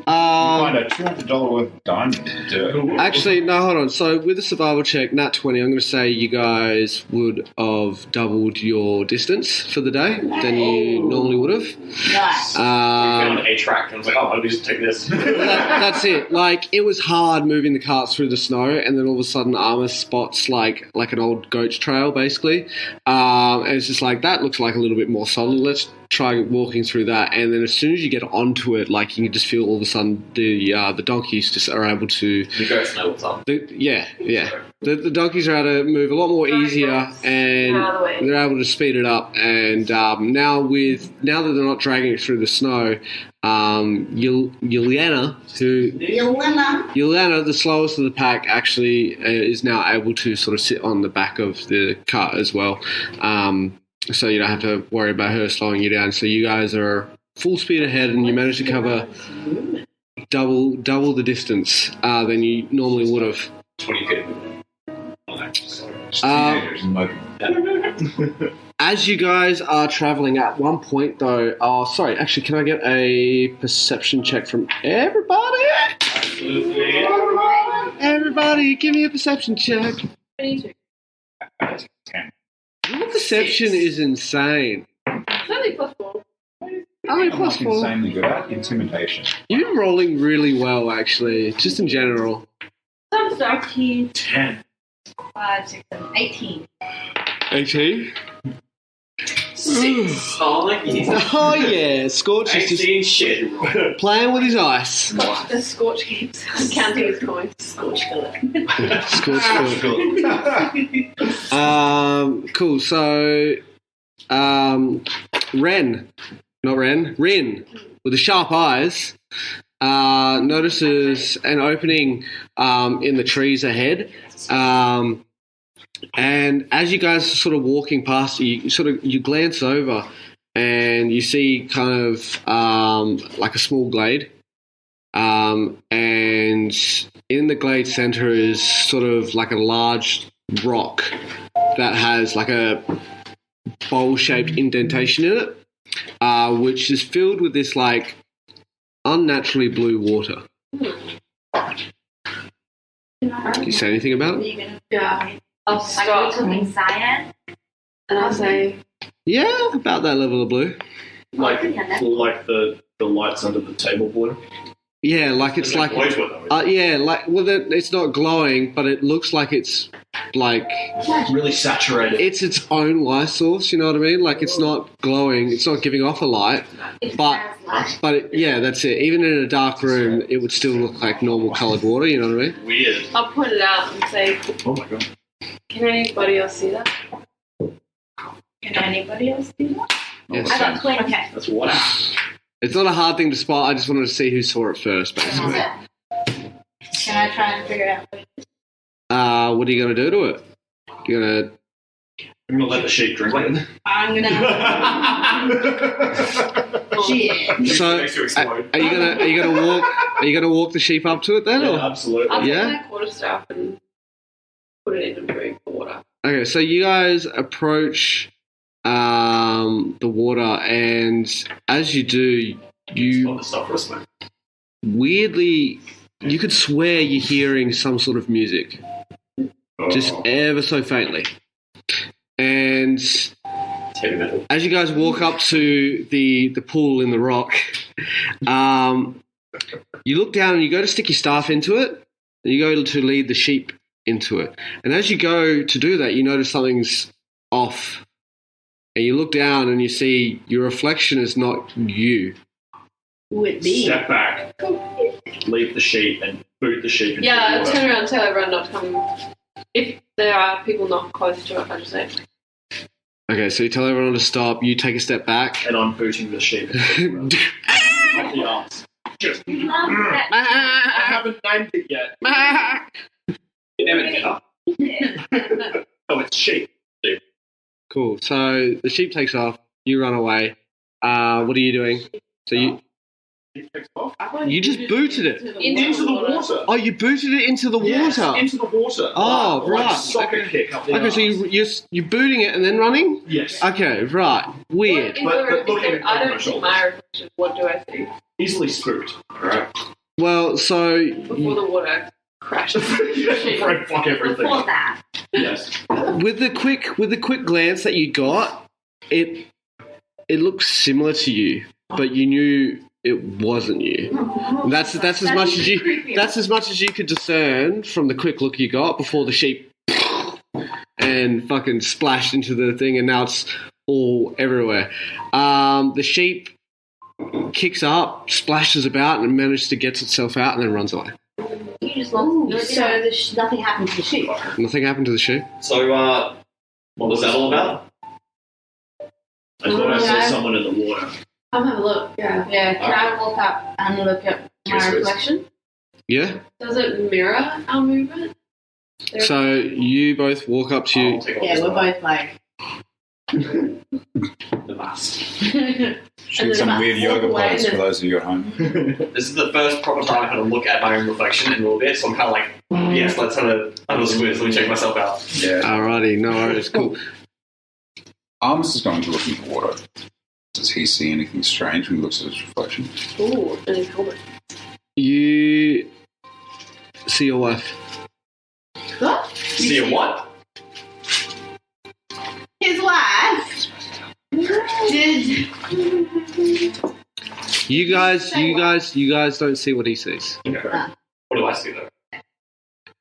Find a $200 worth of diamonds to do it. Actually, no, hold on. So with the survival check, nat 20, I'm going to say you guys would have doubled your distance for the day than you normally would have. Nice. Found a track and I was like, oh, I'll just take this. That's it. Like, it was hard moving the carts through the snow, and then all of a sudden Armor spots like an old goat's trail, basically. And it's just like, that looks like a little bit more solid. Let's try walking through that. And then as soon as you get onto it, like, you can just feel all of a sudden the donkeys just are able to... The ghost know what's up. Yeah. The donkeys are able to move a lot more easier, and they're able to speed it up. And now that they're not dragging it through the snow, Yuliana, the slowest of the pack, actually is now able to sort of sit on the back of the cart as well. So you don't have to worry about her slowing you down. So you guys are full speed ahead, and you manage to cover double the distance than you normally would have. 20 feet. Teenagers and moping. As you guys are traveling, at one point though, actually, can I get a perception check from everybody? Absolutely. Everybody, give me a perception check. 22. 10. Your perception is insane. It's only +4. Only I'm plus not 4. insanely good at intimidation. You've been rolling really well, actually, just in general. Some stuff. 10. 5, 6, 7, 18. 18? 6. Oh, yeah. Oh yeah, Scorch is just 18 shit. playing with his ice. The Scorch keeps counting his coins. Scorch Philip. Scorch cool. So, Rin, with the sharp eyes, notices an opening in the trees ahead. And as you guys are sort of walking past, you glance over and you see kind of like a small glade. And in the glade center is sort of like a large rock that has like a bowl-shaped indentation in it, which is filled with this like unnaturally blue water. Can you say anything about it? Yeah. I'll Like stop something cyan? and I'll say, Yeah, about that level of blue. Like the lights under the table board. Yeah, like it's like Glow to it, though, it's not glowing, but it looks like it's like really saturated. it's its own light source. You know what I mean? Like it's not glowing, it's not giving off a light, but that's it. Even in a dark room, it would still look like normal coloured water. You know what I mean? Weird. I'll point it out and say, Oh my god. can anybody else see that? Can anybody else do that? Yes. I got 20. Okay. That's water. It's not a hard thing to spot. I just wanted to see who saw it first, basically. Can I try and figure it out? What are you going to do to it? You're going to... I'm gonna let the sheep drink it. I'm gonna. Shit. So, Makes you explode. are you gonna walk the sheep up to it then? Yeah, Or? absolutely. I'll take Yeah? my quarterstaff and put it in and drink the water. Okay, so you guys approach the water, and as you do, All the stuff for us, man. weirdly, you could swear you're hearing some sort of music, just ever so faintly. And It's heavy metal. as you guys walk up to the pool in the rock, you look down and you go to stick your staff into it, and you go to lead the sheep into it. And as you go to do that, you notice something's off. And you look down and you see your reflection is not you. Would be. Step back, leave the sheep, and boot the sheep into Yeah, the I'll water. turn around and tell everyone not to come. If there are people not close to it, I just say, Okay, so you tell everyone to stop, you take a step back. And I'm booting the sheep into the water. Up the arse. Just. I haven't named it yet. You never get up. Oh, it's sheep. Cool. So the sheep takes off. You run away. What are you doing? So you just booted it Into the water. Oh, you booted it into the Yes, water. into the water. Oh, Like right. soccer kick up the Okay, so you're booting it and then running. Yes. Okay, right. Weird. But looking I over my don't see shoulder. my reflection. What do I see? Easily spooked. Alright. Well, so Before the water crashes. Right, fuck everything. Before that. Yes. with the quick glance that you got, it looks similar to you, but you knew it wasn't you. And that's as much as you could discern from the quick look you got before the sheep and fucking splashed into the thing, and now it's all everywhere. The sheep kicks up, splashes about, and manages to get itself out, and then runs away. You just lost. So nothing happened to the sheep. Nothing happened to the sheep. So, what was that all about? I thought I saw someone in the water. I'll have a look. Yeah. Yeah, can I walk up and look at my Yes, please. reflection? Yeah. Does it mirror our movement? So you both walk up to. I'll take off Yeah, this we're one. both like. The mask. Shoot some weird yoga pose for those of you at home. This is the first proper time I've had a look at my own reflection in a little bit, so I'm kind of like, yes, let's have a squeeze. Let me check myself out. Yeah. Alrighty, no worries. Cool. Armus is going to look in the water. Does he see anything strange when he looks at his reflection? Ooh, and his helmet. You see your wife. See a what? His wife did. You guys don't see what he sees. Okay. What do I see though?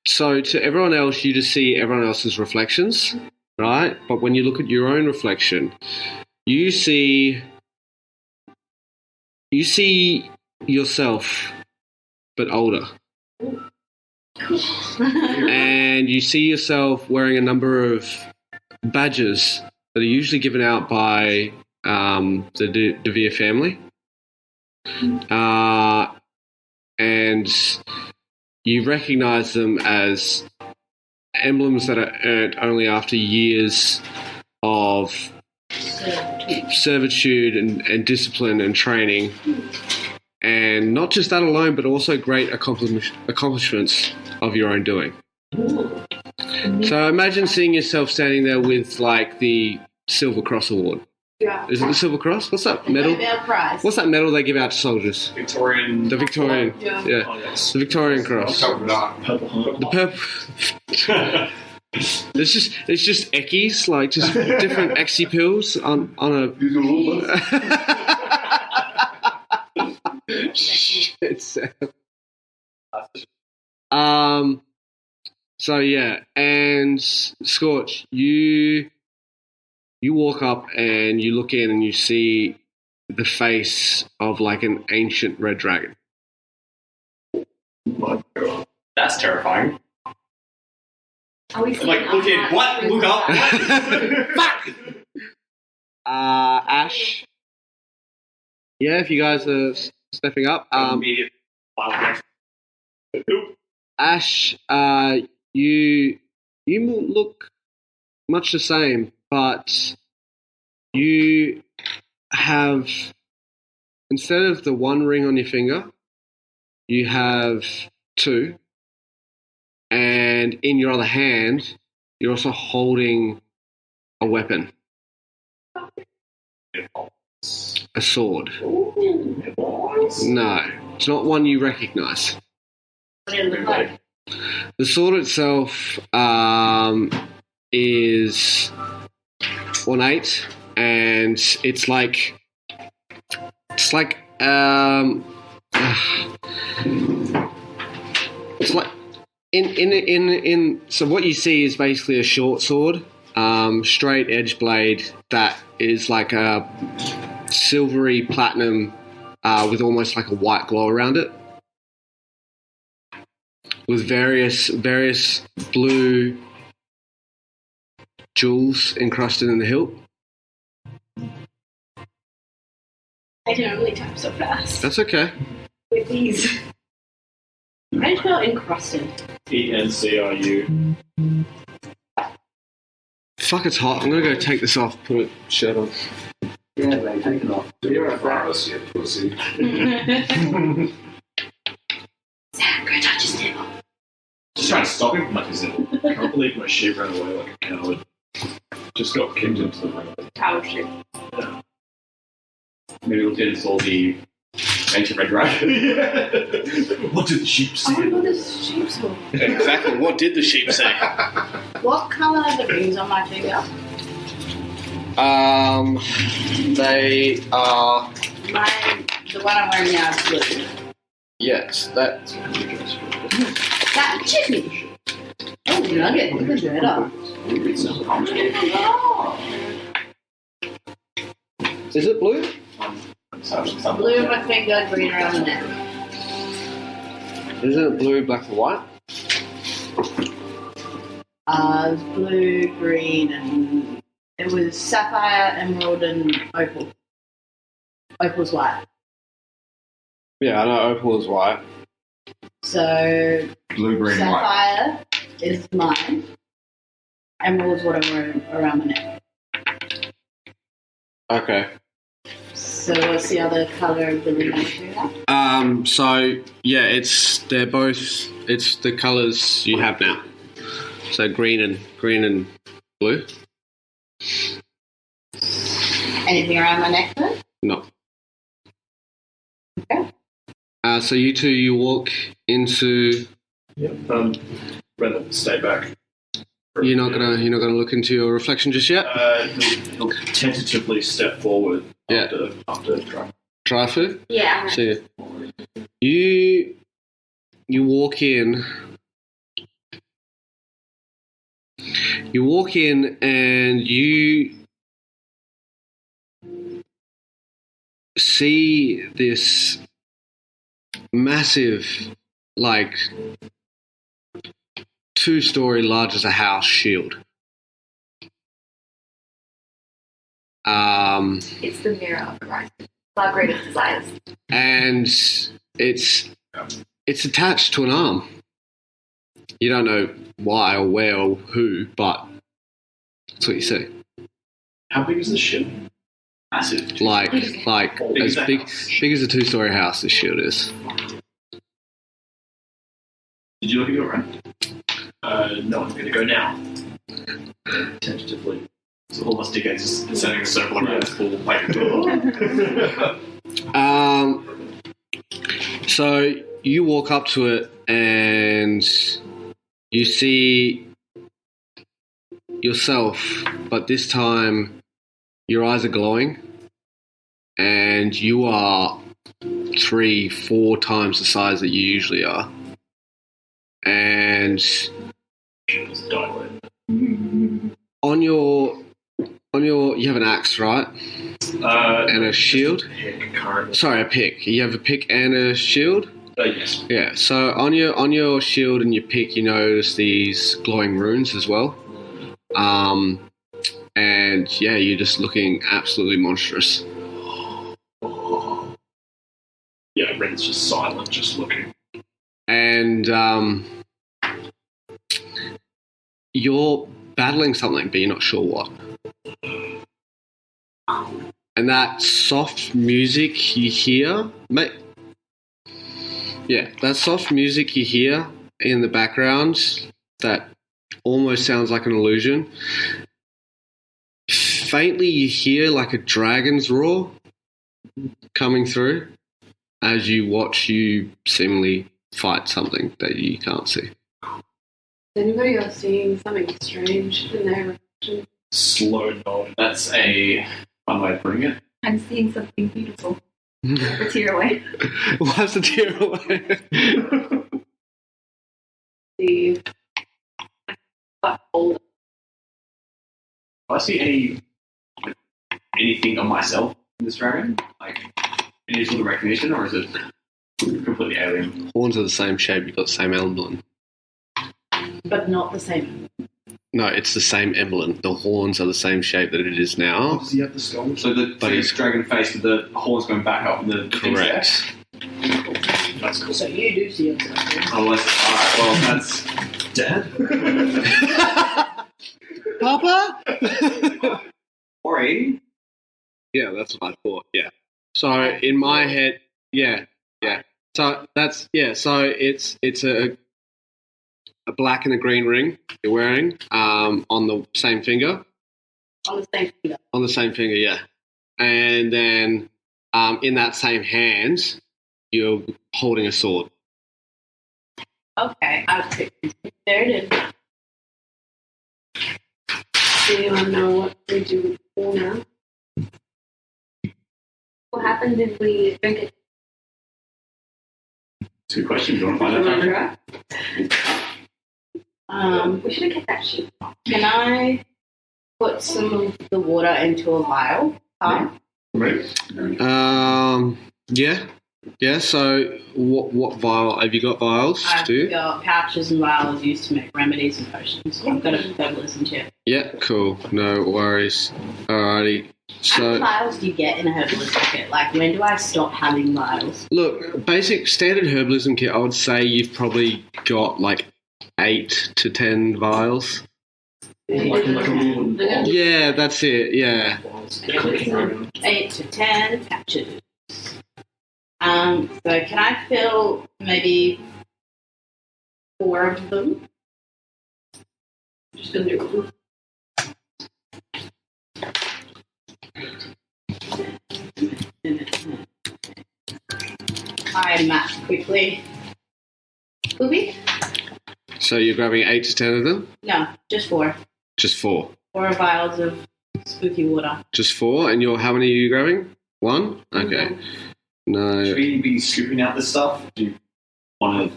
So to everyone else, you just see everyone else's reflections, right? But when you look at your own reflection, you see yourself, but older. And you see yourself wearing a number of badges that are usually given out by the DeVere family. And you recognize them as emblems that are earned only after years of servitude and discipline and training. And not just that alone, but also great accomplishments of your own doing. So imagine seeing yourself standing there with like the Silver Cross Award. Yeah. Is it the Silver Cross? What's that medal? Nobel Prize. What's that medal they give out to soldiers? Victorian. The Victorian. Yeah. Yeah. Oh, yes. The Victorian Cross. Purple heart. The purple. It's just eckies, like just different ecsy pills on a. Shit. So yeah, and Scorch, you walk up and you look in and you see the face of like an ancient red dragon. That's terrifying. Are we Like, look in. What? Look up. What? Fuck! Ash. Yeah, if you guys are stepping up. Immediate final reaction. Ash, you look much the same, but you have, instead of the one ring on your finger, you have two, and in your other hand, you're also holding a weapon, a sword. No, it's not one you recognize. What did it look like? The sword itself is ornate, and it's like in so what you see is basically a short sword, straight edge blade that is like a silvery platinum with almost like a white glow around it, with various blue jewels encrusted in the hilt. I can only type so fast That's okay. with these. How do you spell encrusted? ENCRU. Fuck, it's hot. I'm gonna go take this off. Put a shirt on. Yeah, mate, take it off. You're a virus, you pussy. Sam, go touch his nipple. Just trying to stop him from touching his nipple. I can't believe my sheep ran away like a coward. Just got kicked into the room. Cow shit. Maybe we'll get into all the ancient red dragon. What did the sheep Oh see? my god, this sheep's all. Exactly. What did the sheep say? What colour are the rings on my finger? They are. The one I'm wearing now is blue. Yes, that. That chicken. Oh, nugget. Look at that. Is it blue? Blue on my finger, green around the neck. Isn't it blue, black, and white? It's blue, green, and it was sapphire, emerald, and opal. Opal's white. Yeah, I know opal is white. So Blue, green, white. sapphire is mine. Emerald's what I'm wearing around the neck. Okay. So what's the other colour of the ring on your finger? So yeah, it's the colours you have now. So green and blue. Anything around my neck though? No. Okay. So you walk into. Yep. Brendan, stay back. You're not gonna look into your reflection just yet. He'll tentatively step forward. Yeah. After trying. Try food. Yeah. So you walk in. You walk in and you see this massive, like 2-story, large as a house shield. It's the mirror of the rising. It's our greatest desires. And it's attached to an arm. You don't know why or where or who, but that's what you see. How big is the ship? Massive. Like as that big house? as a 2-story house. This shield is. Did you look at your friend? No, I'm going to go now. Tentatively. So all my stickers just sending a circle around this full like door. So you walk up to it and you see yourself, but this time your eyes are glowing and you are 3-4 times the size that you usually are. And It's dilated. on your you have an axe, right? And a shield. Pick currently. Sorry, a pick. You have a pick and a shield? Yes. Yeah, so on your shield and your pick, you notice these glowing runes as well. And yeah, you're just looking absolutely monstrous. Yeah, Ren's just silent, just looking. And you're battling something, but you're not sure what. And that soft music you hear, that soft music you hear in the background that almost sounds like an illusion. Faintly you hear like a dragon's roar coming through as you watch you seemingly fight something that you can't see. Is anybody else seeing something strange in their reflection? Slow nod. That's a fun way of putting it. I'm seeing something beautiful. The tear away. Why's the tear away? The butthole. Do I see anything on myself in this dragon? Like any sort of recognition, or is it completely alien? Horns are the same shape, you've got the same emblem. But not the same. No, it's the same emblem. The horns are the same shape that it is now. Does he have the skull? So it's dragon face with the horns going back up and the Correct. That's cool. So you do see yourself. Oh, alright, well, that's Dad? Papa? Ori. Yeah, that's what I thought. Yeah. So in my head, yeah. So that's So it's a black and a green ring you're wearing on the same finger. On the same finger. On the same finger, yeah. And then in that same hand, you're holding a sword. Okay, I'll take it. Do you want to know what we do with pool now? What happened if we drink it? Two questions. You want to find You out? want to try? We should have kept that sheet. Can I put some of the water into a vial? Yeah. So what vial have you got? Vials? I've Do you? got pouches and vials used to make remedies and potions. I've got a herbalism tip. Yeah. Cool. No worries. Alrighty. How many So vials do you get in a herbalism kit? Like, when do I stop having vials? look, basic standard herbalism kit. I would say you've probably got like 8 to 10 vials. Like a rule. Yeah, that's it. Yeah. 8 to 10 pouches. So can I fill maybe 4 of them? Just gonna do one. I match quickly. Booby? So you're grabbing 8 to 10 of them? No, just 4. Just 4. 4 vials of spooky water. Just 4, and how many are you grabbing? 1? Okay. No. Should we be scooping out this stuff? Do you want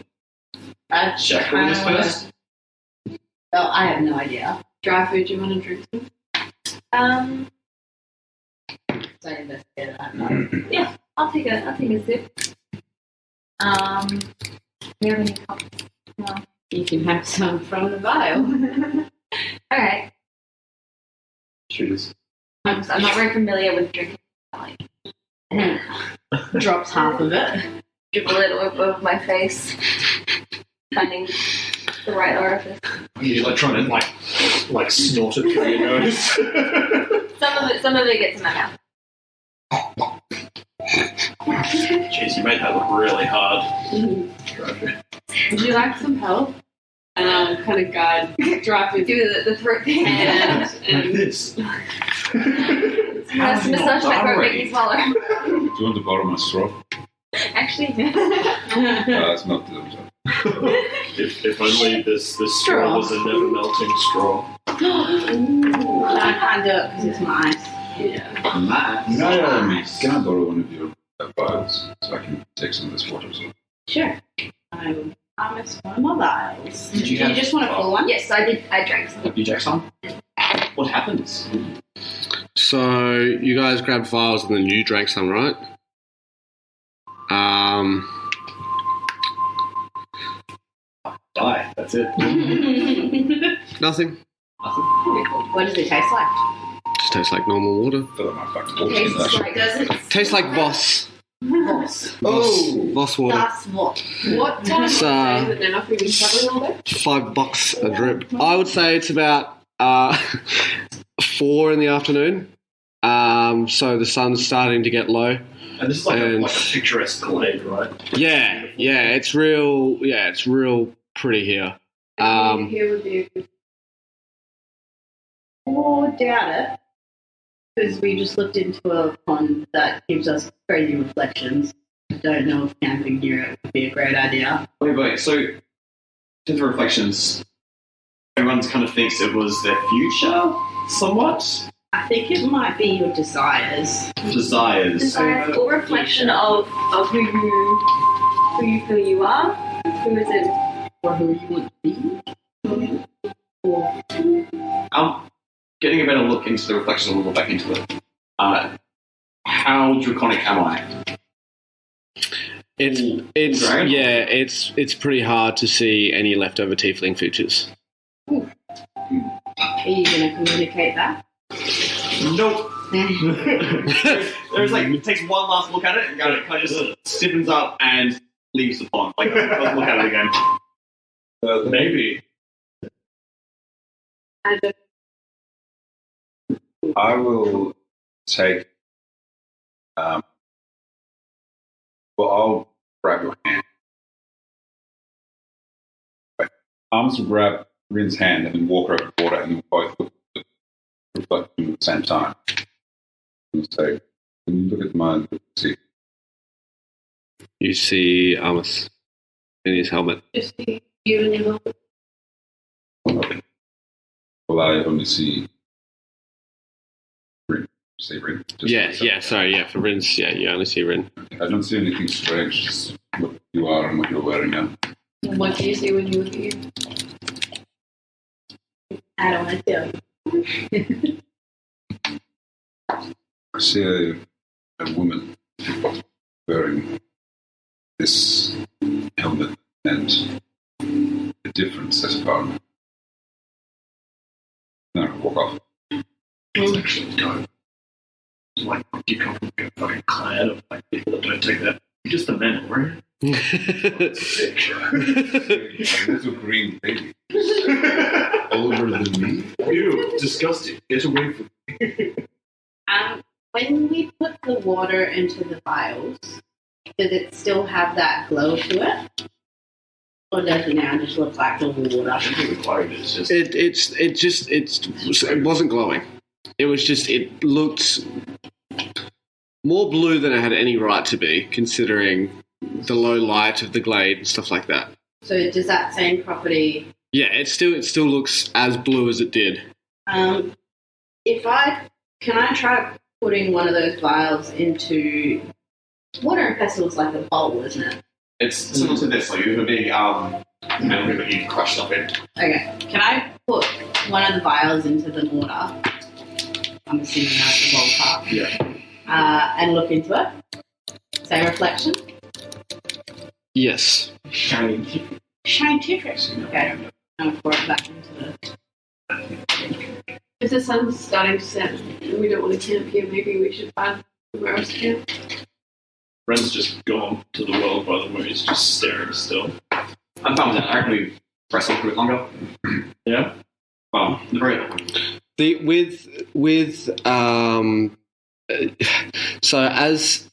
to check all this first? Well, I have no idea. Dry food, you want to drink some? So I investigated that. Yeah, I'll take a sip. We have any cups? No. You can have some from the vial. All right. Cheers. I'm not very familiar with drinking. Like, Drops half of it. dribble it over my face, finding the right orifice. You're like trying to like snort it through your nose. Some of it gets in my mouth. Jeez, you made that look really hard. Would you like some help? And kind of guide dry food Do the throat thing. and Like this. Massage my throat, make me smaller. Do you want to borrow my straw? Actually, That's not the If only this straw was a never melting straw. I can't do it because it's my ice. Can I borrow one of your vials so I can take some of this water as well? Sure. I will promise one of my vials. Did you Do you have- just want a full one? yes, I did. I drank some. You check some? What happens? So you guys grabbed vials and then you drank some, right? Die. That's it. Nothing. What does it taste like? Just tastes like normal water. Fill up my fucking water. Tastes like Does it? Tastes like Voss. Voss. Voss water. That's what. what time So- is it now? Have we been traveling all day? $5 a drip. I would say it's about 4 in the afternoon. So the sun's starting to get low. And this is like a And- picturesque glade, right? Yeah, it's real. Yeah, it's real pretty here. Here with you. Oh, doubt it. Because we just looked into a pond that gives us crazy reflections. I don't know if camping near it would be a great idea. Wait. So, in terms of reflections, everyone kind of thinks it was their future, somewhat. I think it might be your desires. Desires. Desire or reflection of who you feel you are. Who is it? Or who you want to be. Or Getting a better look into the reflection, we'll look back into it. How draconic am I? It's Dragon? yeah, it's pretty hard to see any leftover tiefling features. are you going to communicate that? Nope. There's like, it takes one last look at it and kind of just stiffens up and leaves the pond. Like, doesn't look at it again. Maybe. And I will take. I'll grab your hand. Wait, arms will grab Rin's hand and then walk her over the water, and then both look at the reflection at the same time. And say, "Can you look at mine? See." You see Amos in his helmet. Just see you and your Okay. Well, I only see Rin. See Rin? Sorry, for Rin's, you only see Rin. I don't see anything strange. Just what you are and what you're wearing now. What do you see when you look at you? I don't want to tell you. I see a woman wearing this helmet and a different set of armor. No, walk off. It's actually dope. It's like, you come from a fucking clan of like people that don't take that. You're just a man, right? Sick. A little green baby. Older than me. Ew, disgusting. Get away from me. When we put the water into the vials, does it still have that glow to it? Or does it now just look like normal water? It wasn't glowing. It was just, it looked more blue than it had any right to be, considering the low light of the glade and stuff like that. So does that same property? Yeah, it still looks as blue as it did. Can I try putting one of those vials into water and pestil's like a bowl, isn't it? It's similar to this, like you have a big metal ring that you crushed up in. Okay. Can I put one of the vials into the water? I'm assuming that's the bowl part. Yeah. And look into it. Say reflection. Yes. Scientific. Okay. I'll pour it back into the... If the sun's starting to set and we don't want to camp here, maybe we should find somewhere else to camp. Ren's just gone to the world, by the way. He's just staring still. I'm fine with that. I reckon we press on for a bit longer. Yeah? Well, very long. So as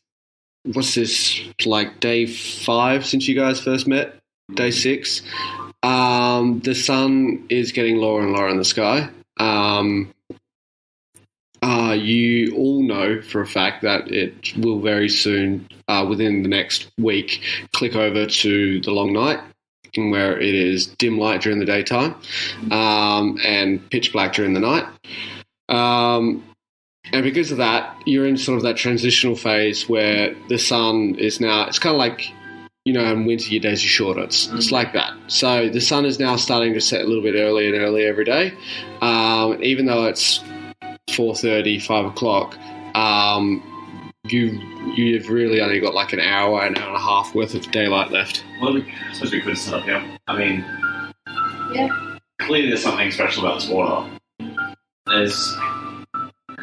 what's this, like day 5 since you guys first met? Day 6. The sun is getting lower and lower in the sky. You all know for a fact that it will very soon, within the next week, click over to the long night, where it is dim light during the daytime and pitch black during the night. And because of that, you're in sort of that transitional phase where the sun is now, it's kind of like, you know, in winter your days are shorter. It's like that. So the sun is now starting to set a little bit earlier and earlier every day. Even though it's 4:30, 5 o'clock, you've really only got like an hour and a half worth of daylight left. Well, I suppose we could set up here. I mean, Yeah. clearly there's something special about this water.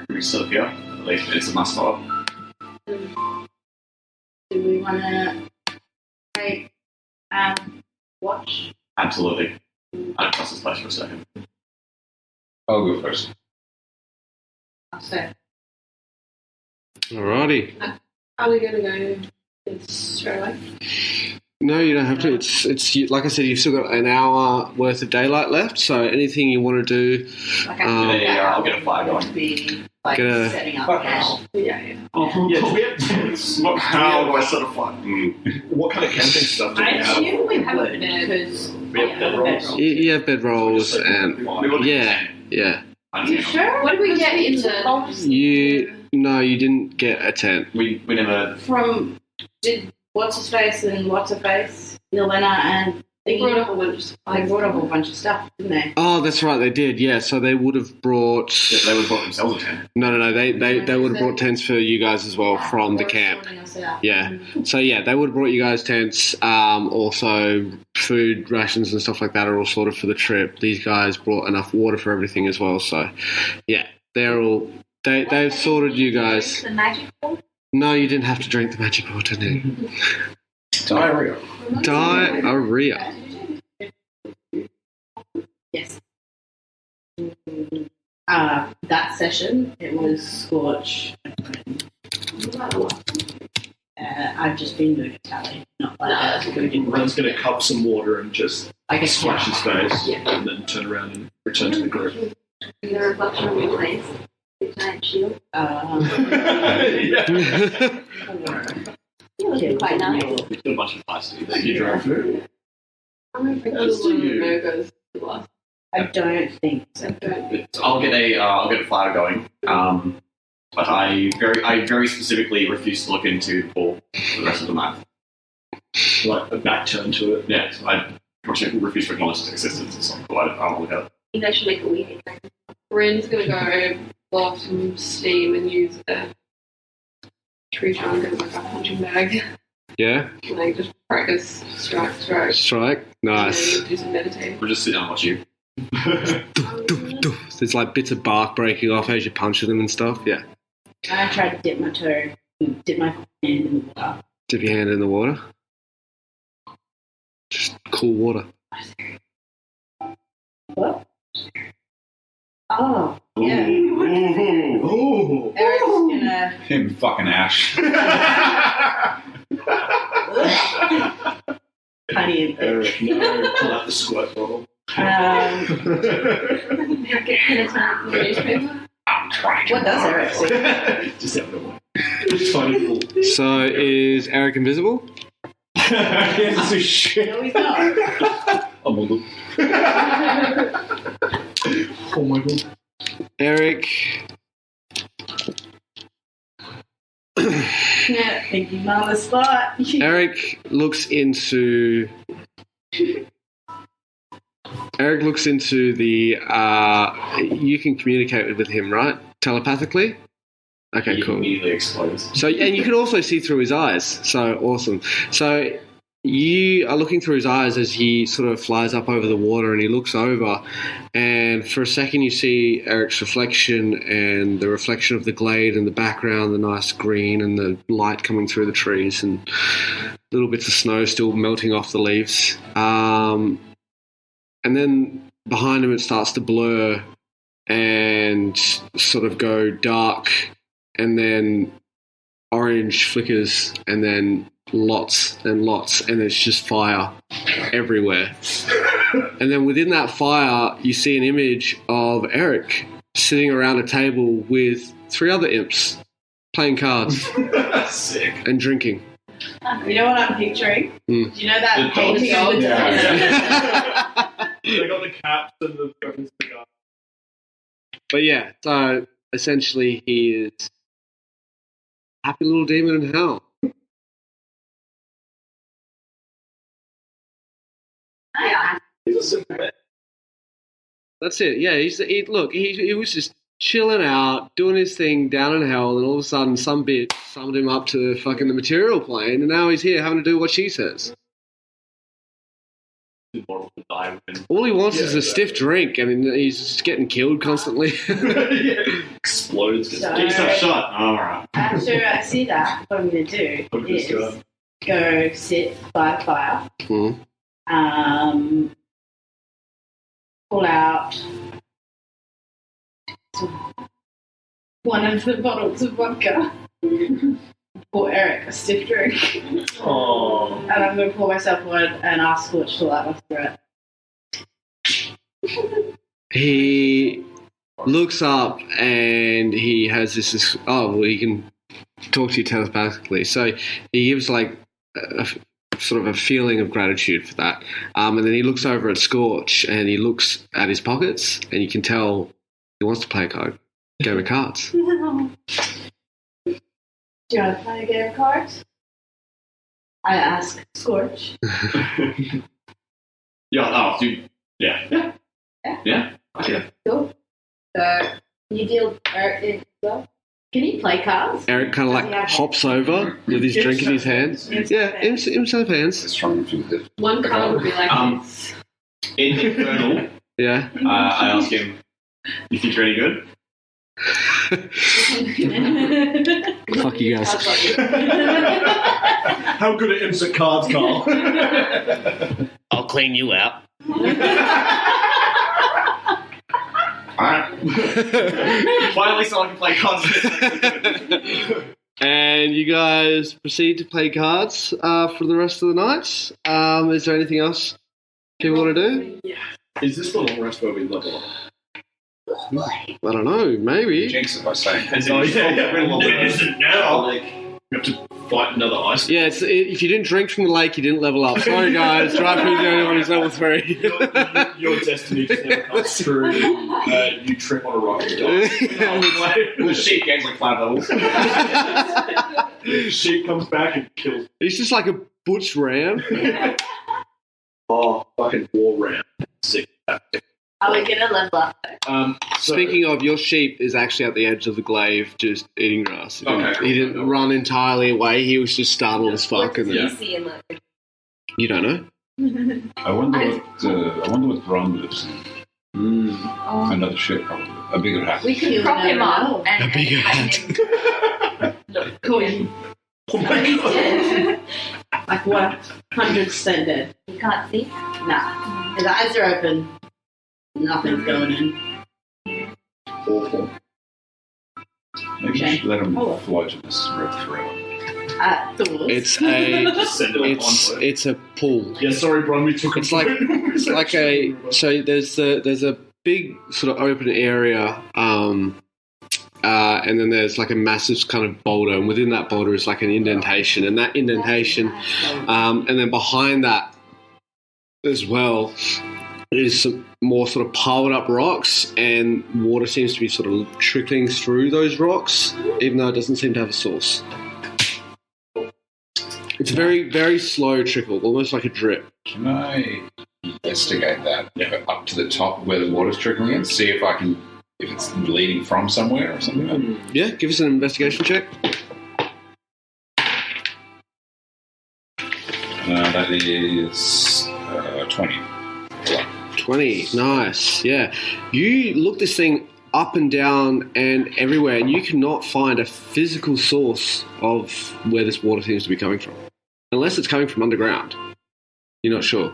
We set up here. At least it's a must stop. Do we want to take watch? Absolutely. I'd trust this place for a second. I'll go first. I'll say. Alrighty. Are we going to go straight away? No, you don't have to. It's like I said, you've still got an hour worth of daylight left. So anything you want to do, Like I yeah, I'll get a fire going. To be like Get a- setting up now. Yeah. Yeah, do we have tents? How do I set a fire? What kind of camping stuff do we I have? assume we have a would bed. because We have bedrolls. you have bedrolls and yeah. You sure? What did we get in the... You didn't get a tent. We never. From did what's his face and what's her face, Nilena and They Thingy. brought up a bunch of stuff. They brought up a whole bunch of stuff, didn't they? Oh, that's right, they did. Yeah, so they would have brought. They would have bought themselves a tent. No. They would have brought tents for you guys as well from the Or camp. sorting us out. Yeah. So yeah, they would have brought you guys tents. Also, food rations and stuff like that are all sorted for the trip. These guys brought enough water for everything as well. So yeah, they're all. They've sorted you guys. The magic ball? No, you didn't have to drink the magic water, did you? Diarrhea. Diarrhea. Yes. that session, it was Scorch. I've just been doing a tally, not like Ren's going to cup some water and just splash his face, and then turn around and return to the group. Is there a reflection of your face? The giant shield? Yeah. You're quite nice. You've got a bunch of plastic that you drove through. I'm going to bring As do you. Murgos to us. I don't think so. I'll get a fire going. But I very specifically refuse to look into the pool for the rest of the map. Like a back turn to it. Yeah, I refuse to acknowledge its existence. It's not cool. I don't want to look at it. You guys should make a weed. Ren's going to go blow off some steam and use the tree trunk as like a punching bag. Yeah. Like just practice strike. Strike. Nice. And then do some meditating. We'll just sit down and watch you. There's like bits of bark breaking off as you punch them and stuff. Yeah. I tried to dip my hand in the water. Dip your hand in the water. Just cool water. What? Oh, yeah. Ooh. Eric's gonna. Him fucking Ash. Honey and Eric, no, pull out the squirt bottle. Newspaper. What does Eric see? Just out of the way. Just tiny little. So is Eric invisible? Yes, it's shit. No, he's not. Oh my god. Oh my god. Eric. Yeah, thinking on the spot. Eric looks into the. You can communicate with him, right? Telepathically. Okay, He cool. immediately explodes. So, and you can also see through his eyes. So awesome. So you are looking through his eyes as he sort of flies up over the water, and he looks over, and for a second you see Eric's reflection and the reflection of the glade in the background, the nice green and the light coming through the trees, and little bits of snow still melting off the leaves. And then behind him it starts to blur and sort of go dark, and then orange flickers, and then lots and lots, and it's just fire everywhere. And then within that fire, you see an image of Eric sitting around a table with 3 other imps playing cards Sick. and drinking. You know what I'm picturing? Hmm. Do you know that The painting dog of the dog. They got the caps and the fucking cigar. But yeah, so essentially he is a happy little demon in hell. He's a simple man. That's it. Yeah, he was just chilling out, doing his thing down in hell, and all of a sudden some bitch summoned him up to fucking the material plane, and now he's here having to do what she says. The bottle to die within. All he wants Yeah, is a stiff drink. I mean, he's just getting killed constantly. Explodes. Just So- Get yourself shot. Alright. After I see that, what I'm going to do Look at this is guy. go sit by the fire, Mhm. pull out one of the bottles of vodka, pour Eric a stiff drink, Oh. and I'm going to pour myself one and ask Scorch to light my cigarette. He looks up and he has this. Oh, well, he can talk to you telepathically. So he gives like a sort of a feeling of gratitude for that. And then he looks over at Scorch and he looks at his pockets, and you can tell he wants to play a game of cards. Do you want to play a game of cards? I ask Scorch. Yeah, dude. Yeah. Okay. Cool. So you deal Eric in well. Can he play cards? Eric kind of like hops over with his drink in his hand. Yeah, himself hands. It's trying to do this. One card would be like this. In Infernal, Yeah. I ask him, "You think you're any good?" Fuck you guys. How good at instant cards, Carl? I'll clean you out. Alright. Finally, someone can play cards. And you guys proceed to play cards for the rest of the night. Is there anything else you want to do? Is this the long rest where we level up? I don't know. Maybe. Jinx it by saying. It isn't now. Like, we have to fight another ice. Yeah, if you didn't drink from the lake, you didn't level up. Sorry, guys. Dry food's the only one who's level 3. Your destiny just never comes true. You trip on a rock and die. The sheep gains like 5 levels. The sheep comes back and kills. He's just like a butch ram. Oh, fucking war ram. Sick. Are we going to level up? Speaking of, your sheep is actually at the edge of the glaive just eating grass. He didn't run entirely away. He was just startled as fuck. And You see in the you don't know? I wonder what Ron lives in. Another ship, probably. A bigger hat. We could prop him up. A bigger hat. Cool. Oh my god. Like what? 100% dead. You can't see. Nah. His eyes are open. Nothing's going in. Awful. Maybe you should let him float in this river forever. It's a pool. Yeah, sorry, Bron, we took It's like so there's a big sort of open area, and then there's like a massive kind of boulder, and within that boulder is like an indentation, and that indentation, and then behind that as well is some more sort of piled up rocks, and water seems to be sort of trickling through those rocks, even though it doesn't seem to have a source. It's a very, very slow trickle, almost like a drip. Can I investigate that up to the top where the water's trickling in? See if it's leading from somewhere or something like that? Yeah, give us an investigation check. That is 20. 20, nice, yeah. You look this thing up and down and everywhere, and you cannot find a physical source of where this water seems to be coming from. Unless it's coming from underground. You're not sure.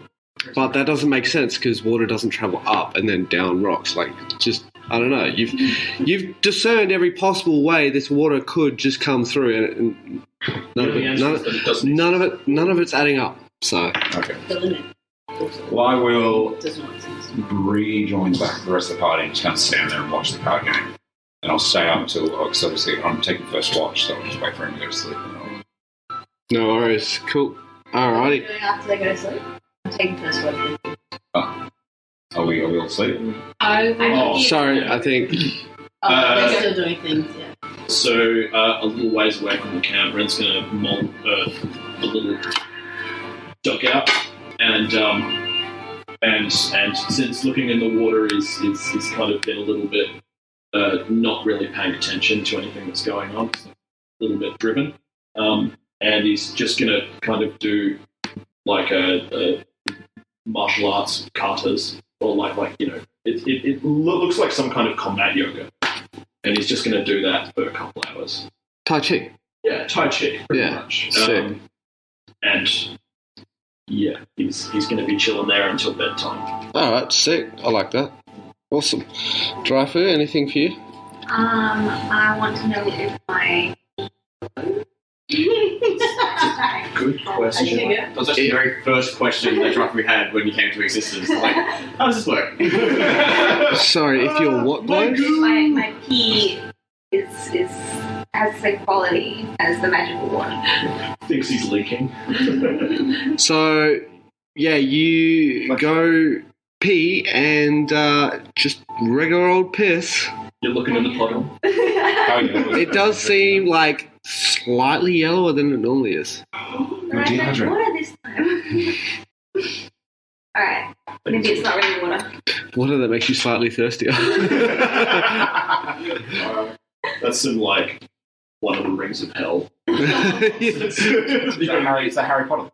But that doesn't make sense because water doesn't travel up and then down rocks. Like, just, I don't know. You've discerned every possible way this water could just come through, and none of it's adding up. So, Okay. The limit. Well, I will Doesn't make sense. rejoin back the rest of the party and just kind of stand there and watch the card game. And I'll stay up until, because obviously I'm taking first watch, so I'll just wait for him to go to sleep. no worries. Cool. Alrighty. Doing after they go to sleep? I'm taking first watch. Are we all asleep? Sorry, I think... They're still doing things, yeah. So, a little ways away from the camp, Ren's going to mold a little dugout, and since looking in the water is kind of been a little bit not really paying attention to anything that's going on, it's a little bit driven, and he's just going to kind of do like a martial arts katas, or like you know, it looks like some kind of combat yoga. And he's just going to do that for a couple hours. Tai Chi. Yeah, Tai Chi, pretty much. Sick. And yeah, he's going to be chilling there until bedtime. Alright, sick. I like that. Awesome. Dryfu, anything for you? I want to know if my Good question. That was actually the very first question that Druffy had when he came to existence. Like, how does this work? Sorry, if you're what, guys? my pee has the same quality as the magical one. Thinks he's leaking. So, yeah, you go pee and just regular old piss. You're looking in the puddle. It does seem like slightly yellower than it normally is. Right, that's water this time. Alright, maybe it's not really water. Water that makes you slightly thirstier. That's in like one of the rings of hell. It's the Harry Potter.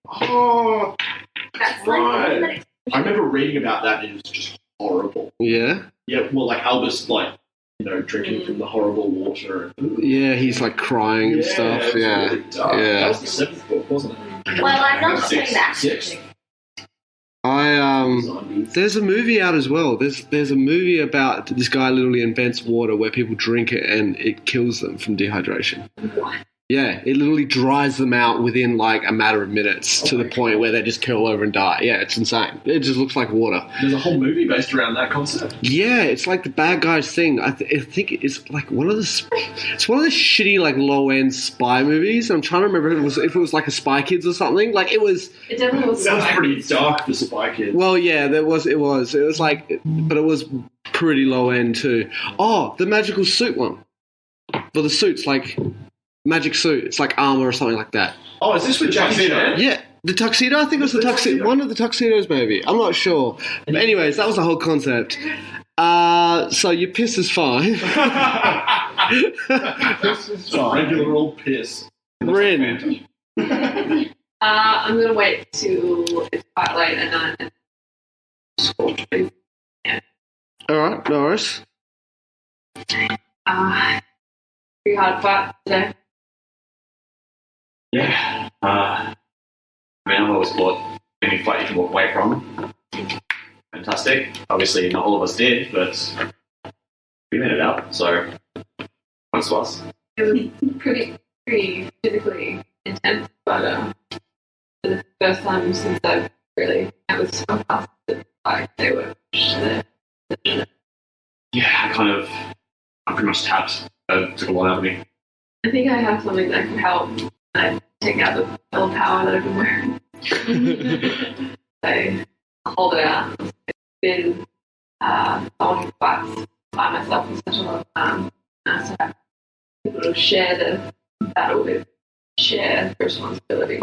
Oh, That's right. like I remember reading about that and it was just horrible. Yeah? Yeah, well, like Albus, like, you know, drinking from the horrible water. Yeah, he's like crying and stuff. it's Yeah. really dark. Yeah. That was the 7th book, wasn't it? well, I'm not saying that. 6th. I There's a movie out as well. There's a movie about this guy literally invents water where people drink it and it kills them from dehydration. What? Yeah, it literally dries them out within like a matter of minutes to the point where they just keel over and die. Yeah, it's insane. It just looks like water. There's a whole movie based around that concept. Yeah, it's like the bad guys thing. I think it's like one of the shitty like low end spy movies. I'm trying to remember if it was like a Spy Kids or something. Like it was. It definitely was. Sounds pretty dark for Spy Kids. Well, yeah, it was like, but it was pretty low end too. Oh, the magical suit one. Well, the suit's like. Magic suit. It's like armor or something like that. Oh, is this with Jackie Chan? Yeah, the tuxedo. I think it was the tuxedo. One of the tuxedos, maybe. I'm not sure. But anyways, that was the whole concept. So your piss is fine. This is regular old piss. Rin. I'm gonna wait till it's quite late at night and scorch things. All right, no worries. Pretty hard fight today. Yeah. I mean, I've always thought any fight you can walk away from. Fantastic. Obviously, not all of us did, but we made it out, so thanks to us. It was pretty physically intense, but for the first time since I've really had with some past like they were there. Yeah, I'm pretty much tapped. It took a lot out of me. I think I have something that can help. I take out the spell power that I've been wearing. So I'll hold it out. It's been someone who fights by myself for such a long time. So I have people to share the battle with, share the responsibility,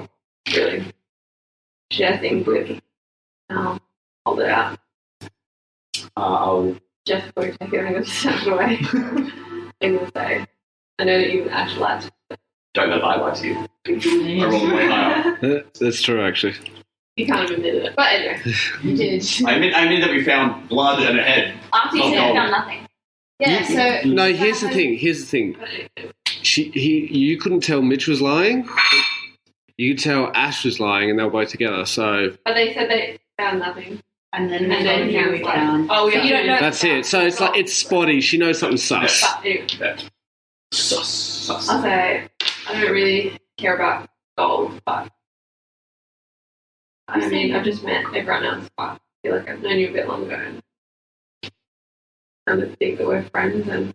really. Share things with. Hold it out. I'll Just before you take it, I'm going to snatch it away. I'm going to say, I know that you actualize. don't know that I like you. I rolled way higher. That's true, actually. You kind of admitted it. But anyway, you did. I mean that we found blood and a head. After you Oh, said no. I found nothing. Yeah, so... No, here's the thing. You couldn't tell Mitch was lying. You could tell Ash was lying, and they were both together. So But they said they found nothing. And then And then you we found. Oh, yeah. You don't know. that's it. So it's like it's spotty. She knows something's sus. But anyway, Sus. I'll say I don't really care about gold, but I mean, I've just met everyone else. But I feel like I've known you a bit longer. And I think that we're friends, and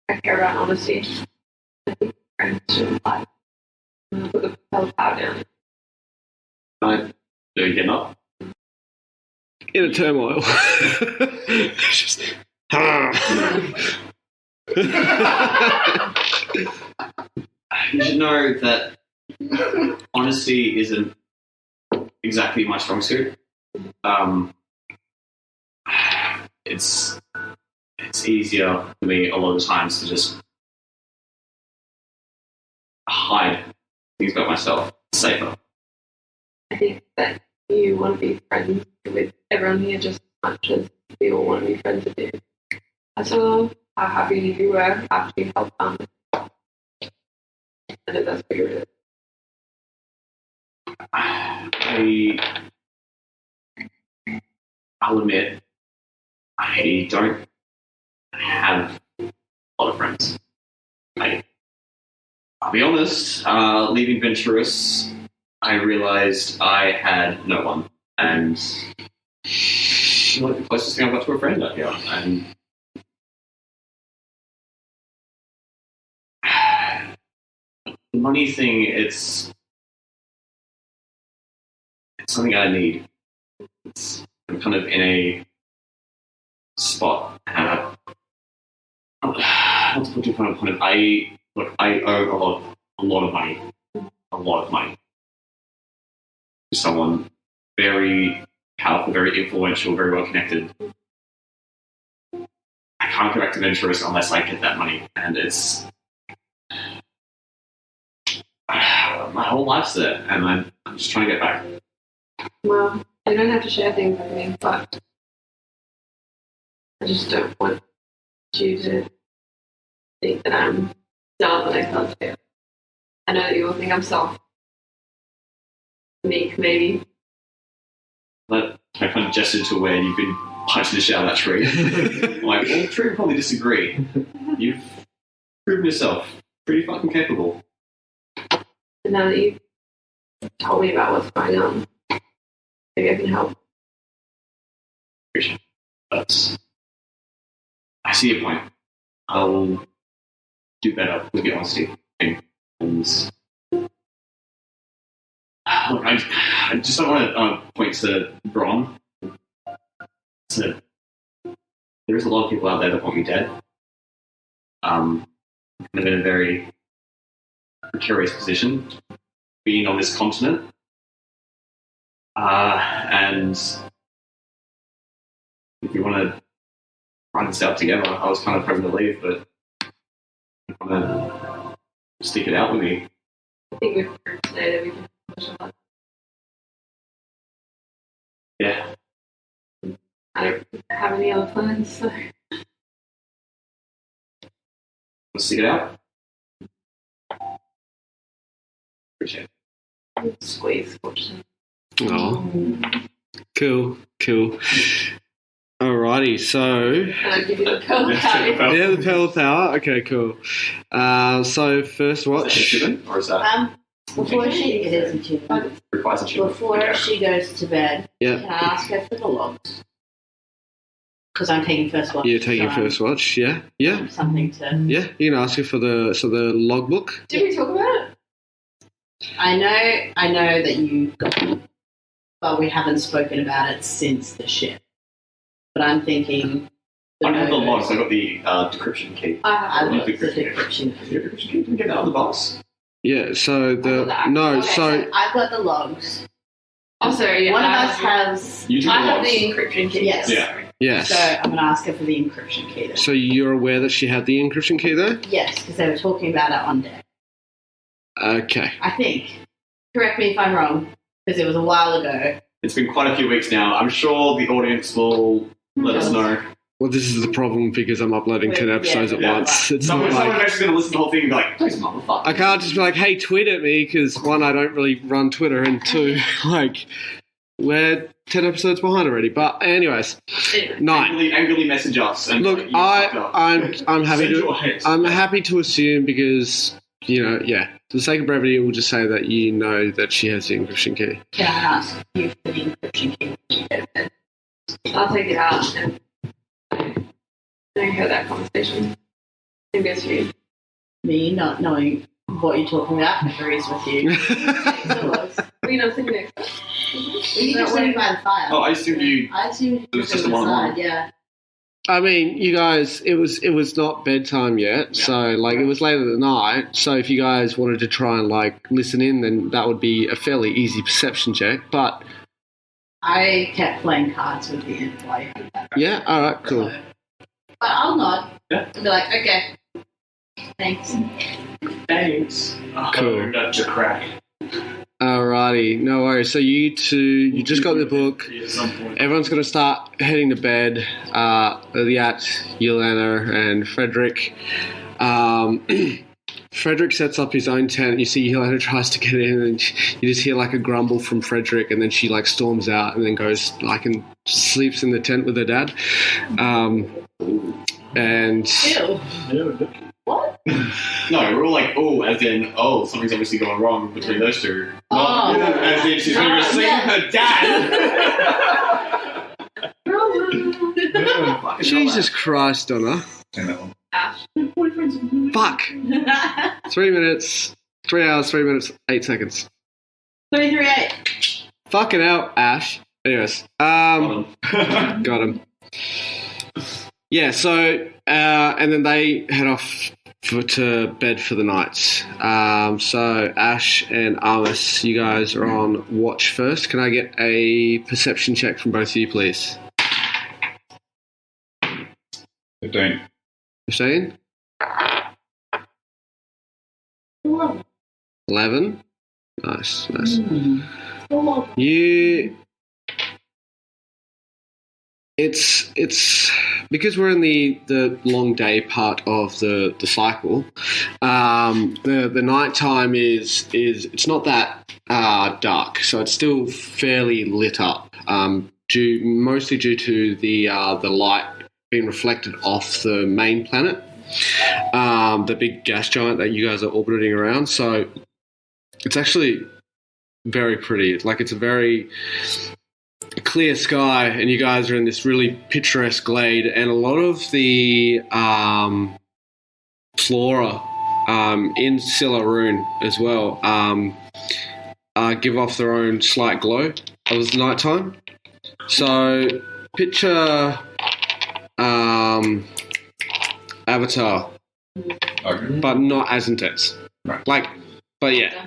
I care about honesty. I think friends should lie. And put the power down. Fine. Do you get up? In a turmoil. Just, You should know that honesty isn't exactly my strong suit. It's easier for me a lot of the times to just hide things about myself. It's safer. I think that you want to be friends with everyone here just as much as we all want to be friends with you. I saw how happy you were after you helped them. I know that's what you're really. I'll admit, I don't have a lot of friends. I'll be honest, leaving Venturous, I realized I had no one. And you're like the closest thing I've got to a friend out here. And the money thing, it's something I need. I'm kind of in a spot. Not to put you on a point. I owe a lot of money to someone very powerful, very influential, very well connected. I can't go back to Venturous unless I get that money, and it's my whole life's there, and I'm just trying to get back. Well, you don't have to share things with me, but I just don't want you to think that I'm dumb when I come to you. I know that you will think I'm soft. Meek, maybe. I kind of gestured to where you've been punching the shit out of that tree. I'm like, well, the tree would probably disagree. You've proven yourself pretty fucking capable. And now that you've told me about what's going on, maybe I can help. But I see your point. I'll do better with your honesty. And look, I just don't want to point to Bron. So, there is a lot of people out there that want me dead. I'm kind of in a very precarious position, being on this continent. And if you want to run this out together, I was kind of hoping to leave, but if you want to stick it out with me. I think we've heard today that we can push a lot. Yeah. I don't have any other plans, so. Want to stick it out? Appreciate it. Squeeze, fortunately. Oh, cool. Alrighty, so And I give you the pearl power. yeah, the pearl power. Okay, cool. So first watch. Achievement, or is that Before she it is achievement. requires achievement? Before she goes to bed, Yeah. can I ask her for the logs? Because I'm taking first watch. You're taking so first watch. Yeah. Something to. Yeah, you can ask her for the logbook. Did we talk about it? I know that you got it, but we haven't spoken about it since the ship. But I'm thinking. I got the logs, I got the decryption key. I want want the the decryption decryption. Is your decryption key? Can we get that out of the box? Yeah. So I've got the logs. Also, yeah, One of I us has. You do I the have logs. the encryption key. Yes. Yeah. yes. So I'm going to ask her for the encryption key. Then. So you're aware that she had the encryption key, though? Yes, because they were talking about it on deck. Okay. I think. Correct me if I'm wrong, because it was a while ago. It's been quite a few weeks now. I'm sure the audience will let us know. Well, this is the problem because I'm uploading 10 episodes at Yeah. once. It's Someone's not like actually going to listen to the whole thing and be like, those motherfuckers. I can't just be like, "Hey, tweet at me," because one, I don't really run Twitter, and two, like, we're 10 episodes behind already. But anyways, Anyway. 9. Angrily message us. And Look, you fucked up. I'm happy Send to your hate. I'm happy to assume because for the sake of brevity, we'll just say that you know that she has the encryption key. Can I ask you for the encryption key? I'll take it out and I heard that conversation. Maybe it's you. Me not knowing what you're talking about agrees with you. We know sitting next to us. You're not sitting by the fire. Oh, I assume you. I assume It was you're just on a the one-on-one. side, yeah. I mean, you guys, it was not bedtime yet, so like it was late at night. So if you guys wanted to try and like listen in, then that would be a fairly easy perception check. But I kept playing cards with the imp while you had that. yeah, all right, cool. So, but I'll nod Yeah. and be like, okay, thanks. Thanks. Cool. That's a crack. Alrighty, no worries. So you two, you just got the book. At some point. Everyone's going to start heading to bed. Yat, Yelena, and Frederick. Frederick sets up his own tent. You see Yelena tries to get in, and you just hear like a grumble from Frederick, and then she like storms out and then goes like and sleeps in the tent with her dad. And Ew. What? No, we're all like, oh, as in, oh, something's obviously going wrong between those two. Oh. Not as in she's going to go sleep with her dad. Jesus Christ, Donna. Send that one. Ash. Fuck. 3 minutes, 3 hours, 3 minutes, 8 seconds. 338. Fucking hell, Ash. Anyways, got him. Yeah, so and then they head off to bed for the night. So Ash and Armis, you guys are on watch first. Can I get a perception check from both of you, please? 15. 15? 11? Nice. You... It's because we're in the long day part of the cycle, the nighttime is it's not that dark, so it's still fairly lit up. Mostly due to the light being reflected off the main planet, the big gas giant that you guys are orbiting around. So it's actually very pretty. It's a very clear sky, and you guys are in this really picturesque glade, and a lot of the flora in Silarune as well give off their own slight glow of the nighttime. So picture Avatar, but not as intense. Right. But yeah,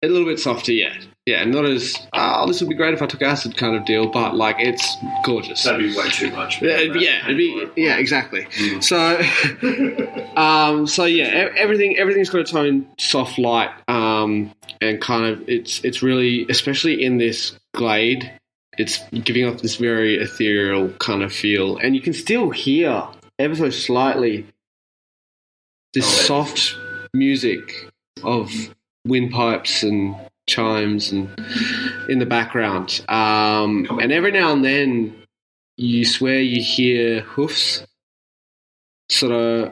a little bit softer. Yeah, not as this would be great if I took acid kind of deal, but it's gorgeous. That'd be way too much. It'd be exactly. So, everything's got its own soft light, and kind of it's really, especially in this glade, it's giving off this very ethereal kind of feel, and you can still hear ever so slightly this soft music of windpipes and chimes and in the background, and every now and then you swear you hear hoofs sort of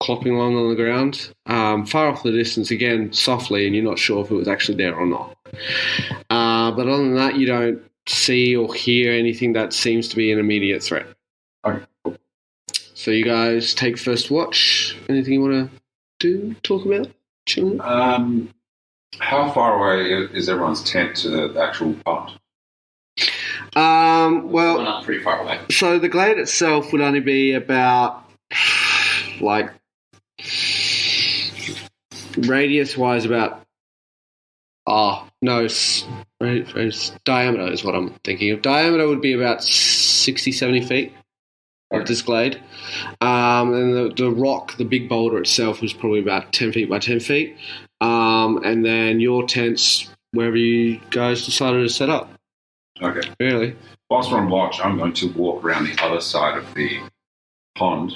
clopping along on the ground, far off in the distance, again softly, and you're not sure if it was actually there or not. But other than that, you don't see or hear anything that seems to be an immediate threat. Okay. So you guys take first watch. Anything you want to talk about? Chilling? How far away is everyone's tent to the actual pond? Well, We're not pretty far away. so the glade itself would only be about radius-wise about diameter is what I'm thinking of. Diameter would be about 60, 70 feet of this glade. And the rock, the big boulder itself, was probably about 10 feet by 10 feet. And then your tents, wherever you guys decided to set up. Okay. Really? Whilst we're on watch, I'm going to walk around the other side of the pond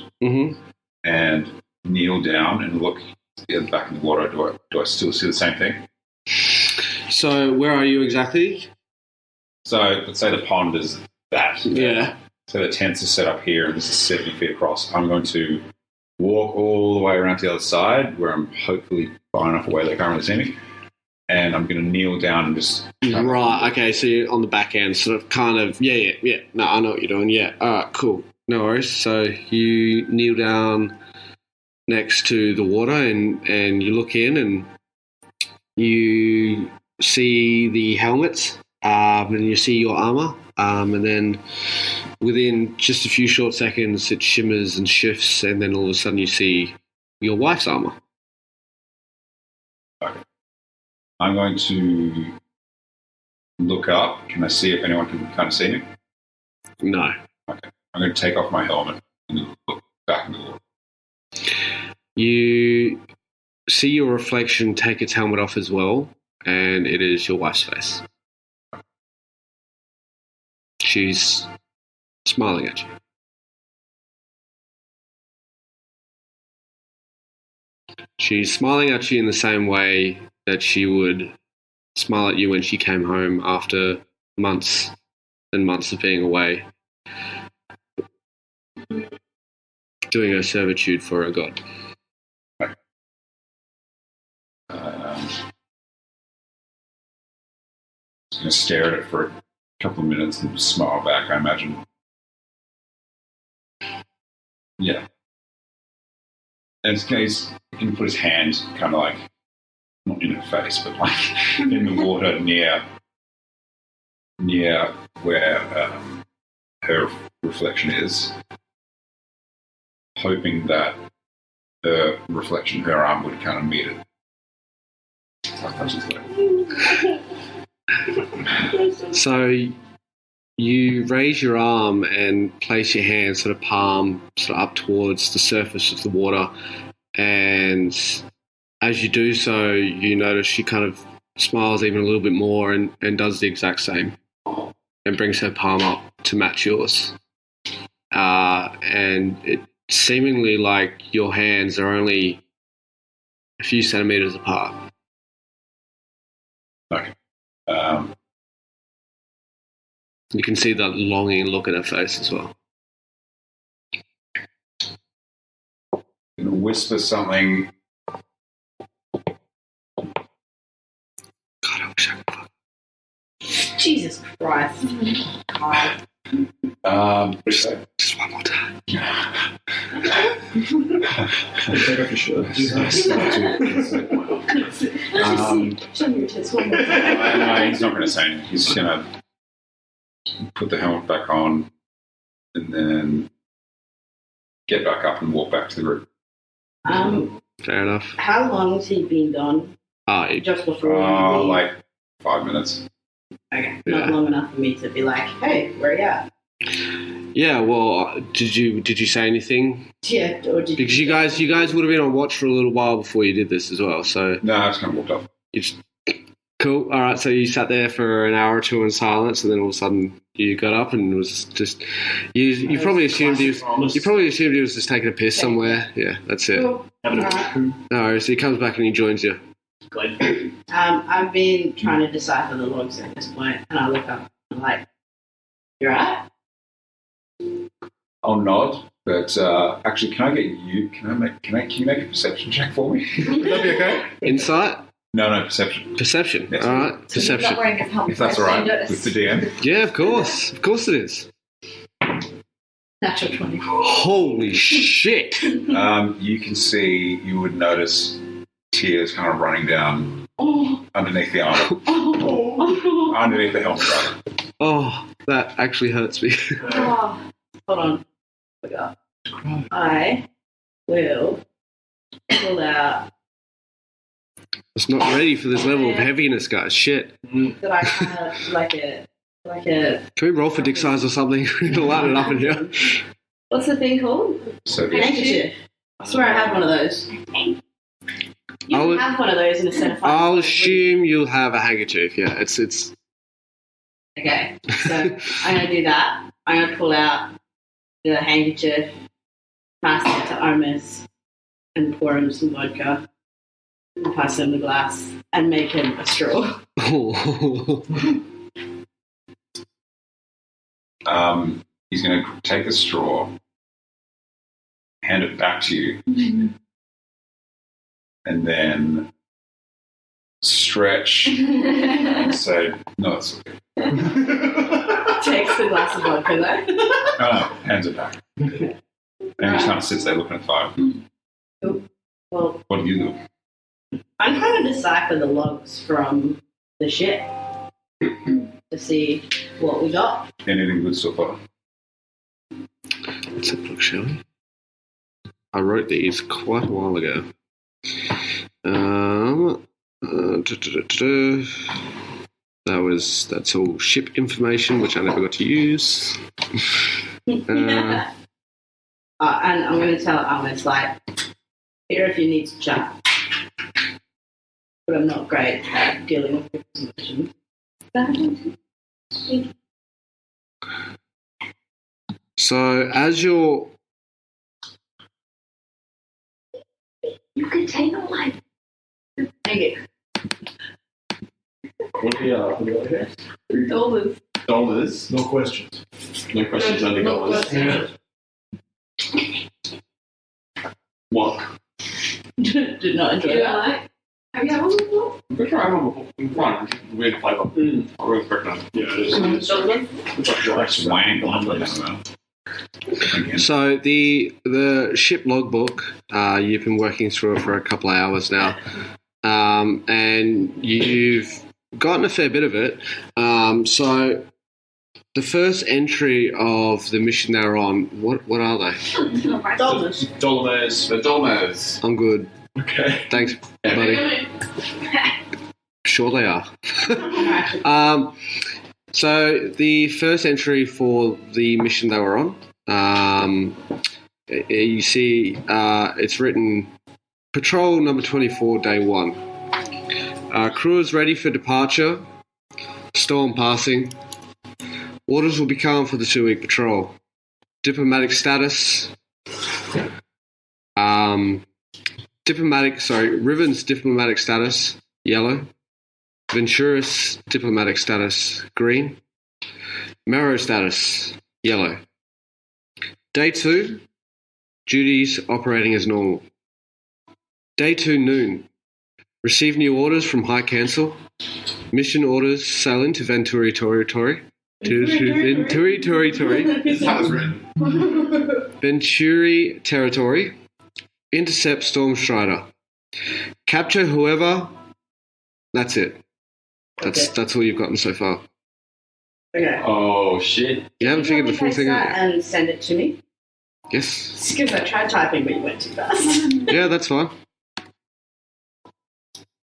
and kneel down and look back in the water. Do I still see the same thing? So where are you exactly? So let's say the pond is that. Yeah. So the tents are set up here, and this is 70 feet across. I'm going to walk all the way around to the other side, where I'm hopefully far enough away they can't really see me. And I'm going to kneel down and just... Right, okay, so you're on the back end, sort of kind of... Yeah. No, I know what you're doing, yeah. All right, cool. No worries. So you kneel down next to the water and you look in and you see the helmets and you see your armour. And then within just a few short seconds, it shimmers and shifts, and then all of a sudden you see your wife's armour. Okay. I'm going to look up. Can I see if anyone can kind of see me? No. Okay. I'm going to take off my helmet and look back in the water. You see your reflection take its helmet off as well, and it is your wife's face. She's smiling at you. She's smiling at you in the same way that she would smile at you when she came home after months and months of being away, doing her servitude for her god. I'm just going to stare at it for a couple of minutes and smile back, I imagine. Yeah. And in case he can put his hand kind of like, not in her face, but like in the water near where her reflection is, hoping that her reflection, her arm would kind of meet it. So you raise your arm and place your hand sort of palm sort of up towards the surface of the water, and as you do so, you notice she kind of smiles even a little bit more and does the exact same and brings her palm up to match yours. and it seemingly like your hands are only a few centimeters apart. Okay. You can see that longing look in her face as well. Gonna whisper something. God, I wish I could fuck. Jesus Christ. God. Just one more time. Take off your shirt. Show me your tits one more time. No, he's not going to say anything. He's going to put the helmet back on and then get back up and walk back to the group. Fair enough. How long has he been gone? Just before we leave? Like 5 minutes. Okay, not long enough for me to be like, hey, where are you at? Yeah, well, did you say anything? Yeah, or did Because you guys would have been on watch for a little while before you did this as well. So No, I just kind of walked up. it's cool. All right, so you sat there for an hour or two in silence, and then all of a sudden you got up and was just you probably assumed he was just taking a piss somewhere. Yeah, that's it. Cool. Alright. No, so he comes back and he joins you. I've been trying to decipher the logs at this point, and I look up and I'm like, you're right? I'll nod, but actually, can I get you? Can you make a perception check for me? Would that be okay? Insight? No, perception. Perception. Yes. All right, So he's perception. not wearing his helmet. If that's all right with the DM. Yeah, of course it is. Natural 20. Holy shit! You would notice tears kind of running down underneath the armor, underneath the helmet. Rather. Oh, that actually hurts me. Oh, hold on. Forgot. I will pull out It's not ready for this level of heaviness, guys. Shit. that I kind of like a. Can we roll for dick size or something? to lighten it up in here. What's the thing called? So An handkerchief. I swear I have one of those. You I'll- can have one of those in a set of five. I'll assume you'll have a handkerchief. Yeah, it's. Okay, so I'm going to do that. I'm going to pull out the handkerchief, pass it to Omus, and pour him some vodka, and pass him the glass, and make him a straw. He's going to take the straw, hand it back to you, and then stretch and say, "No, it's okay." Takes the glass of vodka though. No, hands it back. And he just kind of sits there looking at the fire. Well, What do you do? I'm trying to decipher the logs from the ship to see what we got. Anything good so far? Let's have a look, shall we? I wrote these quite a while ago. That's all ship information, which I never got to use. And I'm going to tell Amos, like, here if you need to chat. But I'm not great at dealing with people's emotions. So as you're You can take a life. Thank you. What do we got here? $3. $. No questions. No questions, only No dollars. questions. What? Did not enjoy Do you that. like? Have you had one before? I'm pretty sure I remember one. Weird flavour. I really recognise. Yeah, it is. It's like rice. Swang on Again. So the ship logbook, you've been working through it for a couple of hours now, and you've gotten a fair bit of it. So the first entry of the mission they're on, what are they? Dollars. Dolomers. The Dolmers. I'm good. Okay. Thanks, Yeah. buddy. Sure they are. So the first entry for the mission they were on, you see it's written Patrol number 24, day 1. Crew is ready for departure. Storm passing. Orders will be calm for the 2-week patrol. diplomatic status. Riven's diplomatic status, yellow. Ventura's diplomatic status, green. Marrow status, yellow. Day 2, duties operating as normal. Day 2 noon. Receive new orders from High Council. Mission orders sail into Venturi territory. Venturi territory. This is how it's written. Venturi territory. Intercept Storm Strider. Capture whoever. That's it. That's all you've gotten so far. Okay. Oh shit! You haven't figured the full thing out yet. And send it to me. Yes. It's because I tried typing, but you went too fast. Yeah, that's fine.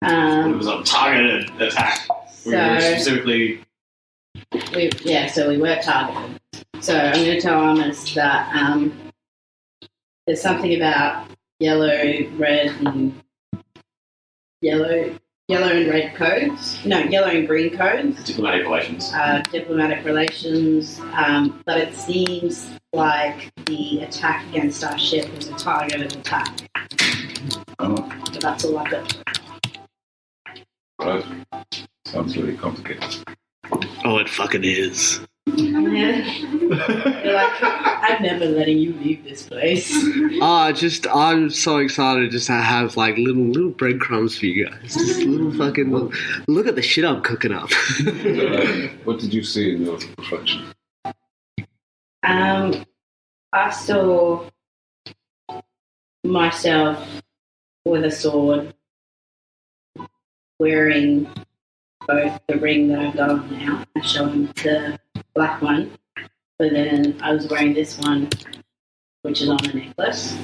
It was a targeted attack. We were specifically. So we were targeted. So I'm going to tell Amos that there's something about yellow and red codes. No, yellow and green codes. Diplomatic relations. Diplomatic relations. But it seems like the attack against our ship was a targeted attack. Oh, So that's all I got. right. Sounds really complicated. Oh, it fucking is. Yeah. You're like, I'm never letting you leave this place. I'm so excited just to have like little breadcrumbs for you guys. Just little fucking look at the shit I'm cooking up. What did you see in your reflection? I saw myself with a sword, wearing both the ring that I've got on now. I showed him the black one, but then I was wearing this one, which is on a necklace,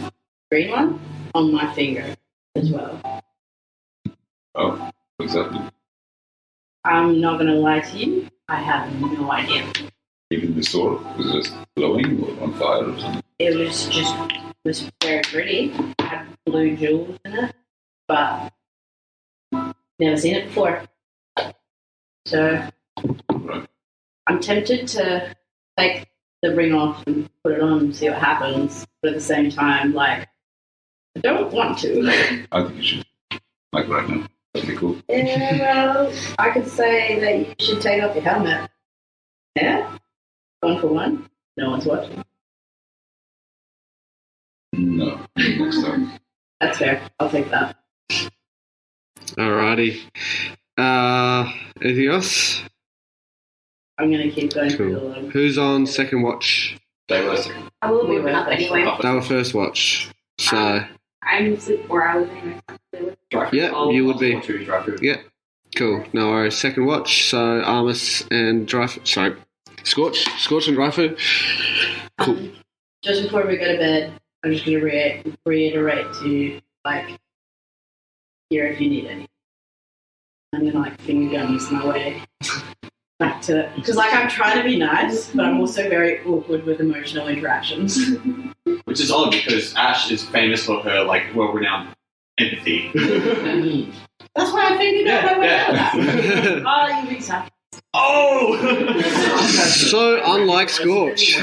green one, on my finger as well. Oh, exactly. I'm not going to lie to you, I have no idea. Even the sword was it just glowing or on fire or something? It was very pretty. It had blue jewels in it, but never seen it before. So Right. I'm tempted to take the ring off and put it on and see what happens, but at the same time, like, I don't want to. I think you should. Like right now. That'd be cool. Yeah, well, I could say that you should take off your helmet. Yeah? 1 for 1. No one's watching. No. Next time. That's fair. I'll take that. Alrighty. Anything else? I'm going to keep going through the Cool. log. Who's on second watch? They were second. I will We move were up first. anyway. They were first watch. So I'm asleep 4 hours anyway. Drive Yeah, through. you would be. I'll choose drive through. yeah, cool. No worries. Second watch. So Armus and Scorch and Dryfu. Cool. Just before we go to bed, I'm just going to reiterate to you, like, here if you need any. I'm going to, like, finger guns my way back to it. Because, like, I'm trying to be nice, but I'm also very awkward with emotional interactions. Which is odd because Ash is famous for her like world-renowned empathy. That's why I figured out my way out. Oh, you big suck. Oh! So unlike Scorch.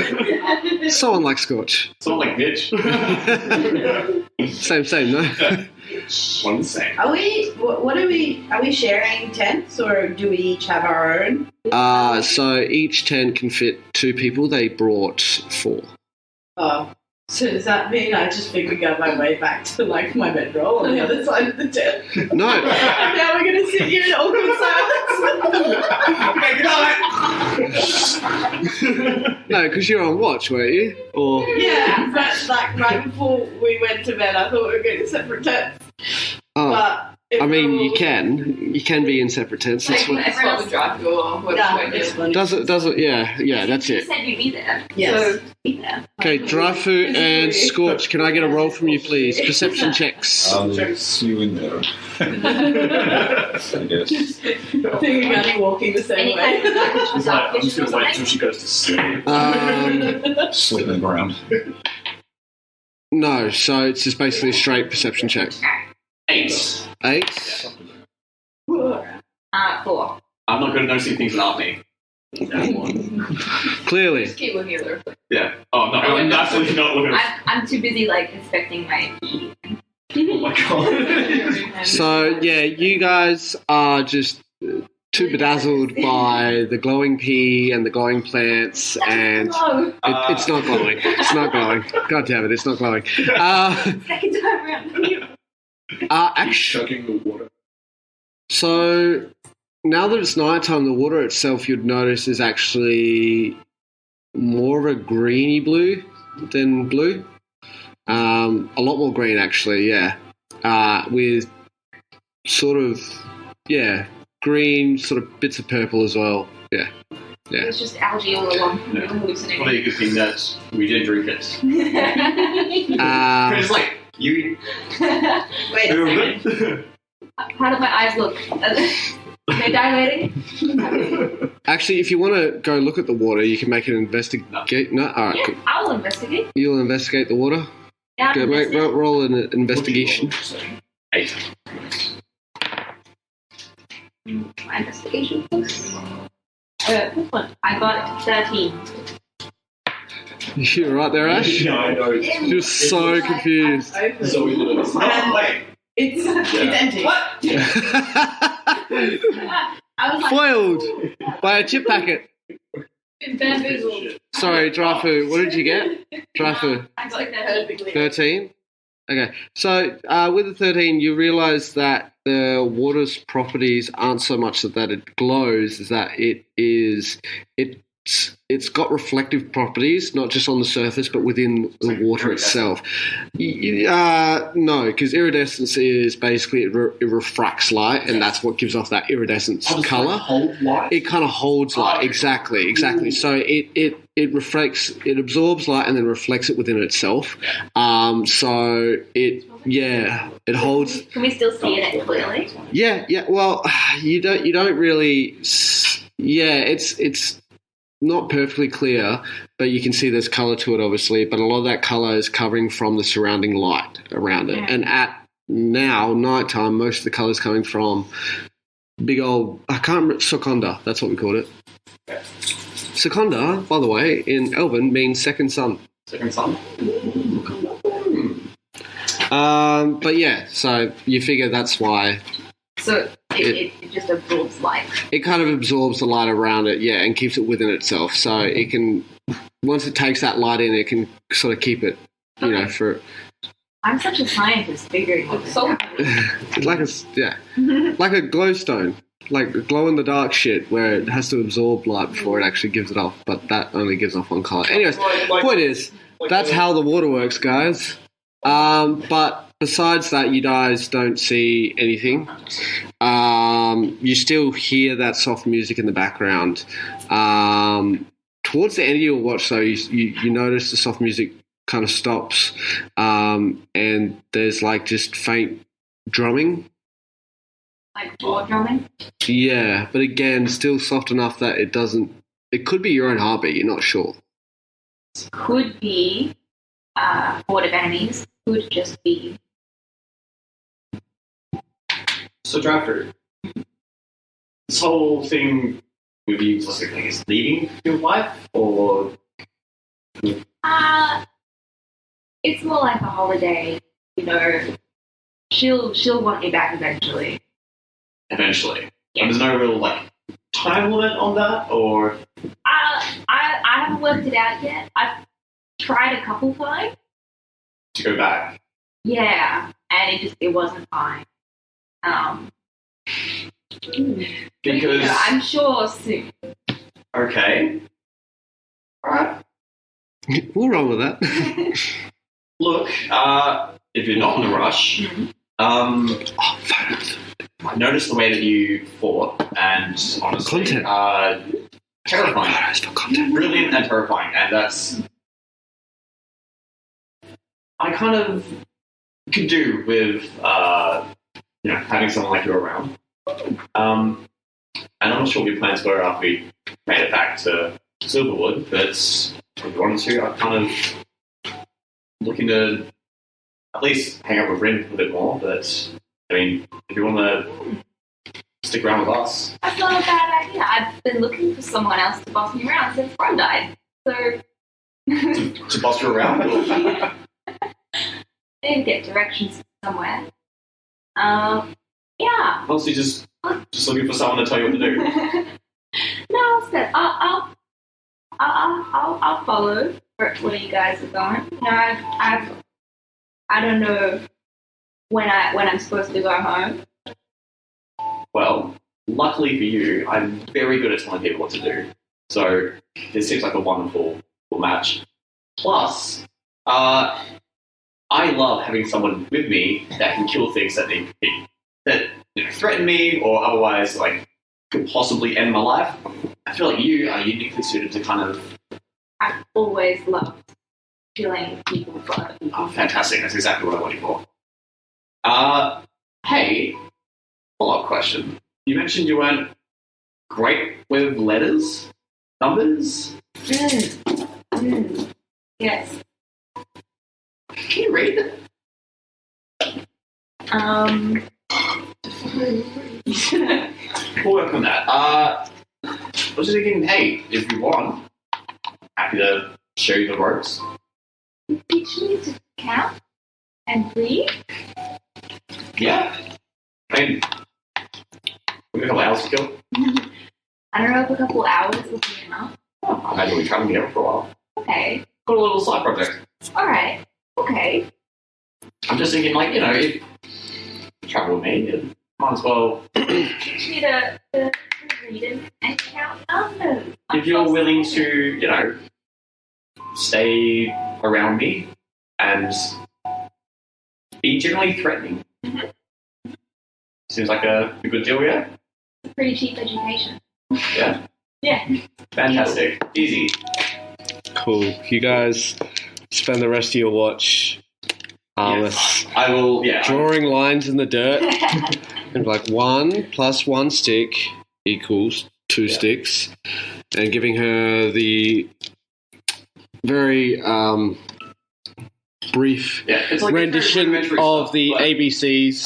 So unlike Scorch. Someone like Mitch. Same, no? One the same. Are we? What are we? Are we sharing tents, or do we each have our own? So each tent can fit 2 people. They brought 4. Oh, so does that mean I just figured out my way back to like my bedroll on the other side of the tent? No. And now we're gonna sit here in awkward silence. No, because you're on watch, weren't you? Or Yeah, but like right before we went to bed, I thought we were getting separate tents. oh, But if I mean, we're you can be in separate tents. That's what. Everyone would drive through or whatever. Yeah, it's funny. Does it? Yeah, that's You it. said you'd be there. Yes. So be there. Okay, Dryfu and Scorch, can I get a roll from you, please? Perception checks. I'll see you in there. I guess. Finger gunning walking the same Any kind way. of package It's like, I'm just or going to wait something? until she goes to sleep. Slip in the ground. No, so it's just basically a straight perception check. 8. 8. 4. I'm not good at noticing things without me. Clearly. Just keep looking at the reflection. Yeah. Oh no, I'm absolutely not looking at. I'm too busy like inspecting my key. Oh my god. So, yeah, you guys are just too bedazzled by the glowing pea and the glowing plants, and it's not glowing. It's not glowing. God damn it, it's not glowing. Second time around. Actually, Chugging the water. so now that it's nighttime, the water itself, you'd notice, is actually more of a greeny blue than blue. A lot more green, actually, yeah. With sort of, green, sort of bits of purple as well. Yeah. It's just algae all along. Yeah. Really hallucinating. Probably a good thing that we didn't drink it. It's like you. Wait a second. How do my eyes look? They're dilating? Actually, if you want to go look at the water, you can make an investigate. No, all right. Yeah, Cool. I'll investigate. You'll investigate the water. Yeah, Go, roll an investigation. 8. My investigation, please. This one. I got 13. You're right there, Ash. Yeah, I know. You're so confused. Open. So we did it. And Wait. it's empty. What? I was like, Foiled by a chip packet. Been bamboozled. Sorry, Dryfu. What did you get? Dryfu. I got 13. perfectly. 13? Okay. So with the 13, you realise that the water's properties aren't so much that it glows, is that it's got reflective properties, not just on the surface, but within the water itself. No, because iridescence is basically it refracts light, and that's what gives off that iridescence colour. Hold light. It kind of holds light, exactly. So it reflects, it absorbs light and then reflects it within itself. So it holds. Can we still see it clearly? Yeah. Well, you don't really. Yeah, it's not perfectly clear, but you can see there's colour to it, obviously. But a lot of that colour is covering from the surrounding light around it. Yeah. And at nighttime, most of the colour is coming from big old. I can't remember, Seconda. That's what we called it. Seconda, by the way, in Elven means second sun. Second sun. But yeah, so you figure that's why So it just absorbs light. it kind of absorbs the light around it, yeah, and keeps it within itself. So it can, once it takes that light in, it can sort of keep it, for I'm such a scientist figuring all this out. like a glowstone, like glow in the dark shit, where it has to absorb light before it actually gives it off. But that only gives off one color. Anyways, point is, that's how the water works, guys. But besides that, you guys don't see anything. You still hear that soft music in the background. Towards the end of your watch, though, you notice the soft music kind of stops, and there's like just faint drumming. Like jaw drumming? Yeah, but again, still soft enough that it doesn't. It could be your own heartbeat. You're not sure. Could be horde of enemies. Could just be. So, Drafter, this whole thing with you specifically is leaving your wife, or It's more like a holiday. She'll want me back eventually. eventually? Yeah. And there's no real time limit on that, or I haven't worked it out yet. I've tried a couple times. to go back? Yeah, and it wasn't fine. Because I'm sure soon. okay, all right. We'll roll with that. Look, if you're not in a rush, Photos. I noticed the way that you fought, and honestly, terrifying, Photos for content. brilliant, and terrifying, and that's I kind of could do with having someone like you around. And I'm not sure what your plans were after we made it back to Silverwood, but if you wanted to, I'm kind of looking to at least hang out with Rin a bit more. But I mean, if you want to stick around with us. That's not a bad idea. I've been looking for someone else to boss me around since Ron died. So To boss you around. I need to get directions somewhere. Yeah. Mostly just looking for someone to tell you what to do. No, it's good. I'll follow where you guys are going. You know, I don't know when I'm supposed to go home. Well, luckily for you, I'm very good at telling people what to do. So this seems like a wonderful match. Plus, I love having someone with me that can kill things that threaten me or otherwise like could possibly end my life. I feel like you are uniquely suited to kind of. I've always loved killing people for other people. Oh, fantastic! That's exactly what I'm looking for. Hey, follow-up question. You mentioned you weren't great with letters, numbers. Yes. Can you read it? We'll work on that. I was just thinking, hey, if you want, happy to show you the ropes. You teach me to count and breathe? Yeah. I mean, we got a couple hours to kill. I don't know if a couple hours will be enough. Oh, I imagine we're traveling together for a while. Okay. Got a little side project. Alright. Okay. I'm just thinking, like, you know, if you travel with me, you might as well. Teach me to read and count numbers. If you're willing to, you know, stay around me and be generally threatening. Mm-hmm. Seems like a good deal, yeah? It's a pretty cheap education. Yeah. Yeah. Fantastic. Easy. Cool. You guys spend the rest of your watch Yes. I will, yeah. drawing lines in the dirt. And like 1 + 1 stick equals 2 sticks. And giving her the very brief it's like rendition of the ABCs.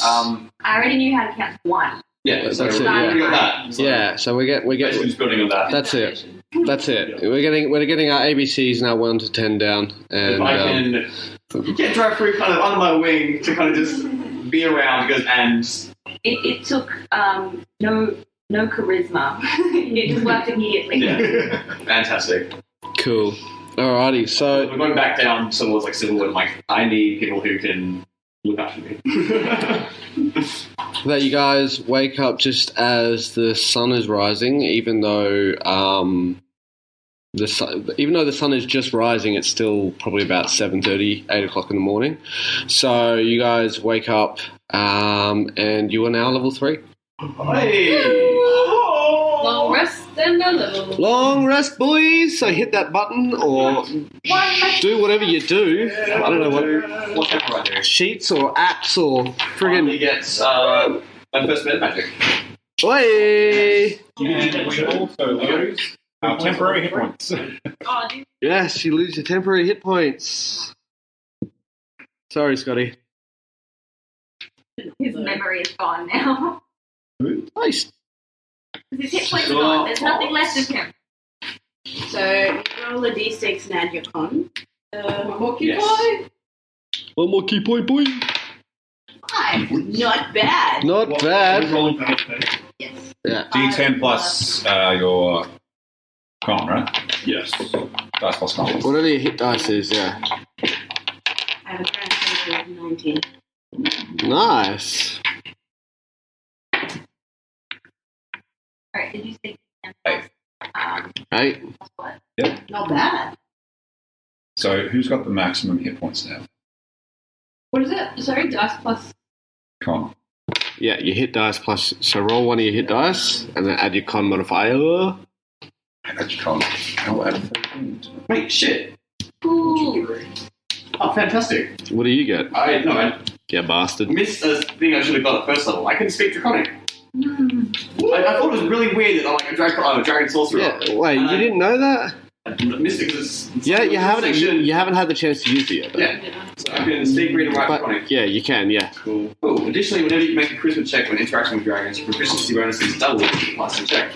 I already knew how to count to 1. Yeah, so That's it, we got that. So yeah, so we get basically just building on that. that's it. That's it. We're getting our ABCs now 1 to 10 down, and If I can drive through kind of under my wing to kind of just be around, and It took no charisma. It just worked immediately. yeah, fantastic. cool. Alrighty, so We're going back down towards like Civil War. Like, I need people who can look after me. that you guys wake up just as the sun is rising, even though the sun is just rising, it's still probably about 7:30, 8 o'clock in the morning. So you guys wake up, and you are now level 3. Hey! Long rest and a little. Long rest, boys. So hit that button or do whatever you do. I don't know Whatever I do. sheets or apps or He friggin' gets my first med magic. Oi! And we also lose our temporary hit points. Oh, dude. Yes, you lose your temporary hit points. Sorry, Scotty. His memory is gone now. Nice. His hit points are gone. There's nothing left of him. So you roll a d6 and add your con. One more key Yes. point. One more key point, boy. 5. Not bad. Not bad. Rolling for HP. Yes. Yeah. D10 plus your con, right? Yes. Dice plus con. Whatever your hit dice is, yeah. I have a grand total of 19. Nice. Alright, did you say 10 Hey. Hey, plus what? Not bad. So who's got the maximum hit points now? What is it? Sorry, dice plus. Con. yeah, your hit dice plus. So roll one of your hit dice and then add your con modifier. That's your con. I'll add 13. Wait, shit. Ooh. Oh, fantastic. What do you get? I Yeah, bastard. missed a thing I should have got at first level. I can speak Draconic. I thought it was really weird that I'm like a dragon sorcerer. Yeah, wait, you didn't know that? I missed it because it's Yeah, you haven't. section. You haven't had the chance to use it yet. Though. Yeah. So I can speak, read, and write But Draconic. yeah, you can. Yeah. Cool. Cool. Additionally, whenever you make a charisma check when interacting with dragons, your proficiency bonus is doubled if you pass the check.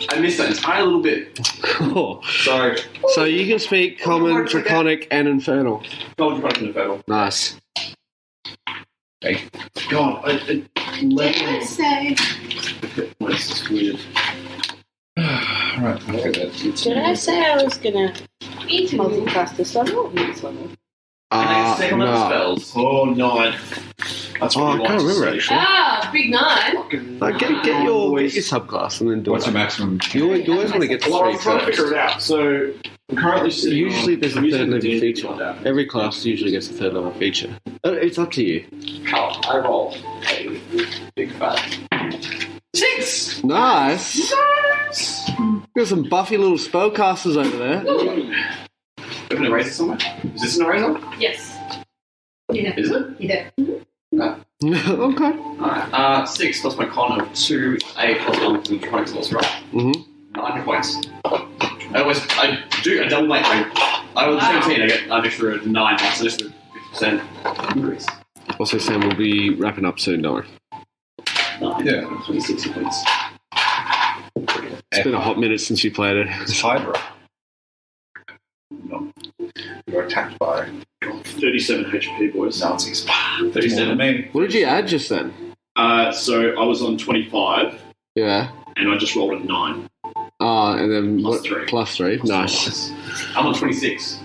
I missed that entire little bit. Cool. So you can speak Common, Draconic, and Infernal. Common, Draconic, and Infernal. Nice. God, Did I say? it's weird. Right, look at that. Did I say I was gonna multi-class this level or this level? Second level No. spells. Oh, 9. That's Oh, what I you want can't to remember see. actually. Ah, big 9. Like, get your subclass and then do What's it. your maximum? You always want to get to Well, I 3 was trying to first. figure it out. So, I'm currently sitting Usually on, there's a I'm using third the level D&D feature. one now. Every class usually gets a third level feature. It's up to you. Oh, I roll a big fat 6. Nice. Got some buffy little spellcasters over there. Have an eraser somewhere? Is this an eraser? Yes. Is it? Yeah. Okay. Alright. 6 plus my con of 2, 8 plus 1 from the draconic source, right? Mm-hmm. 9 points. I double my. I was 17. I get an extra 9, so this is 50% increase. Also, Sam will be wrapping up soon, don't worry. 9. Yeah. 26 points. It's been a hot minute since you played it. It's Hydra. No. You're attacked by 37 HP, boys. Nazis. 37. Me. What did you add just then? So, I was on 25, Yeah. and I just rolled a 9. And then Plus what? 3. Plus 3. Nice. I'm on 26.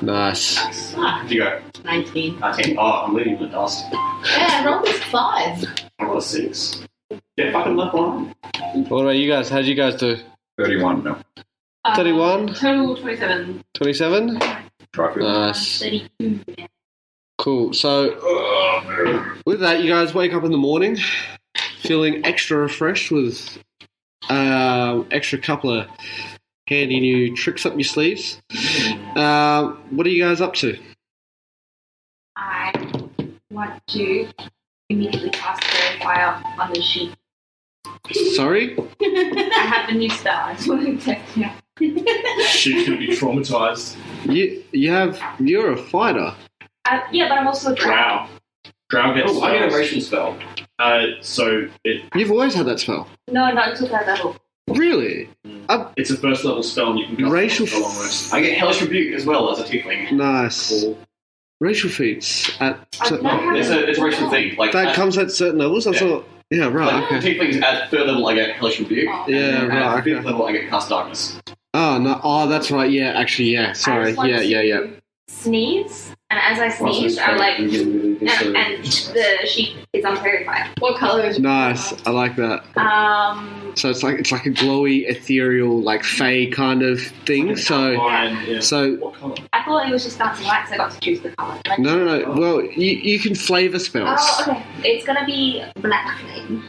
Nice. Did you go? 19. 19. Oh, I'm leading the dust. Yeah, I rolled a 5. I got a 6. Get fucking left behind. What about you guys? How'd you guys do? 31, no. 31? Total 27. 27? Try for Nice. 32. Cool. So, with that, you guys wake up in the morning feeling extra refreshed with extra couple of handy new tricks up your sleeves. What are you guys up to? I want to immediately cast Fire on the sheep. Sorry? I have a new spell. I just want to test you. She's going to be traumatized. You're a fighter. Yeah, but I'm also a drow. Drow gets Oh, I get a spells. racial spell. So, You've always had that spell. No, not until that level. Really? it's a first level spell, and you can cast Racial it for a long rest. I get Hellish Rebuke as well as a tiefling. Nice. Racial feats at It's a racial thing. Like that comes at certain levels. I thought. Yeah, right. Like, Okay. tieflings at 3rd level, I get Hellish Rebuke. Yeah, and right. At 5th Okay. level, I get Cast Darkness. Oh no! Oh, that's right. Yeah, actually, yeah. I Sorry. just want Yeah. to sneeze, and as I sneeze, I'm like, and the sheep is on prairie fire. What colour is Nice. I like that. So it's like a glowy, ethereal, like fey kind of thing. So What colour? I thought it was just dancing lights. So I got to choose the color. Like, no. Well, you can flavor spells. Oh, okay. It's gonna be black flame.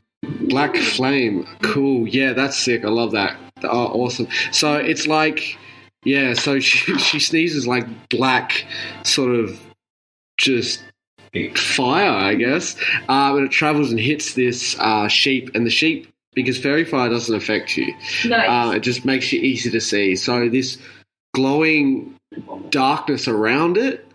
Black flame. Cool. Yeah, that's sick. I love that. Oh, awesome. So it's like, yeah. So she sneezes like black, sort of just fire, I guess. And it travels and hits this sheep, and the sheep, because fairy fire doesn't affect you. No. It just makes you easy to see. So this glowing darkness around it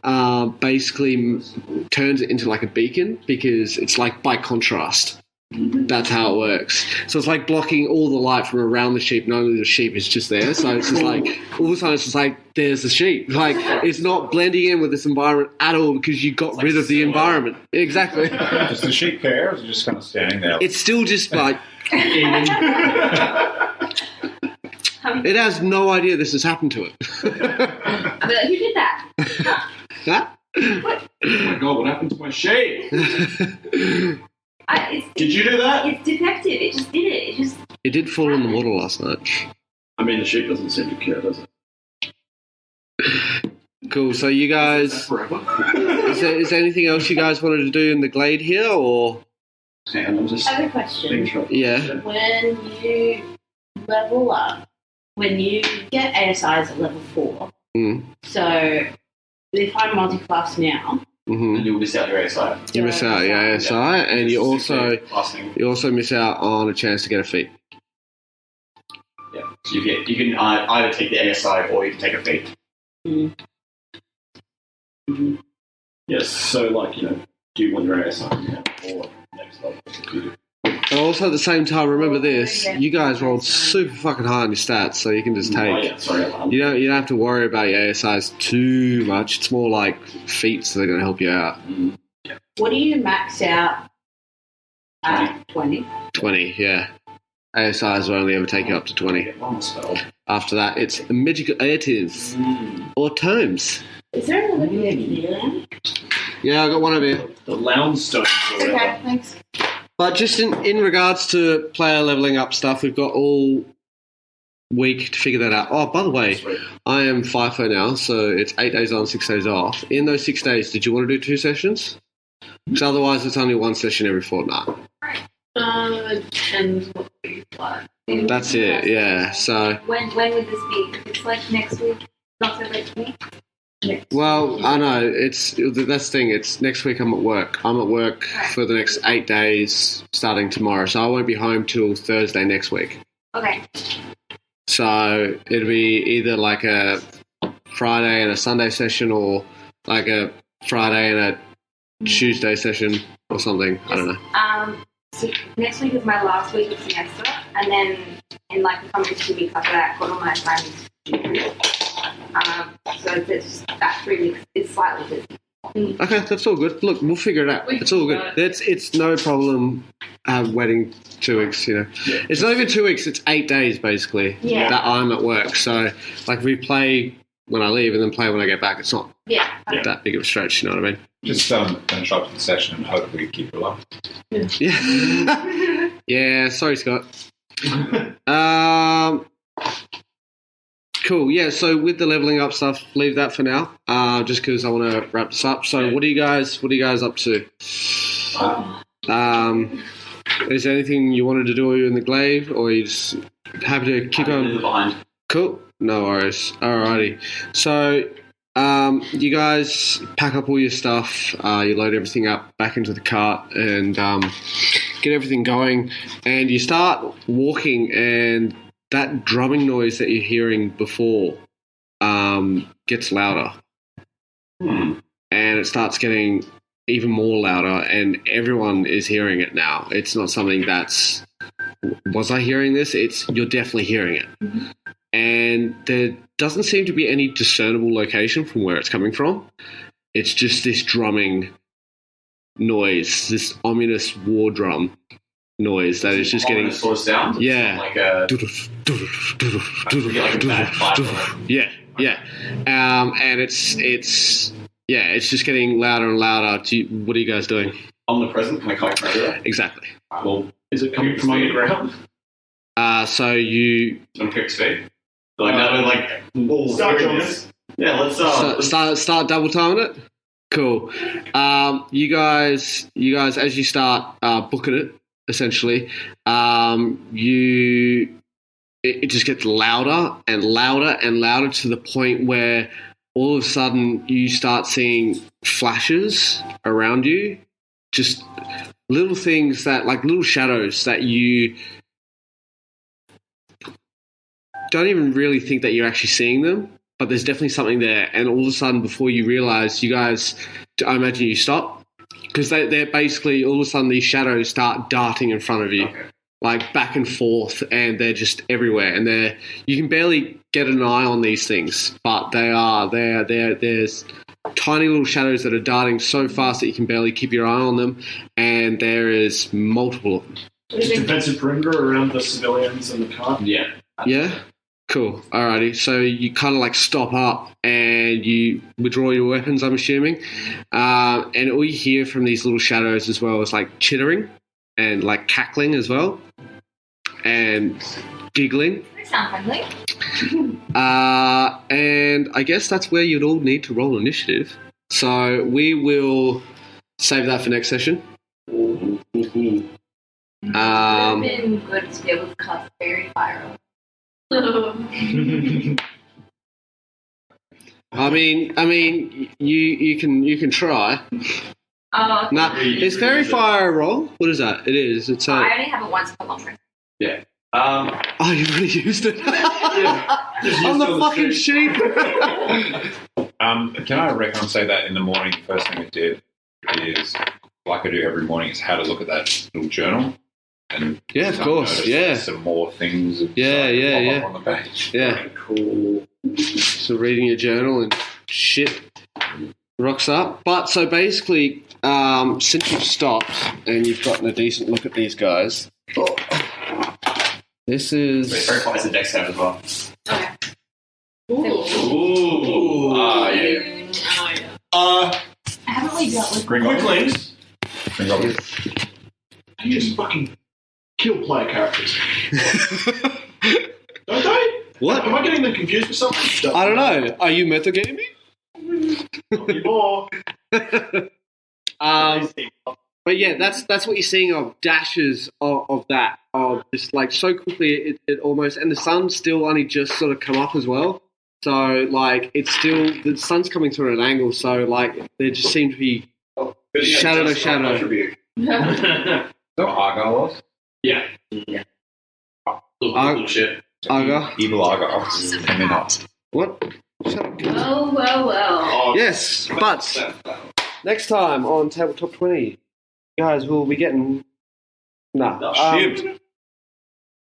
basically turns it into like a beacon, because it's like by contrast. That's how it works. So it's like blocking all the light from around the sheep, knowing that the sheep is just there. So it's just like, all of a sudden it's just like, there's the sheep. Like, it's not blending in with this environment at all, because you got rid of the environment. Exactly. Does the sheep care, or is it just kind of standing there? It's still just like, it has no idea this has happened to it. I'll be like, who did that? Huh? Oh my god, what happened to my sheep? Did you do that? It's defective. It just did it. It just. It did fall in the water last night. I mean, the sheep doesn't seem to care, does it? Cool. So you guys, Forever. is there anything else you guys wanted to do in the glade here, or? And I'm just I have a question. Yeah. When you level up, when you get ASIs at level 4, so if I'm multi-class now, And you'll miss out your ASI. You miss out your ASI, and you also Classing. miss out on a chance to get a feat. Yeah. So you can either take the ASI or you can take a feat. Yes, so like, do you want your ASI now? Or But also at the same time, remember this: you guys rolled super fucking high on your stats, so you can just take. Oh, yeah, sorry. You don't have to worry about your ASIs too much. It's more like feats that are going to help you out. What do you max out at? 20? 20, yeah. ASIs will only ever take you up to 20. One spell. After that, it's magical additive or tomes. Is there another PhD around? Yeah, I got one over here. The lounge stones or whatever. Okay, thanks. But just in regards to player leveling up stuff, we've got all week to figure that out. Oh, by the way, Sweet. I am FIFO now, so it's 8 days on, 6 days off. In those 6 days, did you want to do 2 sessions? Because otherwise, it's only 1 session every fortnight. Depends what we like. That's it, yeah. So, When would this be? It's like next week, not so late for me. well, I know that's the thing. It's next week. I'm at work. I'm at work for the next 8 days, starting tomorrow. So I won't be home till Thursday next week. Okay. So it'll be either like a Friday and a Sunday session, or like a Friday and a Tuesday session, or something. I don't know. So next week is my last week of semester, and then in like the coming 2 weeks after that, I've got all my assignments due. So it's that 3 weeks is slightly busy. Okay, that's all good. Look, we'll figure it out. It's all good. It's no problem waiting 2 weeks, you know. It's not even 2 weeks, it's 8 days basically Yeah. that I'm at work. So like we play when I leave and then play when I get back. It's not Yeah. that big of a stretch, you know what I mean? Just don't interrupt the session and hopefully keep it alive. Yeah. Yeah, sorry Scott. Cool, yeah, so with the leveling up stuff, leave that for now, just because I want to wrap this up. So what are you guys up to? Is there anything you wanted to do in the glade, or are you just happy to keep on? Behind. Cool, no worries. Alrighty. So you guys pack up all your stuff, you load everything up back into the cart and get everything going, and you start walking, and that drumming noise that you're hearing before gets louder. And it starts getting even more louder, and everyone is hearing it now. It's not something that's, was I hearing this? It's, you're definitely hearing it. And there doesn't seem to be any discernible location from where it's coming from. It's just this drumming noise, this ominous war drum noise that is just getting sort of sound. Yeah. Like a bad fight. Yeah. And it's just getting louder and louder. What are you guys doing? Omnipresent, can I connect that? Exactly. Well, Is it coming from underground? So you on quick speed. Like now they're like Start doing on this. Yeah, let's start double timing it. Cool. You guys, as you start booking it, essentially, it just gets louder and louder and louder to the point where all of a sudden you start seeing flashes around you, just little things that, like little shadows that you don't even really think that you're actually seeing them, but there's definitely something there. And all of a sudden, before you realize, you guys, I imagine you stop, because they're basically, all of a sudden these shadows start darting in front of you, like back and forth, and they're just everywhere. And you can barely get an eye on these things, but there's tiny little shadows that are darting so fast that you can barely keep your eye on them, and there is multiple of them. Just defensive perimeter around the civilians and the cart. Yeah. Yeah? Cool. Alrighty. So you kind of like stop up and you withdraw your weapons, I'm assuming. And all you hear from these little shadows as well is like chittering and like cackling as well. And giggling. They sound friendly. And I guess that's where you'd all need to roll initiative. So we will save that for next session. It would have been good to be able to cast fairy fire. I mean, you can try. Nah, is fairy fire a roll? What is that? It is. It's I only have it once per long rest. Yeah. Oh, you really used it on the fucking sheet. Can I reckon say that in the morning, the first thing we did is like I do every morning, is how to look at that little journal. And Yeah, of start course, noticing yeah. some more things. Yeah, yeah, pop yeah. up on the page. Yeah. Cool. So reading your journal and shit rocks up. But so basically, since you've stopped and you've gotten a decent look at these guys, this is. It verifies the dex save as well. Okay. Ooh. Ah, yeah. Haven't we dealt with Green Goblin. Quicklings, Green Goblin. they just fucking kill player characters. Don't they? What? Am I getting them confused with something? I don't know. Are you metagaming? Not anymore. But yeah, that's what you're seeing of dashes of that, of just like so quickly it almost, and the sun's still only just sort of come up as well. So like it's still, the sun's coming through at an angle, so like there just seem to be shadow to shadow. Attribute. Is that what Argyle was? Little shit. Aga, Evil Argyle. Can they not? what? Shut up. well. Yes, but next time on Tabletop 20, guys, we'll be getting. Nah. Shit.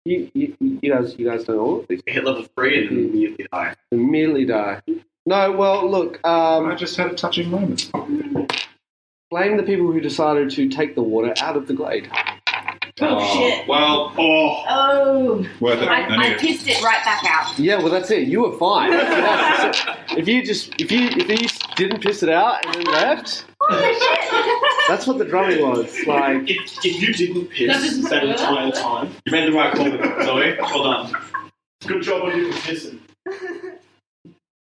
You guys don't all of these. Hit level 3 and immediately die. Immediately die. No, well, look, I just had a touching moment. blame the people who decided to take the water out of the glade. Oh, shit. Well, Oh. Worth it. I need it. pissed it right back out. Yeah, well, that's it. You were fine. If you didn't piss it out and then left, that's what the drumming was. Like, If you didn't That piss doesn't that work. entire time, you made the right call, Zoe. Well done. good job on you for pissing.